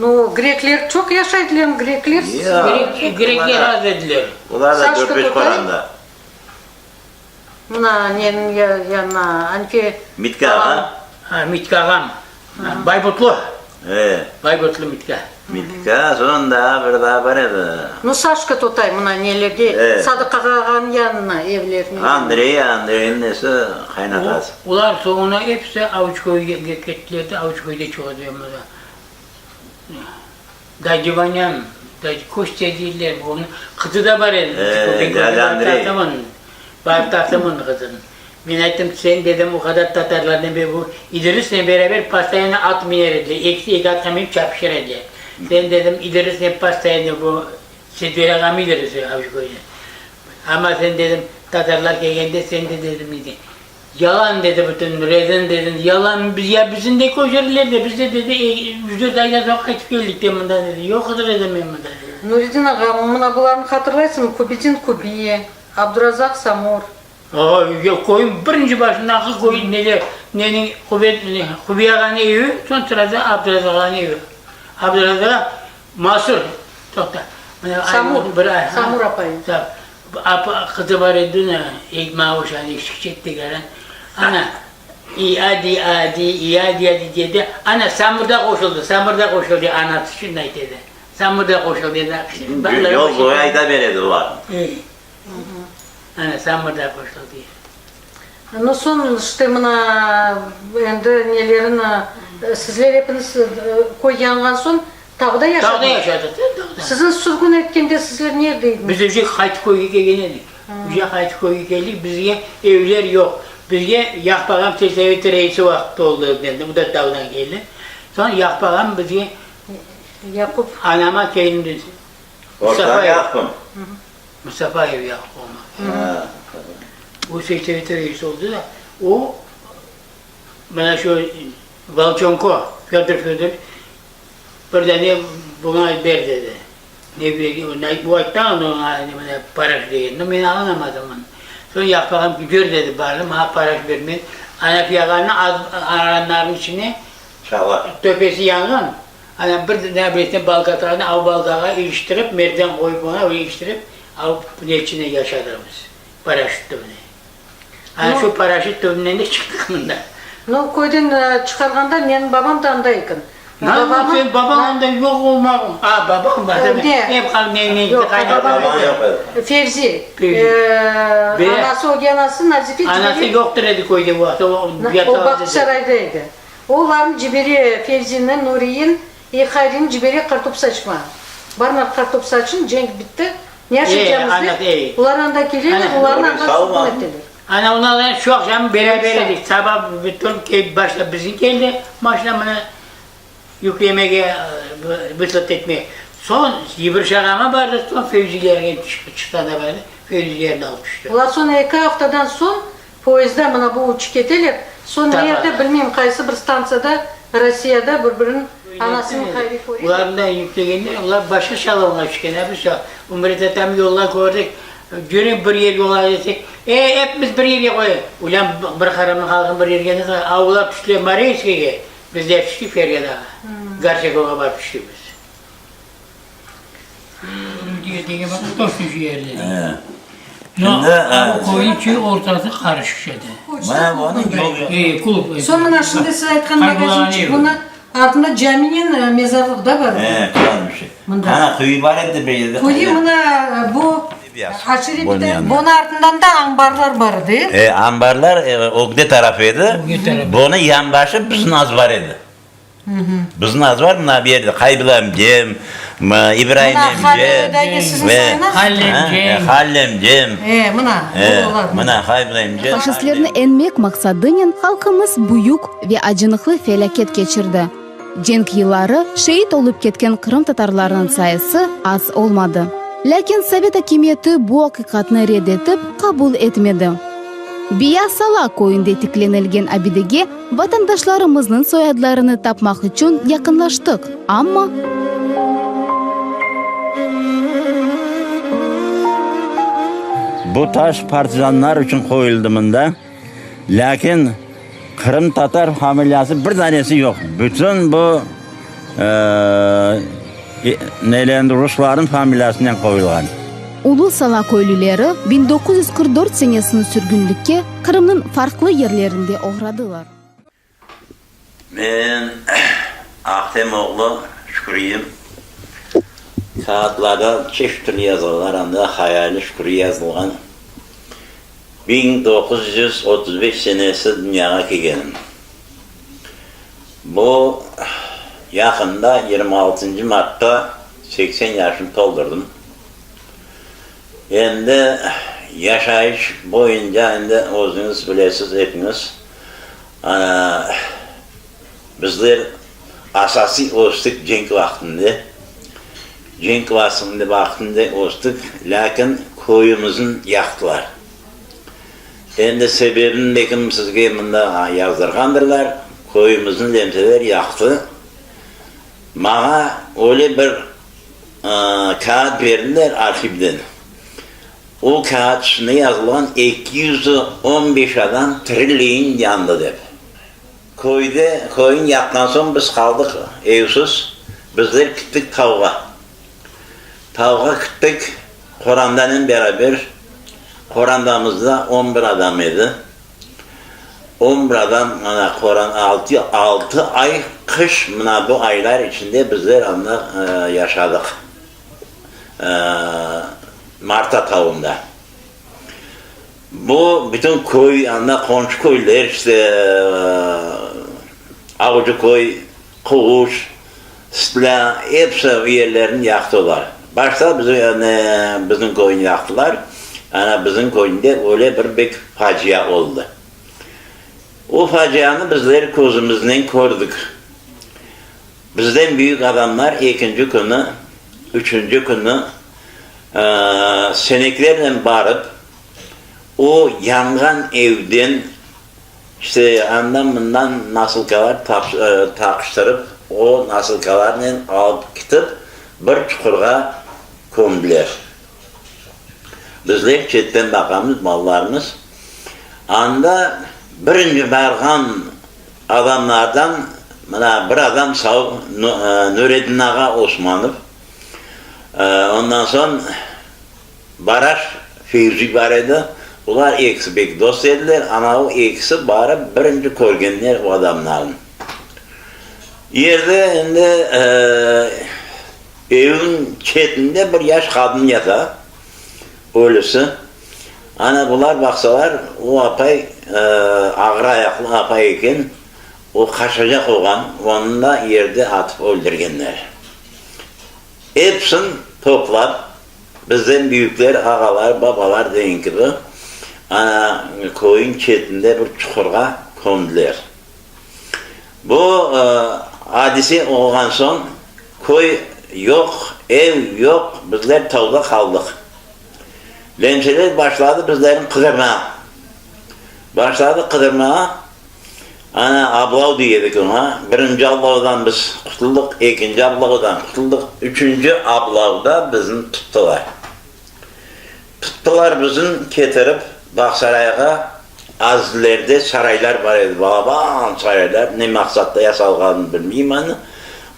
Speaker 3: Ну, Grekler çok yaşaydılar, Grekler.
Speaker 1: Grekler az edilir.
Speaker 11: Onlar da 4-5 Kur'an'da.
Speaker 3: Buna nenin yanına, anki...
Speaker 11: Mitka ağam.
Speaker 1: Mitka ağam. Baybutlu. Baybutlu Mitka.
Speaker 11: Mitka sonunda bir daha var edi.
Speaker 3: Ну, Saşka Totay, buna nelerde, Sadık Ağa'nın yanına, evlerine.
Speaker 11: Andrey'in nesi kaynatası.
Speaker 1: Ular sonra hepsi Avuçkoy'a gittilerdi, Avuçkoy'da çoğalıyorlar. Dacıvanyan, kuş dediler bunu. Kızı da var edi. Bak Tahtamın kızının. Ben ettim sen dedim o kadar Tatarlardan beri bu İdris'le beraber pastayına at miner ediler. Eksi atkamayıp çapışır ediler. Sen dedim İdris'le pastayına bu Sedvera Gami İdris'i Avuçkoy'da. Ama sen dedim Tatarlar geldiğinde sen de dedim idi. Yalan dedi bütün rezin dedin, yalan ya bizim de koşarlar da biz de dedi %4 aydan sonra kaçıp geldik demenden dedi. Yok kadar edemem dedi.
Speaker 3: Nuridin Ağa, buna bularını hatırlaysın mı? Kubicin Kubiye, Abdurazak Samur.
Speaker 1: Yok koyun birinci başında akıl koyun nenin Kubiye Ağa'nın evi, son sırada Abdurazak Ağa'nın evi. Abdurazak Ağa Masur, tokta.
Speaker 3: Samur apayı.
Speaker 1: Kızı var edin, ekmeği hoşan eksik çekti gelen. Ana, iadi dedi. Ana Samur'da koşuldu, anası şunday dedi. Samur'da koşuldu dedi.
Speaker 11: Yol boyu ayda veredi var.
Speaker 1: Ana Samur'da koşuldu.
Speaker 3: Ну, son işte buna, endi nelerin, sizler hepiniz koy yangan son, tağda yaşadınız.
Speaker 1: Tağda yaşadık.
Speaker 3: Sizin sürgün etkende sizler neredeydiniz?
Speaker 1: Biz önce Hayt Koyu'ya geldik. Hayt Koyu'ya geldik, bizge evler yok. Bizge Yakpağam Teseviyeti reisi vakti oldu dedi, bu da dağdan geldi. Sonra Yakpağam bizge
Speaker 3: Yakup.
Speaker 1: Anama kendimiz.
Speaker 11: Ortadan Yakup.
Speaker 1: Mustafa evi Yakup olmak. O Teseviyeti reisi oldu da, o bana şu Valçonko, Födür, bir tane buna ver dedi. Ne bileyim, bu aydan ona para değil, ben alamadım onu. Sonra yapalım, gör dedi bari, bana para vermeyin. Ana fiyatlarını aranların içine, töpesi yangın,
Speaker 12: Ana bir ne bileyim balgatağını av baldağa iliştirip, merdiven koyup ona iliştirip, av içine yaşadığımız. Paraşüt tümüne. Ana şu paraşüt tümünden de çıktık bundan.
Speaker 3: No koydan çıkarganda menin babam da anda ekan.
Speaker 12: Sen babam onda yok olmak. Ha babam var değil mi? Hep kal ne
Speaker 3: Yok, babam
Speaker 11: yok.
Speaker 3: Fevzi. Anası o anası Nazife
Speaker 12: Anası yoktur dedi koydu bu hafta.
Speaker 3: O Bakçısaray'daydı. Oğlan Ciberi Fevzi'nin Nuri'nin Hayri'nin Ciberi kartop saçma. Barnak kartop saçın cenk bitti. Ne yaşayacağımızda? Ular anda geliyor, uların anda sıkıntı ettiler.
Speaker 12: Ana onlarla şu akşam beraberdik. Sabah bütün başta bizim geldi. Maşlamını yüklemeye, bısıt etmeye. Son Yıbrışağıma vardı, son Fevzi'ye çıktı da vardı. Fevzi'ye de almıştı.
Speaker 3: Ular son 2 haftadan son poyezda bana bu uçuk edeler. Son nerede bilmeyeyim kaysı bir stansiyada Rusya'da birbirinin anasının hayri koruyor.
Speaker 12: Ularından yükleyenler, ular başka şalavuna çıkıyor. Biz Umre'de tam yollar koyduk. Görün bir yer yola desek, hepimiz bir yere koyuyor. Ulan bir karamın halkın bir yerine de avlar piştiler Mariyeska'ya. Biz de piştik Feryat'a. Gerçekten var piştik biz. Diye bak, dostuşu yerleri. Koyun ki ortası karışık şeydi. Kulüp.
Speaker 3: Sonra şimdi siz aytkan magazin bunu altında caminin mezarlığı da var.
Speaker 11: Ana kuyu var etti bir yerde.
Speaker 3: Kuyu buna bu aşırı bir de bunun ardından da ambarlar vardı.
Speaker 11: Ambarlar Ogde tarafıydı. Bunun yan başı bizim az var idi. Bizim az var mı bir yerde? Kaybılam Cem, İbrahim Cem ve Hallem Cem. Mına Kaybılam Cem.
Speaker 2: Faşistlerini enmek maksadıyla halkımız büyük ve acınıklı felaket geçirdi. Cenk yılları şehit olup ketken Kırım Tatarlarının sayısı az olmadı. Lakin Sovet hakimiyeti bu hakikatni reddetip kabul etmedi. Biya Sala koyunda tiklenilgen abidege vatandaşlarımızın soyadlarını tapmak için yakınlaştık. Ama
Speaker 11: bu taş partizanlar için koyuldu bunda. Lakin Kırım Tatar familyası bir tanesi yok. Bütün bu Rusların familyasından koyulgan.
Speaker 2: Ulu Sala köylüleri 1944 senesini sürgünlükке Kırım'ın farklı yerlerinde uğradılar.
Speaker 11: Ben Akdemoğlu Şükrü'yüm. Kağıtlarda çeşitli yazılar anda hayali Şükrü yazılgan. 1935 senesi dünyaya geldim. Bu yakında 26. Mart'ta 80 yaşını doldurdum. Endi yaşayış boyunca endi o'zingiz bilesiz hepiniz. Bizler asosiy o'sdik cenk vaqtida. Cenk vaqtida o'sdik, lakin ko'yimizni yaqdilar. Endi sebebini lekin sizga bunda yozdirgandirlar. Ko'yimizni lemseler yaqdi. Mağa öyle bir kağıt verdiler arşivden. O kağıt üstüne yazılan 215 adam trilliyin yandı dep. Koyun yaktan son biz kaldık evsiz. Bizler gittik tavga. Tavga gittik Kur'an'dan beraber. Kur'an'damızda 11 adam idi. 11 adam, Kur'an 6 ay kış bu aylar içinde bizler yaşadık. Marta tavuğunda. Bu bütün köy, komşu köyler işte Avcı köy, Kuğuş, Sıtla hepsi yerlerini yaktılar. Başta bizim köyünü yaktılar. Bizim köyünde öyle bir büyük facia oldu. O facianı bizler gözümüzden gördük. Bizden büyük adamlar ikinci günü, üçüncü günü seneklerle barıp o yangan evden işte andan bundan nasılkalar takıştırıp o nasılkalarla alıp gidip bir çukurga gömdüler. Bizler çetten bakamız, mallarımız. Anda birinci bargan adamlardan Mana bir adam sağ Nureddin Ağa Osmanov. Ondan sonra Baraş Feyzi var idi. Ular ikisi bek dost ediler ama o ikisi bari birinci ko'rganlar o adamların. Yerde endi evin chetinde bir yaş kadın yata. Ölüsü. Ana bular baksalar o apay ağır ayaklı apay eken o kaçacak olan onu da yerde atıp öldürgenler. Hepsini toplar bizden büyükler, ağalar, babalar deyin gibi ana koyun chetinde bir çukurga kondular. Bu hadise olgan son koy yok, ev yok, bizler tavda kaldık. Lemseler başladı bizlerin kıdırmaya. Başladı kıdırmaya. Ana ablav diyedik ona. Birinci ablavdan biz kurtulduk, ikinci ablavdan kurtulduk, üçüncü ablavda bizim tuttular. Tuttular bizim getirip Baksaray'a azilerde saraylar var idi. Balaban saraylar, ne maksatla yasalganını bilmeyeyim ama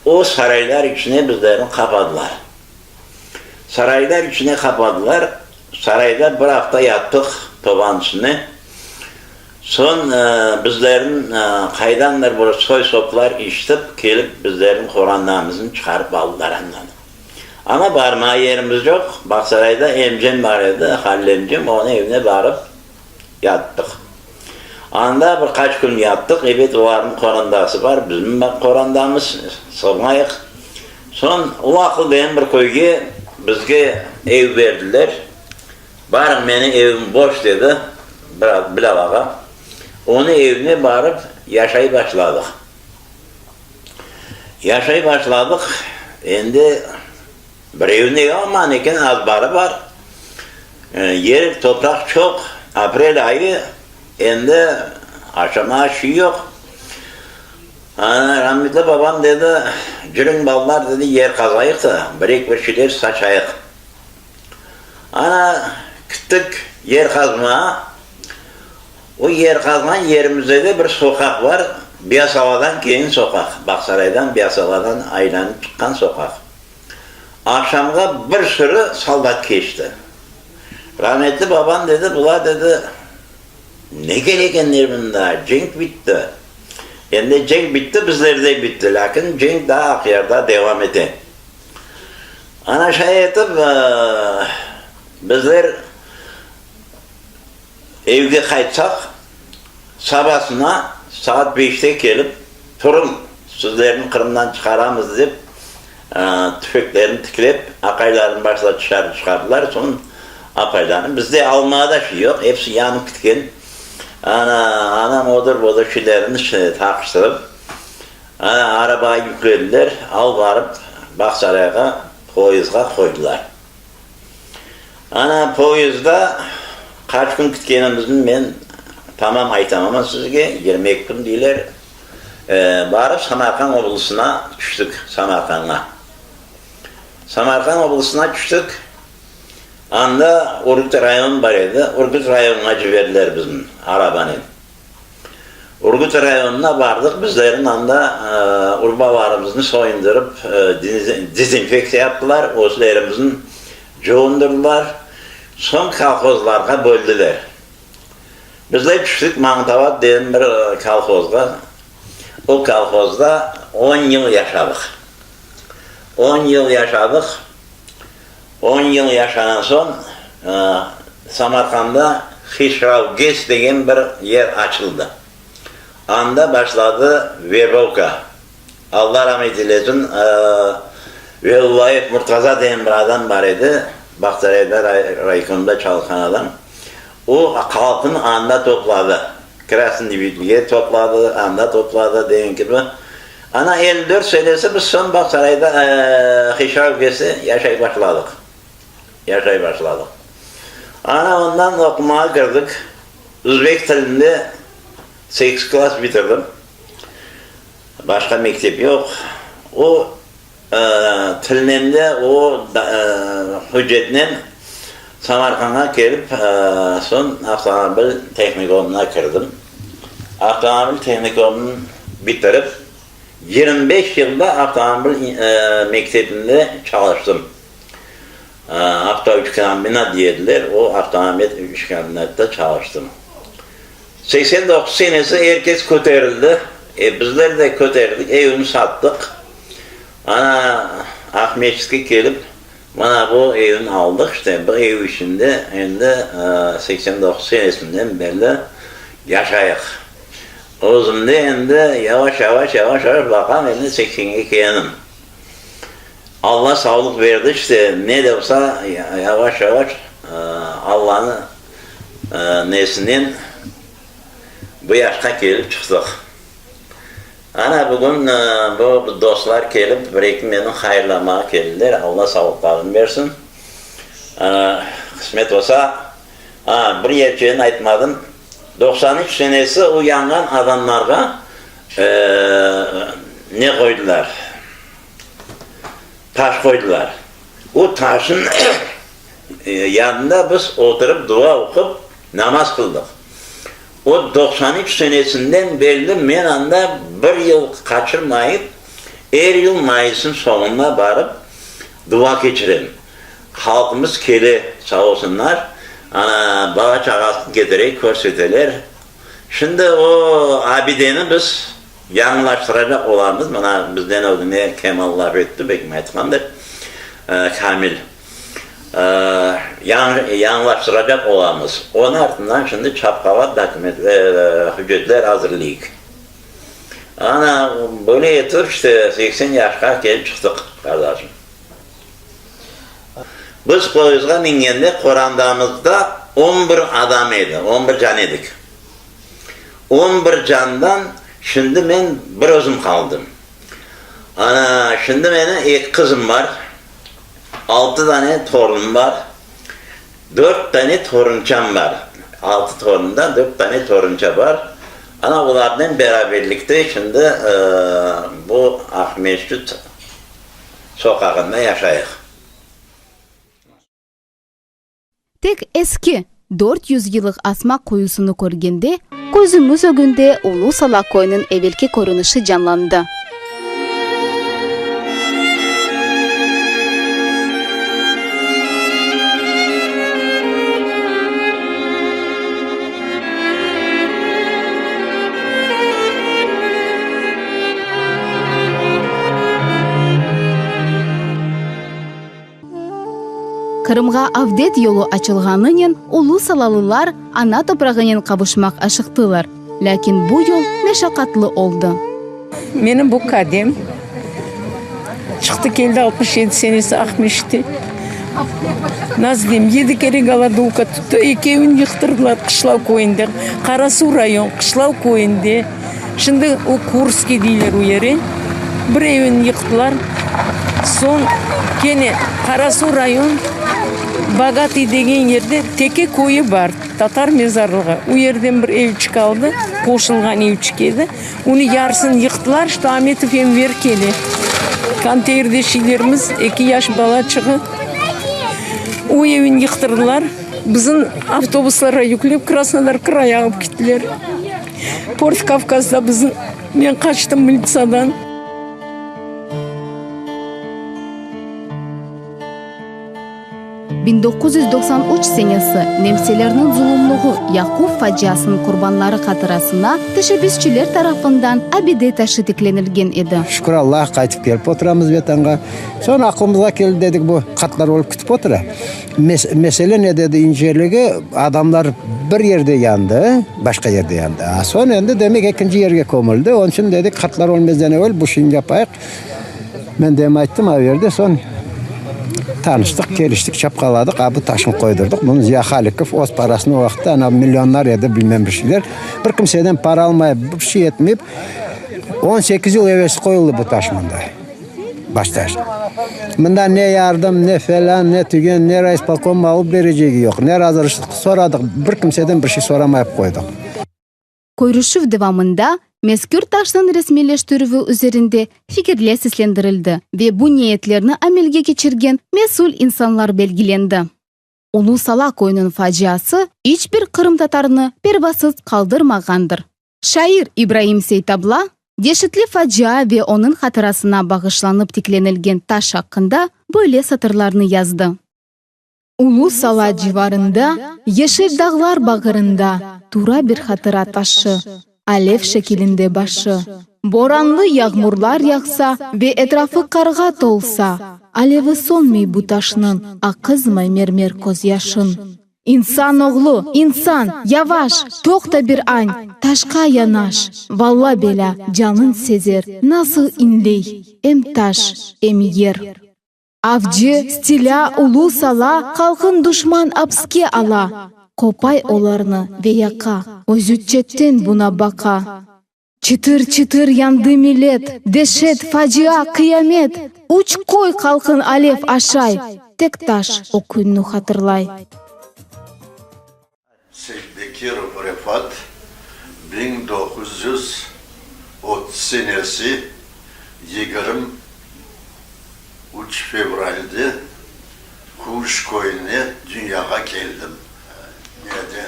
Speaker 11: o saraylar içine bizlerini kapadılar. Saraylar içine kapadılar. Sarayda bir hafta yattık toban içine. Son bizlerin kaydanlar böyle soy soplar içtip gelip bizlerin Kur'anlarımızın çıkarıp aldılar anladım. Ama barmağı yerimiz yok. Baksaray'da emcem var idi, hallemcem onun evine varıp yattık. Anda birkaç gün yattık. Evet onların Kur'andası var. Bizim Kur'andamız sığmayık. Son o vakit benim bir köyge bizge ev verdiler. Barın beni evim boş dedi. Bilal ağa. Onu evine varıp yaşayıp başladık. Yaşayıp başladık. Şimdi bir evine yok ama nekin az barı var. Yer, toprak çok. April ayı şimdi aşama şey yok. Rahmetli babam dedi, cürün ballar dedi yer kazayık da bir şeyler saçayık. Ana gittik yer kazmaya. O yer kazman yerimizde de bir sokak var. Biyasala'dan keyin sokak. Baksaray'dan Biyasala'dan aylanıp çıkan sokak. Akşamga bir sürü soldat geçti. Rahmetli babam dedi, bula dedi, ne gerekenler bunda? Cenk bitti. Endi cenk bitti, bizlerde bitti. Lakin cenk daha akyarda devam etti. Ana şey etip, bizler evge kaytsak, sabahına saat 5'te gelip, turun sizlerini Kırım'dan çıkaramız deyip, tüfeklerini tiklep, akayların başına çıkardılar. Sonra apaylarını. Bizde almaya da şey yok. Hepsi yanıp gitken. Anam odur şeylerini takıştırıp arabaya yüklediler. Al varıp Baksaray'a, poyuzga koydular. Poyuzda kaç gün gitkenimizin ben tamam aytamam sizge 20 gün deyler. Barıp Samarkand oblusuna düştük. Samarkand'a düştük. Anda Urgut rayon var idi. Urgut rayonuna verdiler bizim arabanı. Urgut rayonuna vardık. Bizlerin anda urbalarımızı soyundurup dezinfekte yaptılar. Özlerimizin çoğundurdular. Son kolxozlarga böldüler. Bizler düştük Mangtavat dedim bir kolxozga. O kolxozda 10 yıl yaşadık. 10 yıl yaşadık. 10 yıl yaşanan son Samarkand'da Xişravges degen bir yer açıldı. Anda başladı Verbovka. Allah rahmet eylesin. Velullayev Murtaza degen bir adam var idi. Baksaray'da raykonda çalışan adam. O halkın anda topladı. Krasnivitli'ye topladı, anda topladı degen gibi. 54 senesi biz son Baksaray'da Xişravges'i yaşayıp başladık. Ondan okumaya girdik. Uzbek dilinde 8 klas bitirdim. Başka mektep yok. O tilimde o hüccetle Samarkand'a gelip son avtomobil teknikumuna girdim. Avtomobil teknikumunu bitirip 25 yılda avtomobil mektebinde çalıştım. Avtomobil diyediler, o avtomobil üçkanlarda çalıştım. 89 senesi herkes köterildi. Bizler de köterildik, evimi sattık. Ana Ahmetçik'e gelip bana bu evini aldık. İşte bu ev içinde şimdi 89 senesinden beri yaşayık. O zaman şimdi yavaş yavaş bakalım şimdi 82 yanım. Allah sağlık verdi işte ne de olsa yavaş yavaş Allah'ın nesinden bu yaşta gelip çıktık. Ana bugün bu dostlar gelip bir beni hayırlamaya geldiler. Allah sağlıklarını versin. Kısmet olsa bir yerçeğini aytmadım. 93 senesi uyangan adamlarga ne koydular? Taş koydular. O taşın yanında biz oturup dua okup namaz kıldık. O 93 senesinden beri men anda bir yıl kaçırmayıp her yıl Mayıs'ın sonuna varıp dua geçirelim. Halkımız keli sağ olsunlar. Ana baba çağasını getirerek körseteler. Şimdi o abideni biz yanlaştıracak olamız. Bana bizden o ne Kemal laf etti, bekim aytkandır. Kamil. Yanlaştıracak olamız. Onun ardından şimdi çapkavat dokument hüccetler hazırlayık. Ana böyle yeter işte 80 yaşa gelip çıktık kardeşim. Biz poyuzga mingende Kur'an'damızda 11 adam edi, 11 can edik. 11 candan şimdi ben bir özüm kaldım. Ana şimdi benim 2 kızım var. 6 tane torunum var. 4 tane torunçam var. 6 torundan 4 tane torunça var. Ana onlardan beraberlikte şimdi bu Ahmetçik sokağında yaşayık.
Speaker 2: Tek eski 400 yıllık asma koyusunu körgende gözümüz önünde Ulu Sala koyunun evvelki görünüşü canlandı. Kırımga avdet yolu açılganının Ulu Salalılar ana toprağının kavuşmak aşıktılar. Lakin bu yol meşakkatlı oldu.
Speaker 5: Benim bu kadem çıktı geldi 67 senesi Ahmetçik'te. Nazlem 7 kere Galadovka tuttu. 2 evin yıktırdılar Kışlav koyunda. Karasu rayon Kışlav koyunda. Şimdi o Kurski deyler o yere. Bir evin yıktılar. Son gene Karasu rayon Bagati degen yerde teke koyu var. Tatar mezarlığı. O yerden bir ev çıkaldı. Koşulgan ev çıkıydı. Onu yarısını yıktılar. İşte Ahmetov Enver keli. Kanteyirdeşilerimiz 2 yaş bala çıkı. O evin yıktırdılar. Bizim avtobuslara yükleyip Krasnodar kraya alıp gittiler. Port Kafkas'ta bizim ben kaçtım milisadan.
Speaker 2: ...1993 senesi Nemselerinin zulümlüğü Yakub faciasının kurbanları hatırasına teşebbüsçüler tarafından abide taşı diklenilgen edi.
Speaker 6: Şükür Allah qaytып kelip oturamız betanga. Sonra aklımıza geldi dedik bu katlar olup kütüp otura. Mesele ne dedi inceligi adamlar bir yerde yandı, başka yerde yandı. Sonra endi demek ikinci yerge kömüldü. Onun için dedik katlar olmazdan evvel bu işini yapayık. Ben dem aytdım o yerde son tanıştık, geliştik, çapkaladık, bu taşını koydurduk. Bunu Ziya Halikov öz parasını o vaxtda milyonlar edi bilmem bir şeyler. Bir kimseden para almayıp, bir şey etmeyip 18 yıl evvelsi koyuldu bu taş bunda. Baştaş. Bunda ne yardım, ne falan, ne tügen, ne reis balkon alıp vereceği yok. Ne razılaştık soradık, bir kimseden bir şey soramayıp koyduk.
Speaker 2: Koyruşuv devamında mezkür taşın resmileştirüvü üzerinde fikirler seslendirildi ve bu niyetlerini amelge geçirgen mesul insanlar belgilendi. Ulu Sala koyunun faciası hiçbir Kırım Tatarını pervasız kaldırmagandır. Şair İbrahim Seytabla Дешитле фажиа ve onun hatırasına bağışlanıp tiklenilgen taş hakkında böyle satırlarını yazdı. Ulu Sala civarında, yeşil dağlar bağrında dura bir hatıra taşı, alev şeklinde başı. Boranlı yağmurlar yağsa ve etrafı karga dolsa, alevi solmay bu taşının, akızmay mermer koz yaşın. İnsan oğlu, insan, yavaş, toxta bir an, taşka yanaş. Valla bela, canın sezer, nasıl inley, em taş, em yer. Avcı, stila, ulu sala, kalkın düşman apske ala. Kopay olarını ve yaka, özütçetten buna baka. Çıtır çıtır yandı millet, dehşet, facia, kıyamet. Uç koy kalkın alev aşay, tek taş o gününü hatırlay.
Speaker 13: Bekir Refat 1930 senesi 23 fevral'de Kuş koyuna dünyaya geldim. Yani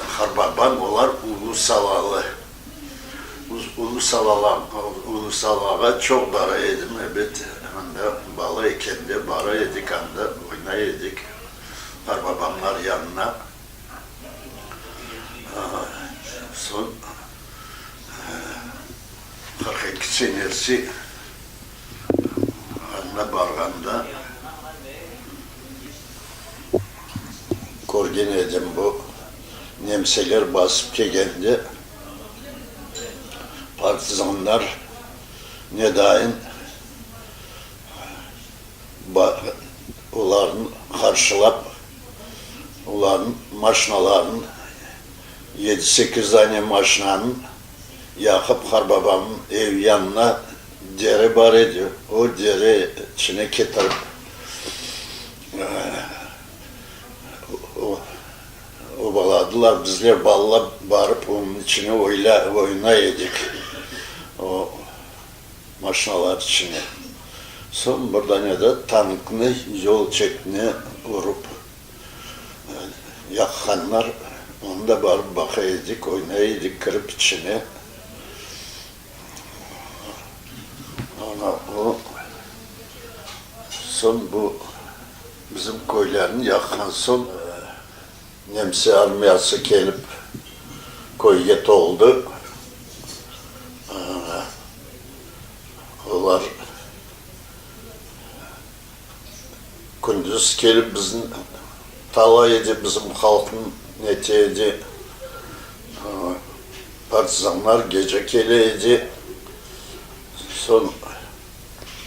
Speaker 13: Harbabam olar Ulusalalı. Ulusalağa çok bara yedim. Evet, bala iken de bara yedik anda oyna yedik. Harbabamlar yanına. Son 42 senesi anına barganda korgen edim bu nemseler basıp kelgende partizanlar ne daim onların karşılap onların maşinalarını 7-8 tane maşinanın yakıp Harbabam'ın ev yanına dere bar ediyor. O dere içine getirip obaladılar. Bizler balla barıp onun içine oyna yedik. O maşinalar içine. Son buradan ya da tankını yol çekine vurup yakkanlar. Onu da barıp bakaydık, oynaydık, kırıp içine. Ona o son bu bizim koylarını yakan son Nemsi armiyası gelip koyget oldu. Onlar gündüz gelip bizim talaydı, bizim halkın neteydi. Partizanlar gece geleydi. Son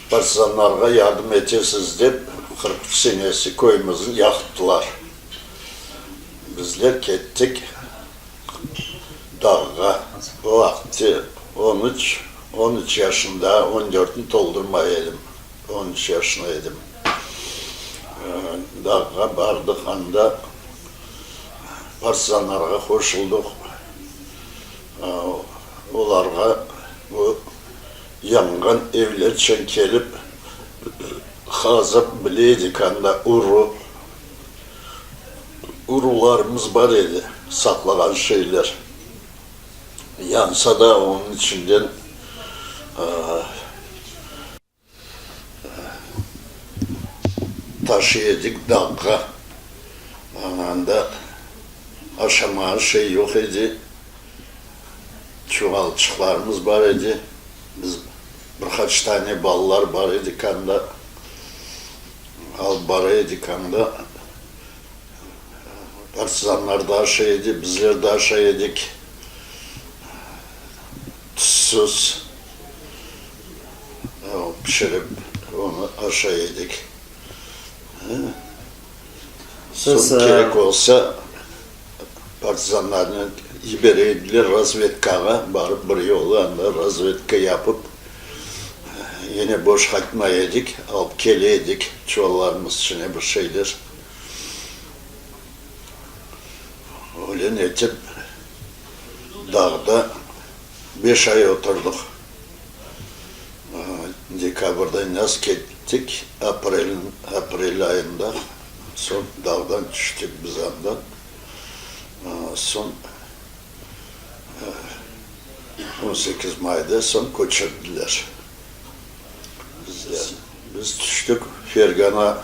Speaker 13: partizanlara yardım edeceğiz deyip 43 senesi koyumuzu yaktılar. Bizler gittik dağa. O vakti 13 yaşında, 14'ünü doldurmayaydım. 13 yaşındaydım. Dağa bardık anda partizanlara koşulduk. Onlarga bu yangan evler çenkelip hazap bileydik anda urularımız var idi, saklanan şeyler. Yansa da onun içinden taşı yedik dağa. Anında aşamağı şey yok idi. Çuvalçıklarımız var idi. Biz birkaç tane ballar var idi kanda. Al bara yedik kanda. Partizanlar da aşağı yedi, bizler de aşağı yedik. Tuzsuz pişirip onu aşağı yedik. Son gerek olsa partizanlarını İbereydiler razvedkaya barıp bir yollarında razvedka yapıp yine boş hakma yedik, alıp keleydik çuvallarımız içine bir şeyler. Öyle netip dağda 5 ay oturduk. Dekabr'da nasıl gittik, April ayında son dağdan düştük biz andan. Son 18 mayda son ko'chirdilar. Biz düştük Fergana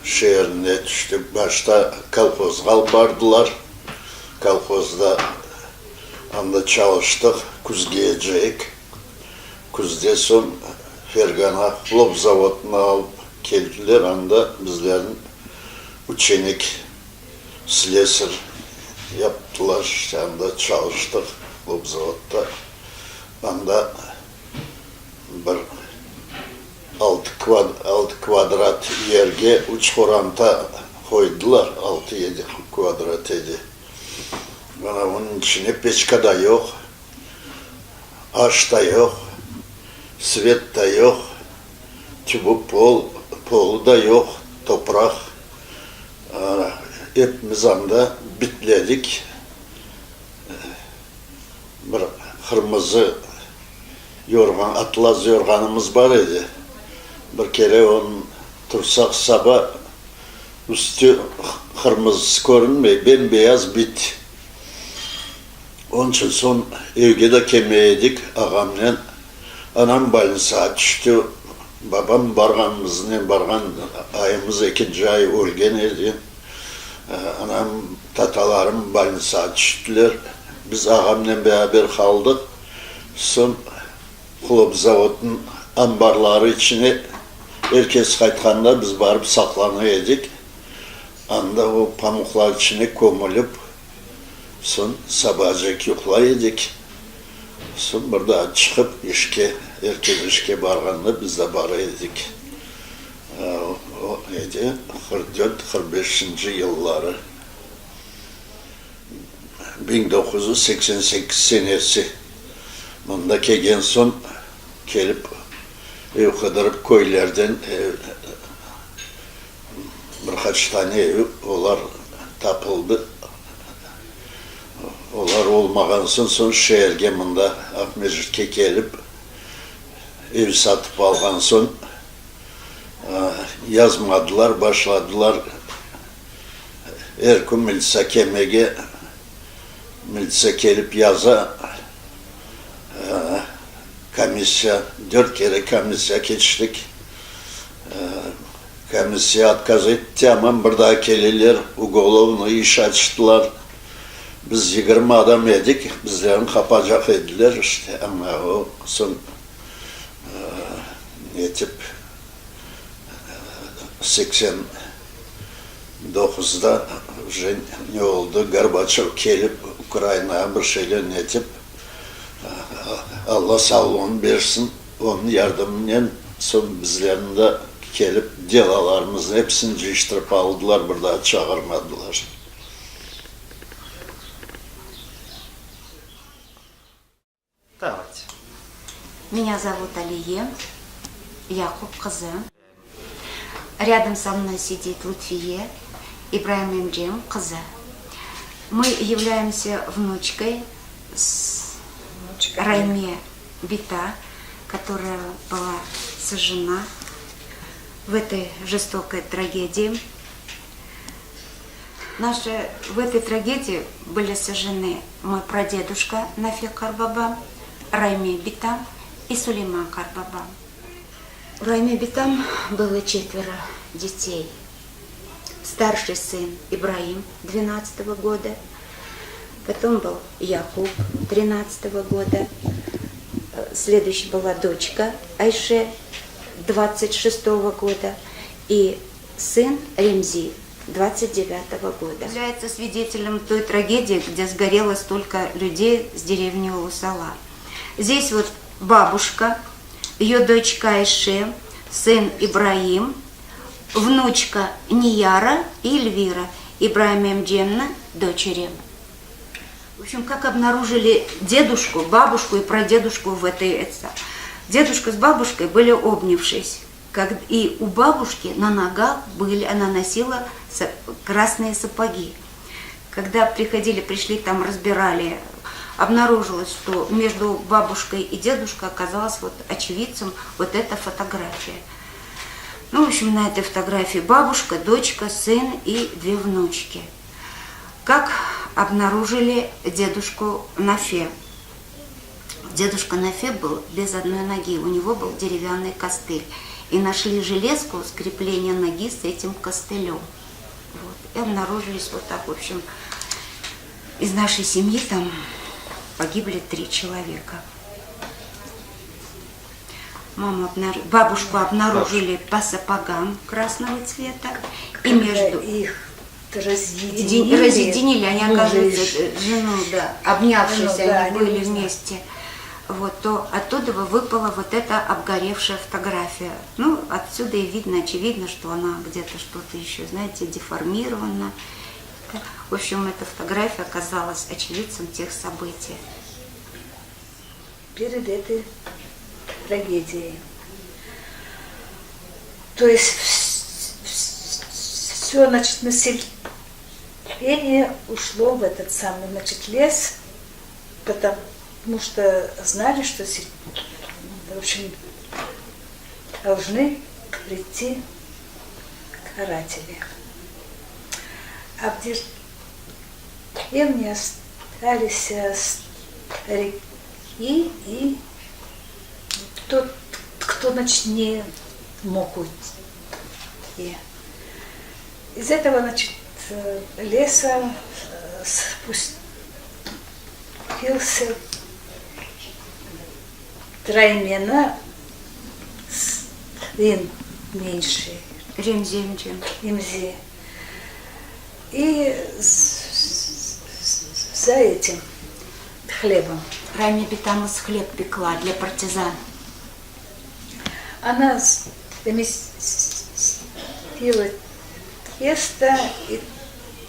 Speaker 13: şehrine düştük. Başta kolxozga alıp bardılar. Kolxozda anda çalıştık. Kuz gelecek. Kuzda son Fergana xlop zavoduna alıp geldiler. Anda bizlerin uçenik slesir yaptılar. İşte anda çalıştık xlop zavodda. Anda bir 6 kvadrat yerge 3 koranta koydular. 6-7 kvadrat edi. Bana onun içine peçka da yok. Aş da yok. Svet da yok. Çubuk polu da yok. Toprak. Hepimiz anda bitledik. Bir kırmızı yorgan, atlas yorganımız var idi. Bir kere onun tursak sabah üstü kırmızısı görünmey, bembeyaz bit. Onun için son evge de kemeydik ağamla. Anam balınsağa düştü. Babam barganımızın bargan ayımız 2. ay ölgen idi. Anam tatalarım balınsağa düştüler. Biz ağamla beraber kaldık. Son xlop zavodun ambarları içine herkes kaytkanda biz barıp saklanıyorduk. Anda o pamuklar içine kömülüp son sabahcak yuklayıyorduk. Son burada çıkıp işke, herkes işke barganda biz de barıyorduk. O neydi? 44-45 yılları. 1988 senesi. Bunda kegen son gelip ev kıdırıp köylerden birkaç tane ev olar tapıldı. Olar olmagan son şehirge bunda Akmecit'e gelip ev satıp algan son yazmadılar, başladılar. Erkum milisa kemege milisa gelip yaza komisya, 4 kere komisya geçtik. Komisya atkaz etti ama burada gelirler, Ugolov'unu iş açtılar. Biz 20 adam edik, bizlerin kapacak ediler işte ama o son yetip 89'da ne oldu? Gorbaçov gelip Ukrayna'ya bir şeyler yetip Allah sağlığını versin, onun yardımıyla son bizlerin de gelip delalarımızın hepsini değiştirip aldılar, burada çağırmadılar.
Speaker 14: Давайте.
Speaker 15: Меня зовут Алия, Якуб кызы. Рядом со мной сидит Лутфие, Ибраим Эмджем кызы. Мы являемся внучкой Райме Бита, которая была сожжена в этой жестокой трагедии. В этой трагедии были сожжены мой прадедушка Нафиг Карбаба, Райме Битам и Сулейман Карбаба. У Райме Битам было 4 детей. Старший сын Ибраим 12 года, потом был Якуб 13 года, следующей была дочка Айше 26 года и сын Ремзи 29 года. Является свидетелем той трагедии, где сгорело столько людей с деревни Улусала. Здесь вот бабушка, ее дочка Айше, сын Ибраим, внучка Нияра и Эльвира, Ибраим Эмджемна, дочери. В общем, как обнаружили дедушку, бабушку и прадедушку в этой... Дедушка с бабушкой были обнявшись. И у бабушки на ногах она носила красные сапоги. Когда пришли там, разбирали, обнаружилось, что между бабушкой и дедушкой оказалась вот очевидцем вот эта фотография. Ну, в общем, на этой фотографии бабушка, дочка, сын и 2 внучки. Как обнаружили дедушку Нафе. Дедушка Нафе был без одной ноги, у него был деревянный костыль. И нашли железку скрепления ноги с этим костылем. Вот. И обнаружились вот так, в общем, из нашей семьи там погибли 3 человека. Бабушку обнаружили по сапогам красного цвета. И между
Speaker 7: их разъединили,
Speaker 15: они, оказывается, жену, да, обнявшись, они были вместе. Вот, то оттуда выпала вот эта обгоревшая фотография. Ну, отсюда и видно, очевидно, что она где-то что-то еще, знаете, деформирована. В общем, эта фотография оказалась очевидцем тех событий.
Speaker 7: Перед этой трагедией. То есть все, значит, население ушло в этот самый, значит, лес, потому что знали, что, в общем, должны прийти каратели. А в деревне остались старики и тот, кто, значит, не мог уйти. Из этого, значит, леса спустился Траймена, сын меньший,
Speaker 15: Ремзи.
Speaker 7: И за этим хлебом.
Speaker 15: Райми Битамус хлеб пекла для партизан.
Speaker 7: Она заместила тесто, и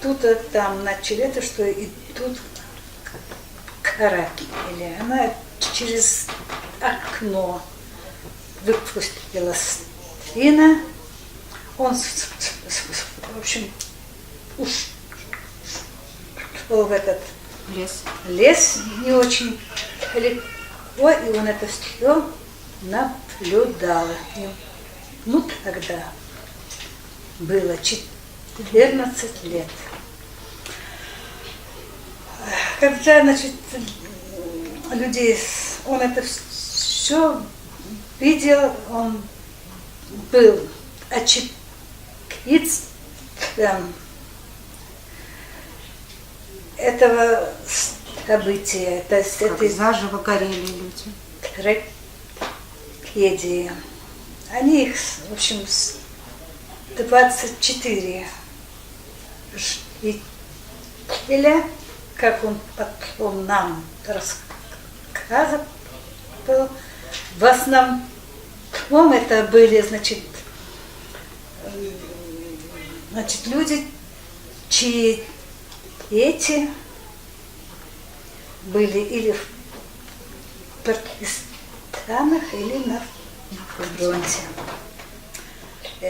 Speaker 7: тут там начали это, что и тут каратели. Она через окно выпустила сына. Он, в общем, ушел в этот лес не очень далеко, и он это все наблюдал. Ну, тогда было 14 лет. Когда, значит, людей, он это все видел, он был очевидцем этого события. То есть
Speaker 15: как заживо горели люди.
Speaker 7: Трагедии. Они их, в общем, 24 жителя, как он потом нам рассказывал, в основном это были, значит, люди, чьи дети были или в партизанах, или на фронте.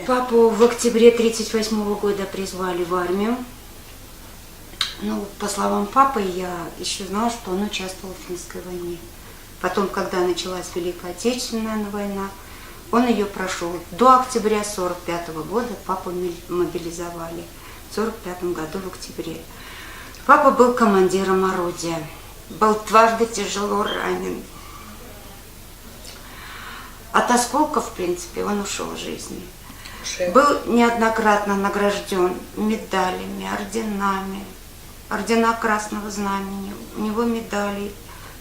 Speaker 15: Папу в октябре 1938 года призвали в армию. Ну, по словам папы, я еще знала, что он участвовал в финской войне. Потом, когда началась Великая Отечественная война, он ее прошел. До октября 1945 года папу мобилизовали. В 1945 году в октябре. Папа был командиром орудия. Был дважды тяжело ранен. От осколков, в принципе, он ушел из жизни. Был неоднократно награжден медалями, орденами. Ордена Красного Знамени. У него медалей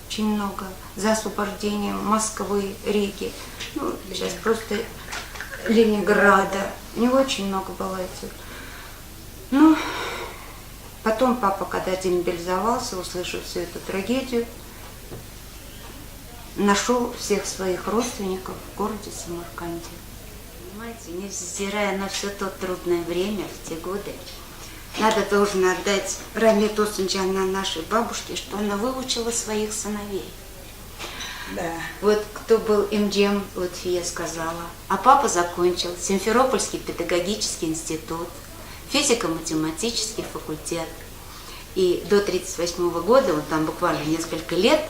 Speaker 15: очень много за освобождение Москвы, Риги. Ну, сейчас просто Ленинграда. У него очень много было этих. Ну, потом папа, когда демобилизовался, услышав всю эту трагедию, нашел всех своих родственников в городе Самарканде. Понимаете, невзирая на все то трудное время в те годы, должен отдать Рамет Осунджана, нашей бабушке, что она выучила своих сыновей.
Speaker 7: Да.
Speaker 15: Вот кто был МДМ, Лутфия сказала. А папа закончил Симферопольский педагогический институт, физико-математический факультет. И до 1938 года, он там буквально несколько лет,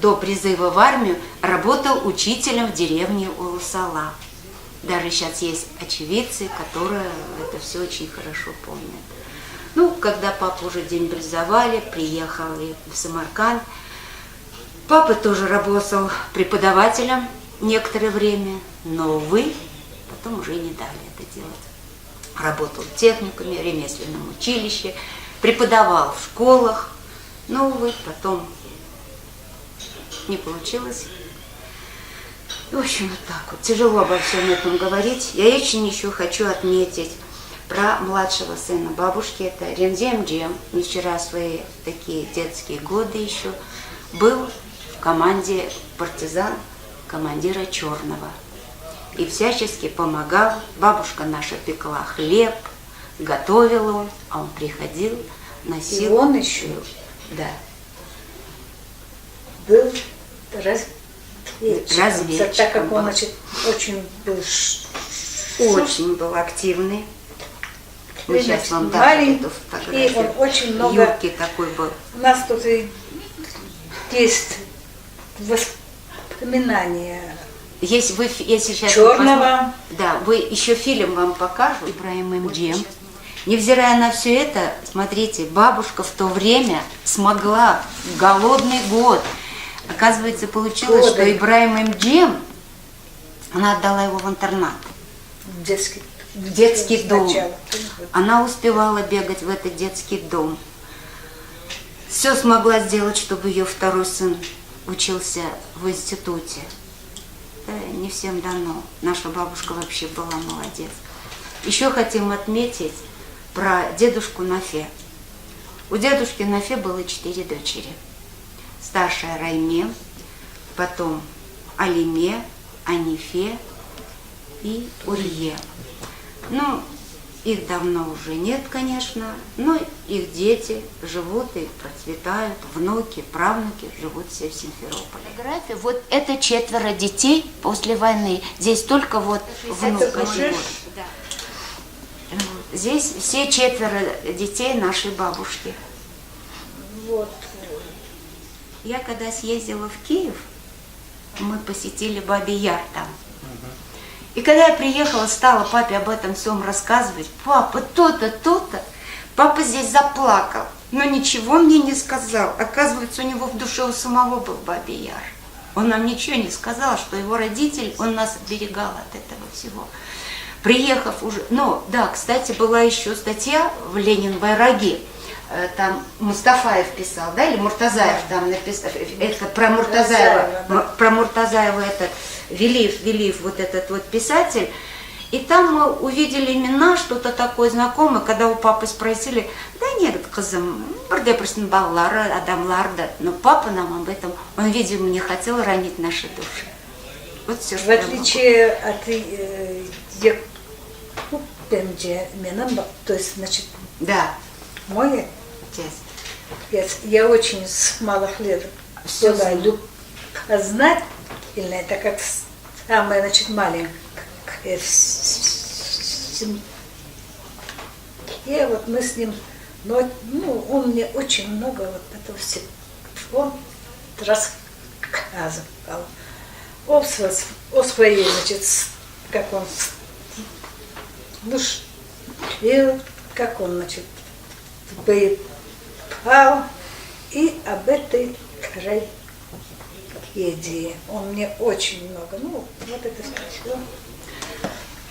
Speaker 15: до призыва в армию, работал учителем в деревне Улусала. Даже сейчас есть очевидцы, которые это все очень хорошо помнят. Ну, когда папу уже демобилизовали, приехали в Самарканд. Папа тоже работал преподавателем некоторое время, но, увы, потом уже не дали это делать. Работал в техникуме, ремесленном училище, преподавал в школах, но, увы, потом не получилось. В общем, вот так вот. Тяжело обо всем этом говорить. Я очень еще хочу отметить про младшего сына бабушки. Это Рензем Джем. Не вчера свои такие детские годы еще был в команде партизан командира Черного. И всячески помогал. Бабушка наша пекла хлеб, готовил он, а он приходил, носил.
Speaker 7: И он еще?
Speaker 15: Да.
Speaker 7: Был разведчиком, так как он,
Speaker 15: был.
Speaker 7: значит, очень был
Speaker 15: Очень был активный. Мы сейчас вам
Speaker 7: маленький,
Speaker 15: дадим эту фотографию.
Speaker 7: и он очень много...
Speaker 15: Юркий такой был.
Speaker 7: У нас тут и есть воспоминания.
Speaker 15: Если вы, если сейчас
Speaker 7: Черного.
Speaker 15: Да, вы еще фильм вам покажу. Ибраим Джем. Невзирая на все это, смотрите, бабушка в то время смогла в голодный год. Оказывается, получилось, что Ибраим Джем, она отдала его в интернат.
Speaker 7: В
Speaker 15: детский дом.
Speaker 7: Сначала.
Speaker 15: Она успевала бегать в этот детский дом. Все смогла сделать, чтобы ее второй сын учился в институте. Да, не всем дано. Наша бабушка вообще была молодец. Еще хотим отметить про дедушку Нафе. У дедушки Нафе было 4 дочери. Старшая Райме, потом Алиме, Анифе и Урье. Ну, их давно уже нет, конечно, но их дети живут и процветают, внуки, правнуки живут все в Симферополе. Фотография, вот это 4 детей после войны. Здесь только вот внук. Здесь все 4 детей нашей бабушки.
Speaker 7: Вот.
Speaker 15: Я когда съездила в Киев, мы посетили Бабий Яр там. И когда я приехала, стала папе об этом всем рассказывать, папа, то-то, то-то, папа здесь заплакал, но ничего мне не сказал. Оказывается, у него в душе у самого был Бабий Яр. Он нам ничего не сказал, что его родитель, он нас оберегал от этого всего. Приехав уже, ну да, кстати, была еще статья в «Ленин Байраги», там Мустафаев писал, да, или Муртазаев там написал, это про Муртазаева этот, Велиев, вот этот вот писатель, и там мы увидели имена, что-то такое знакомое, когда у папы спросили, да нет, кызым, просто баллары, адамларды, но папа нам об этом, он, видимо, не хотел ранить наши души. Вот все,
Speaker 7: в отличие от то есть, значит,
Speaker 15: да.
Speaker 7: Мой отец, я очень с малых лет была любознательная, так как самая, значит, маленькая в семье. Вот мы с ним, ну, он мне очень много вот этого всего рассказывал. О своей, значит, как он слушал, как он, значит, воевал, и об этой трагедии. Он мне очень много, ну, вот это все.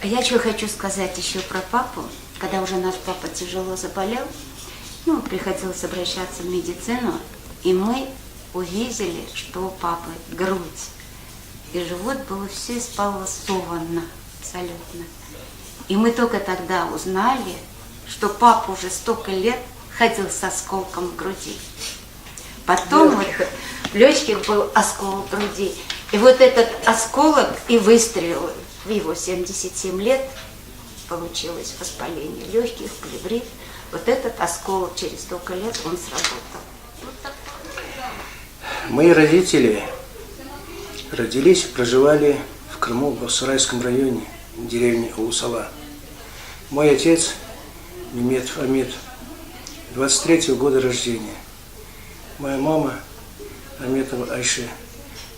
Speaker 15: Я что хочу сказать еще про папу. Когда уже наш папа тяжело заболел, ну, приходилось обращаться в медицину, и мы увидели, что у папы грудь, и живот было все исполосовано абсолютно. И мы только тогда узнали, что папа уже столько лет ходил с осколком в груди. Потом в легких был осколок груди. И вот этот осколок и выстрелил в его 77 лет. Получилось воспаление легких, плеврит. Вот этот осколок через столько лет он сработал.
Speaker 16: Мои родители родились и проживали в Крыму, в Сарайском районе, в деревне Улусала. Мой отец, Неметов Амид, 23-го года рождения. Моя мама, Аметова Айше,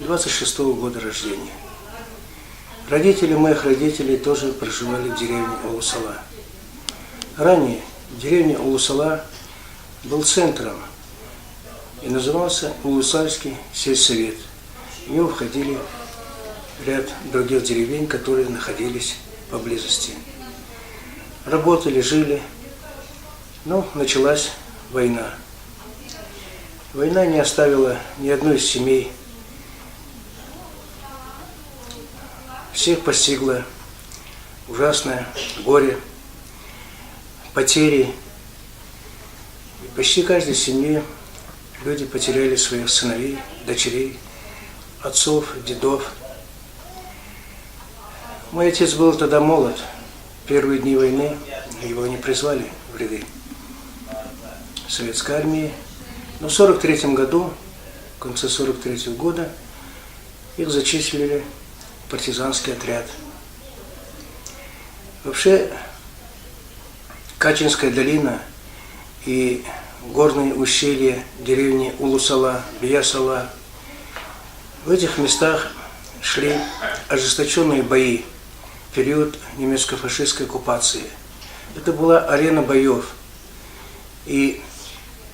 Speaker 16: 26-го года рождения. Родители моих родителей тоже проживали в деревне Улусала. Ранее деревня Улусала был центром и назывался Улусальский сельсовет. В него входили ряд других деревень, которые находились поблизости. Работали, жили, но началась война. Война не оставила ни одной из семей. Всех постигло ужасное горе, потери. И почти каждой семье люди потеряли своих сыновей, дочерей, отцов, дедов. Мой отец был тогда молод. В первые дни войны его не призвали в ряды советской армии. Но в 1943 году, в конце 1943 года, их зачислили в партизанский отряд. Вообще, Качинская долина и горные ущелья деревни Улусала, Биясала, в этих местах шли ожесточенные бои в период немецко-фашистской оккупации. Это была арена боев. И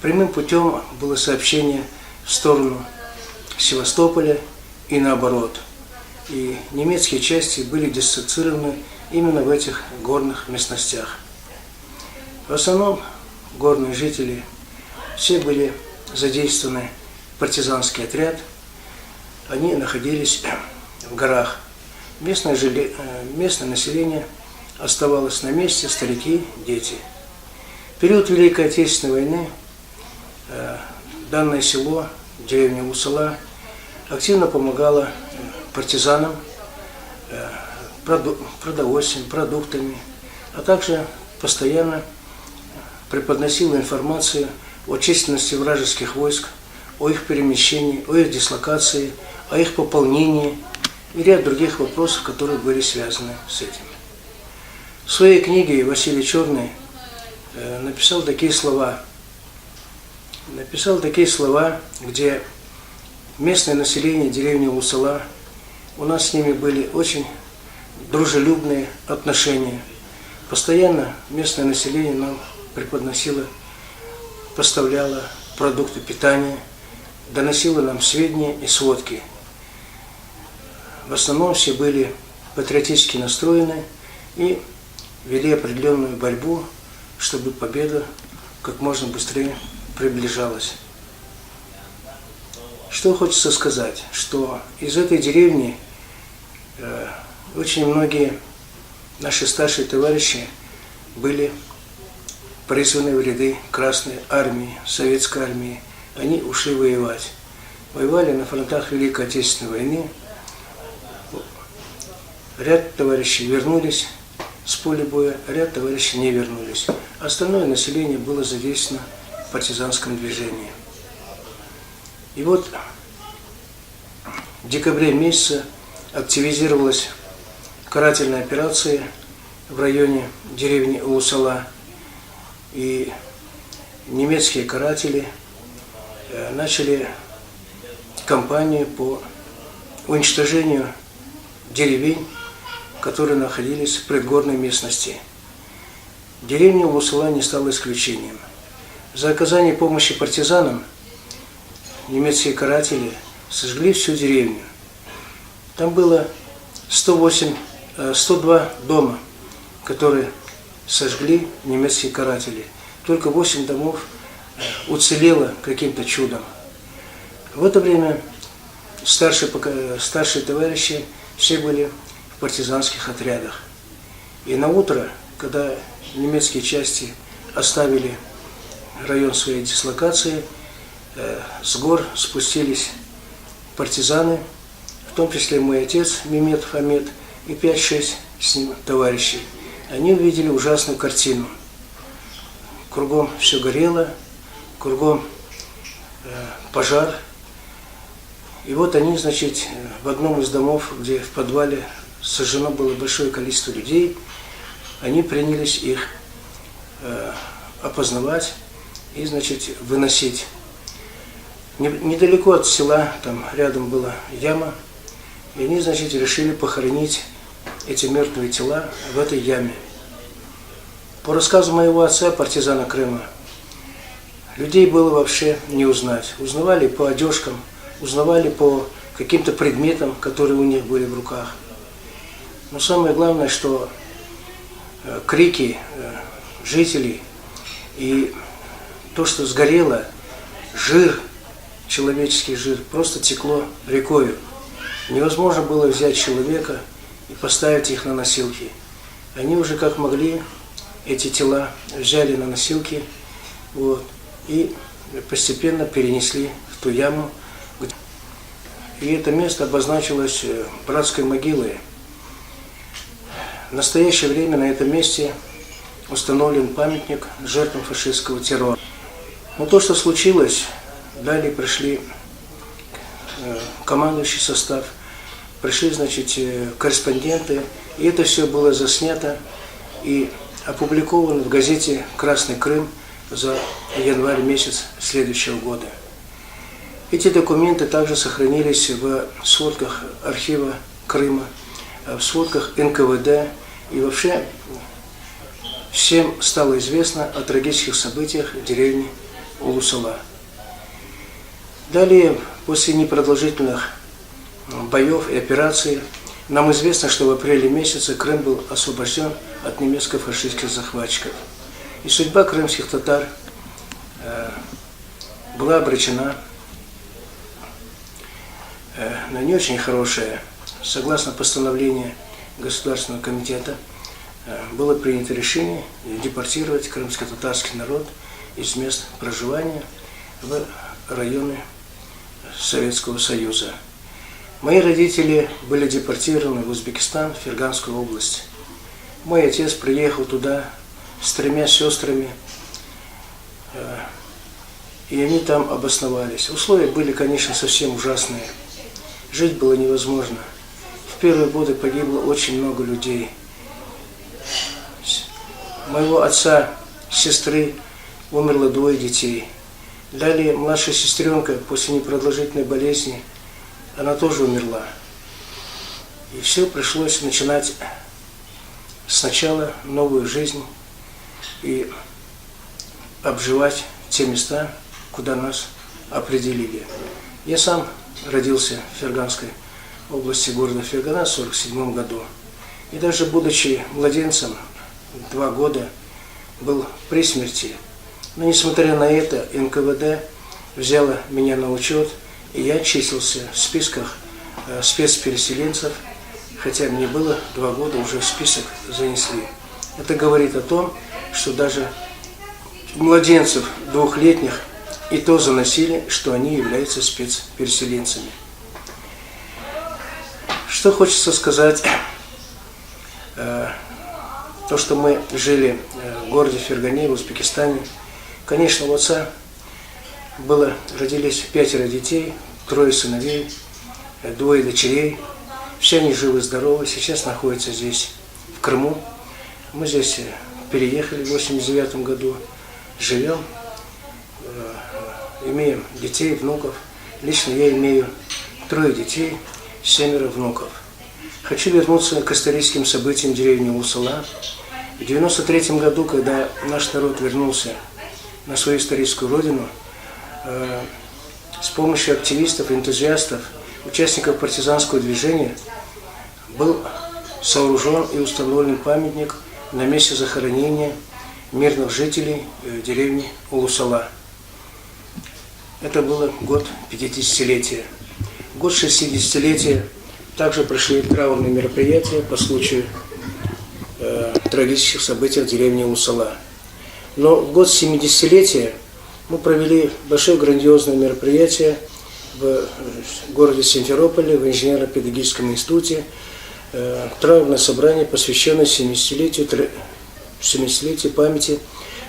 Speaker 16: прямым путем было сообщение в сторону Севастополя и наоборот. И немецкие части были дислоцированы именно в этих горных местностях. В основном горные жители все были задействованы в партизанский отряд. Они находились в горах. Местное население оставалось на месте, старики, дети. В период Великой Отечественной войны данное село, деревня Улусала, активно помогало партизанам продовольствием, продуктами, а также постоянно преподносила информацию о численности вражеских войск, о их перемещении, о их дислокации, о их пополнении и ряд других вопросов, которые были связаны с этим. В своей книге Василий Черный написал такие слова, где местное население деревни Улусала, у нас с ними были очень дружелюбные отношения. Постоянно местное население нам преподносило, поставляло продукты питания, доносило нам сведения и сводки. В основном все были патриотически настроены и вели определенную борьбу, чтобы победа как можно быстрее приближалась. Что хочется сказать, что из этой деревни очень многие наши старшие товарищи были призваны в ряды Красной армии, Советской армии. Они ушли воевать. Воевали на фронтах Великой Отечественной войны. Ряд товарищей вернулись с поля боя, ряд товарищей не вернулись. Остальное население было задействовано в партизанском движении. И вот в декабре месяце активизировалась карательная операция в районе деревни Улусала. И немецкие каратели начали кампанию по уничтожению деревень, которые находились в предгорной местности. Деревня Улусала не стала исключением. За оказание помощи партизанам немецкие каратели сожгли всю деревню. Там было 102 дома, которые сожгли немецкие каратели. Только 8 домов уцелело каким-то чудом. В это время старшие товарищи все были в партизанских отрядах. И на утро, когда немецкие части оставили район своей дислокации, с гор спустились партизаны, в том числе мой отец Меметов Амет и 5-6 с ним товарищей. Они увидели ужасную картину. Кругом все горело, кругом пожар. И вот они, значит, в одном из домов, где в подвале сожжено было большое количество людей, они принялись их опознавать и, значит, выносить. Недалеко от села, там рядом была яма, и они, значит, решили похоронить эти мертвые тела в этой яме. По рассказу моего отца, партизана Крыма, людей было вообще не узнать. Узнавали по одежкам, узнавали по каким-то предметам, которые у них были в руках. Но самое главное, что крики жителей и то, что сгорело, жир, человеческий жир, просто текло рекою. Невозможно было взять человека и поставить их на носилки. Они уже как могли, эти тела взяли на носилки, вот, и постепенно перенесли в ту яму. И это место обозначилось братской могилой. В настоящее время на этом месте установлен памятник жертвам фашистского террора. Но то, что случилось, далее пришли командующий состав, пришли, значит, корреспонденты, и это все было заснято и опубликовано в газете «Красный Крым» за январь месяц следующего года. Эти документы также сохранились в сводках архива Крыма, в сводках НКВД, и вообще всем стало известно о трагических событиях в деревне Улусала. Далее, после непродолжительных боев и операций, нам известно, что в апреле месяце Крым был освобожден от немецко-фашистских захватчиков. И судьба крымских татар была обречена на не очень хорошее. Согласно постановлению Государственного комитета, было принято решение депортировать крымско-татарский народ из мест проживания в районы Советского Союза. Мои родители были депортированы в Узбекистан, в Ферганскую область. Мой отец приехал туда с 3 сестрами, и они там обосновались. Условия были, конечно, совсем ужасные. Жить было невозможно. В первые годы погибло очень много людей. Моего отца, сестры, умерло 2 детей. Далее младшая сестренка после непродолжительной болезни, она тоже умерла. И все пришлось начинать сначала новую жизнь и обживать те места, куда нас определили. Я сам родился в Ферганской области города Фергана в 1947 году. И даже будучи младенцем, 2 года, был при смерти. Но несмотря на это, НКВД взяла меня на учет, и я числился в списках спецпереселенцев, хотя мне было 2 года, уже в список занесли. Это говорит о том, что даже младенцев 2-летних и то заносили, что они являются спецпереселенцами. Что хочется сказать, то, что мы жили в городе Фергане, в Узбекистане. Конечно, у отца родились 5 детей, 3 сыновей, 2 дочерей. Все они живы-здоровы, сейчас находятся здесь, в Крыму. Мы здесь переехали в 1989 году, живем, имеем детей, внуков. Лично я имею 3 детей, 7 внуков. Хочу вернуться к историческим событиям деревни Улусала. В 1993 году, когда наш народ вернулся на свою историческую родину, с помощью активистов, энтузиастов, участников партизанского движения был сооружен и установлен памятник на месте захоронения мирных жителей деревни Улусала. Это было год 50-летия. Год 60-летия также прошли траурные мероприятия по случаю трагических событий в деревне Улусала. Но в год 70-летия мы провели большое грандиозное мероприятие в городе Симферополе, в инженерно-педагогическом институте, траурное собрание, посвященное 70-летию памяти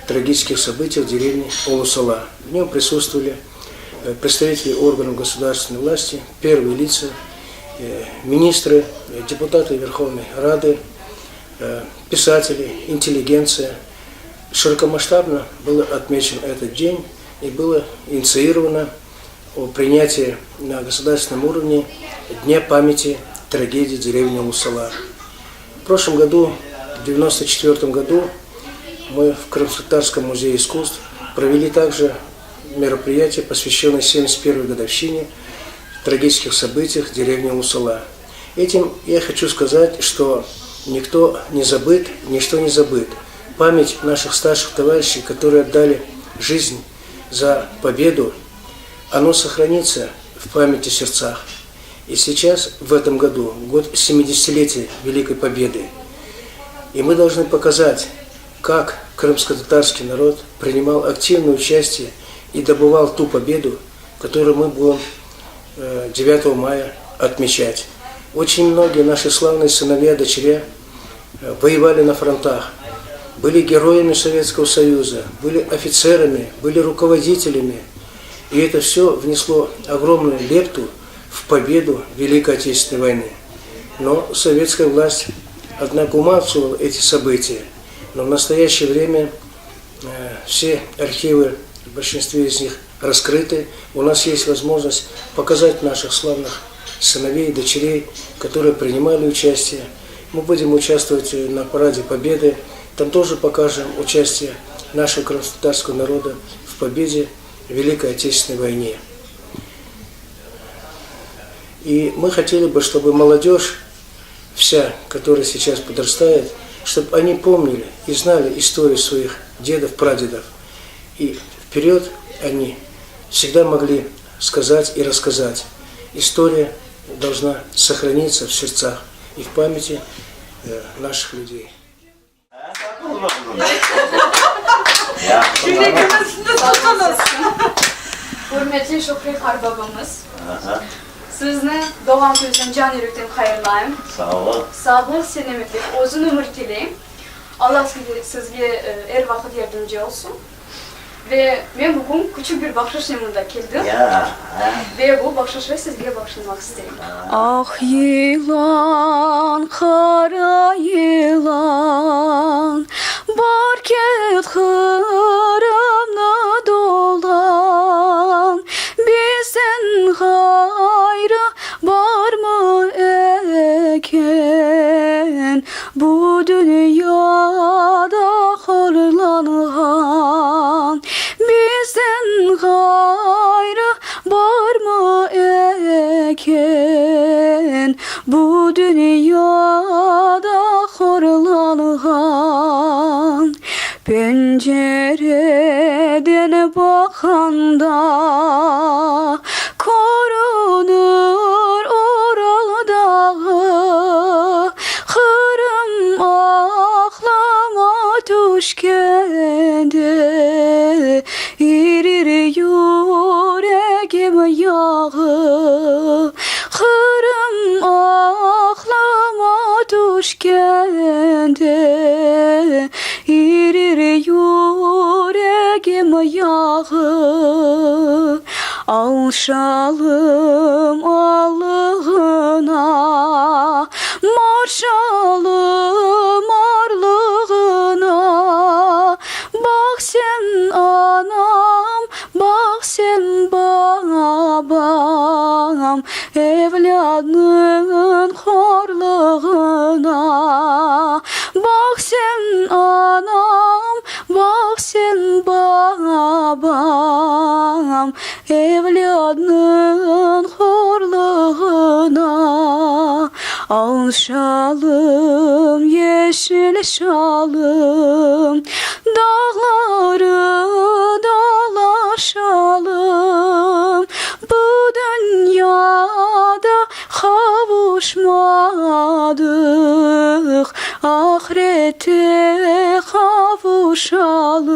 Speaker 16: трагических событий в деревне Улусала. В нем присутствовали представители органов государственной власти, первые лица, министры, депутаты Верховной Рады, писатели, интеллигенция. Широкомасштабно был отмечен этот день и было инициировано о принятии на государственном уровне Дня памяти трагедии деревни Улусала. В прошлом году, в 1994 году, мы в Крымско-Татарском музее искусств провели также мероприятие, посвященное 71-й годовщине трагических событиях в деревне Улусала. Этим я хочу сказать, что никто не забыт, ничто не забыт. Память наших старших товарищей, которые отдали жизнь за победу, оно сохранится в памяти сердцах. И сейчас, в этом году, год 70-летия Великой Победы. И мы должны показать, как крымско-татарский народ принимал активное участие и добывал ту победу, которую мы будем 9 мая отмечать. Очень многие наши славные сыновья и дочеря воевали на фронтах, были героями Советского Союза, были офицерами, были руководителями. И это все внесло огромную лепту в победу Великой Отечественной войны. Но советская власть, однако, умалчивала эти события. Но в настоящее время все архивы, в большинстве из них, раскрыты. У нас есть возможность показать наших славных сыновей и дочерей, которые принимали участие. Мы будем участвовать на параде Победы. Там тоже покажем участие нашего крымско-татарского народа в победе в Великой Отечественной войне. И мы хотели бы, чтобы молодежь, вся, которая сейчас подрастает, чтобы они помнили и знали историю своих дедов, прадедов. И вперед они всегда могли сказать и рассказать. История должна сохраниться в сердцах и в памяти наших людей.
Speaker 17: Hürmetli Şükrü Karbabamız. Sizni doğan gününüzün can yürekten hayırlayım.
Speaker 11: Sağ olun.
Speaker 17: Sağlık, selametlik, uzun ömür dileyim. Allah sizge her vakit yardımcı olsun. Ve ben bugün küçük bir bahşiş yanında geldim. Ve bu bahşişi sizge bağışlamak isterim.
Speaker 18: Ah yılan, kara yılan, barket hıramına dolan, bizden gayrı var mı eken, bu dünyada horlanan, bizden gayrı var mı eken, bu dünyada horlanan. Pencereden bakanda korunur Oral dağı, Kırım aklama düşkende, İrir yüreğim yağı, Kırım aklama düşkende, İrir yüreğim yağı. Alşalım allığına, marşalım arlığına. Bak sen anam, bak sen babam, evladının horluğuna. Bak sen anam, bak sen babam, evladının horluğuna. Alşalım, yeşil şalım, dağları dolaşalım. Bu dünyada kavuşmadık, ahirete kavuşalım.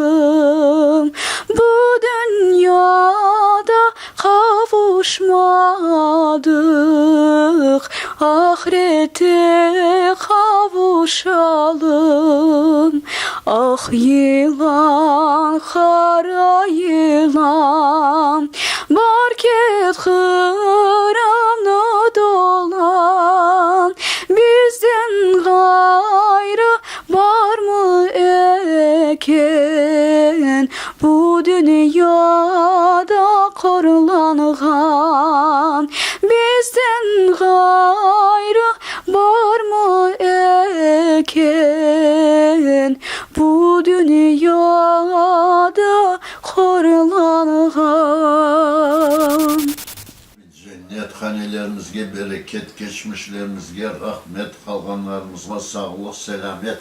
Speaker 18: Bu dünyada kavuşmadık, ahirete kavuşalım. Ah yılan, kara yılan, barket hıramına dolan, bizden gayrı var mı eken, bu dünyada korlanğan, bizden gayrı var mı eken, bu dünyada horlanğan.
Speaker 13: Cennet hanelerimizge bereket, geçmişlerimizge rahmet, kalganlarımızga sağlık, selamet.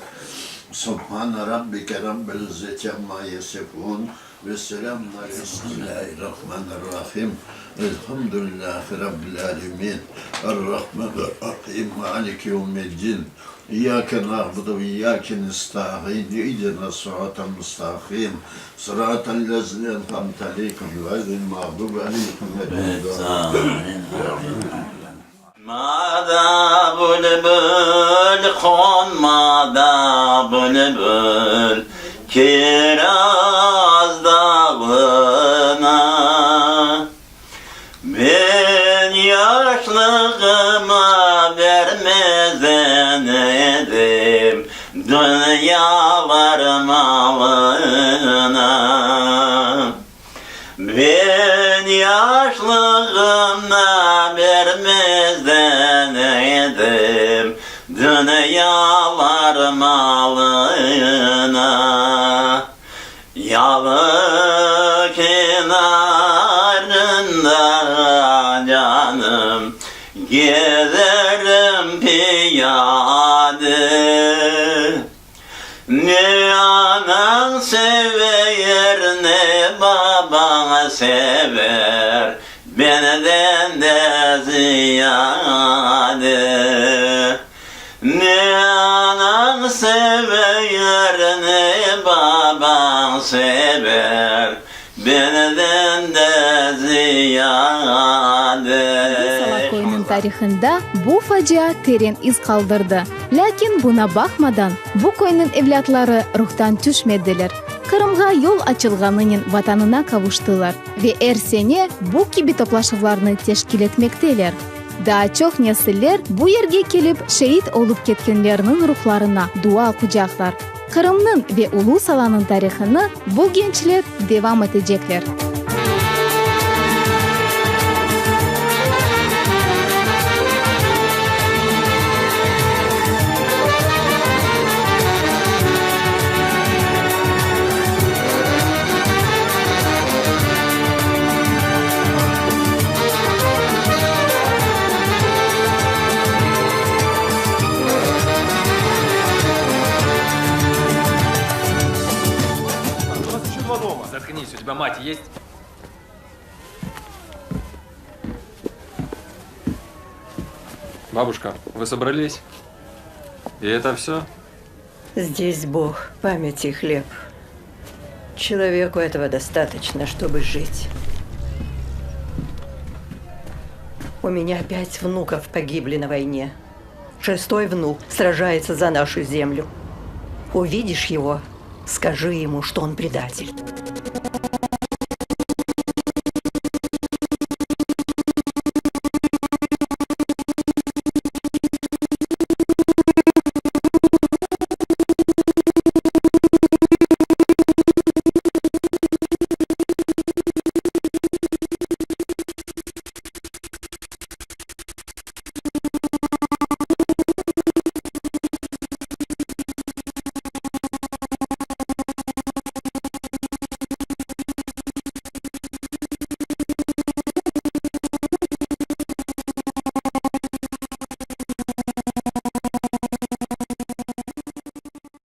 Speaker 13: Subhan Rabbike Rabbil İzzeti amma yasifun ve selamlar. Bismillahirrahmanirrahim. Elhamdülillahi Rabbil alemin. Errahmanirrahim. Maliki yevmiddin. İyyâke na'budu ve iyyâke nesta'in. İhdina sıratal müstakîm. Sıratal lezîne en'amte aleyhim gayril mağdubi aleyhim ve lâddâllîn.
Speaker 11: Mada bülbül konmada bülbül kiraz dağına ben yaşlığıma vermezden edim dünyalar malına. Ben yaşlığımda vermezden edim dünyalar malına. Yalı kenarında canım gezerim piyade. Ne anan sever ne baban sever benden de ziyade. Ne anan sever ne baban sever benden de ziyade.
Speaker 2: Salakoy'un tarixinde bu facia terin iz kaldırdı. Lakin buna bakmadan bu koyunun evlatları ruhtan düşmediler. Kırım'a yol açılganının vatanına kavuştular ve her sene bu gibi toplaşıklarını teşkil etmekteler. Daha çok nesiller bu yerge kelip şehit olup ketkenlerinin ruhlarına dua okuyacaklar. Kırım'ın ve Ulus Ala'nın tarixini bu gençler devam edecekler.
Speaker 19: Заткнись, у тебя мать есть? Бабушка, вы собрались? И это все?
Speaker 9: Здесь Бог, память и хлеб. Человеку этого достаточно, чтобы жить. У меня 5 внуков погибли на войне. 6-й внук сражается за нашу землю. Увидишь его, скажи ему, что он предатель.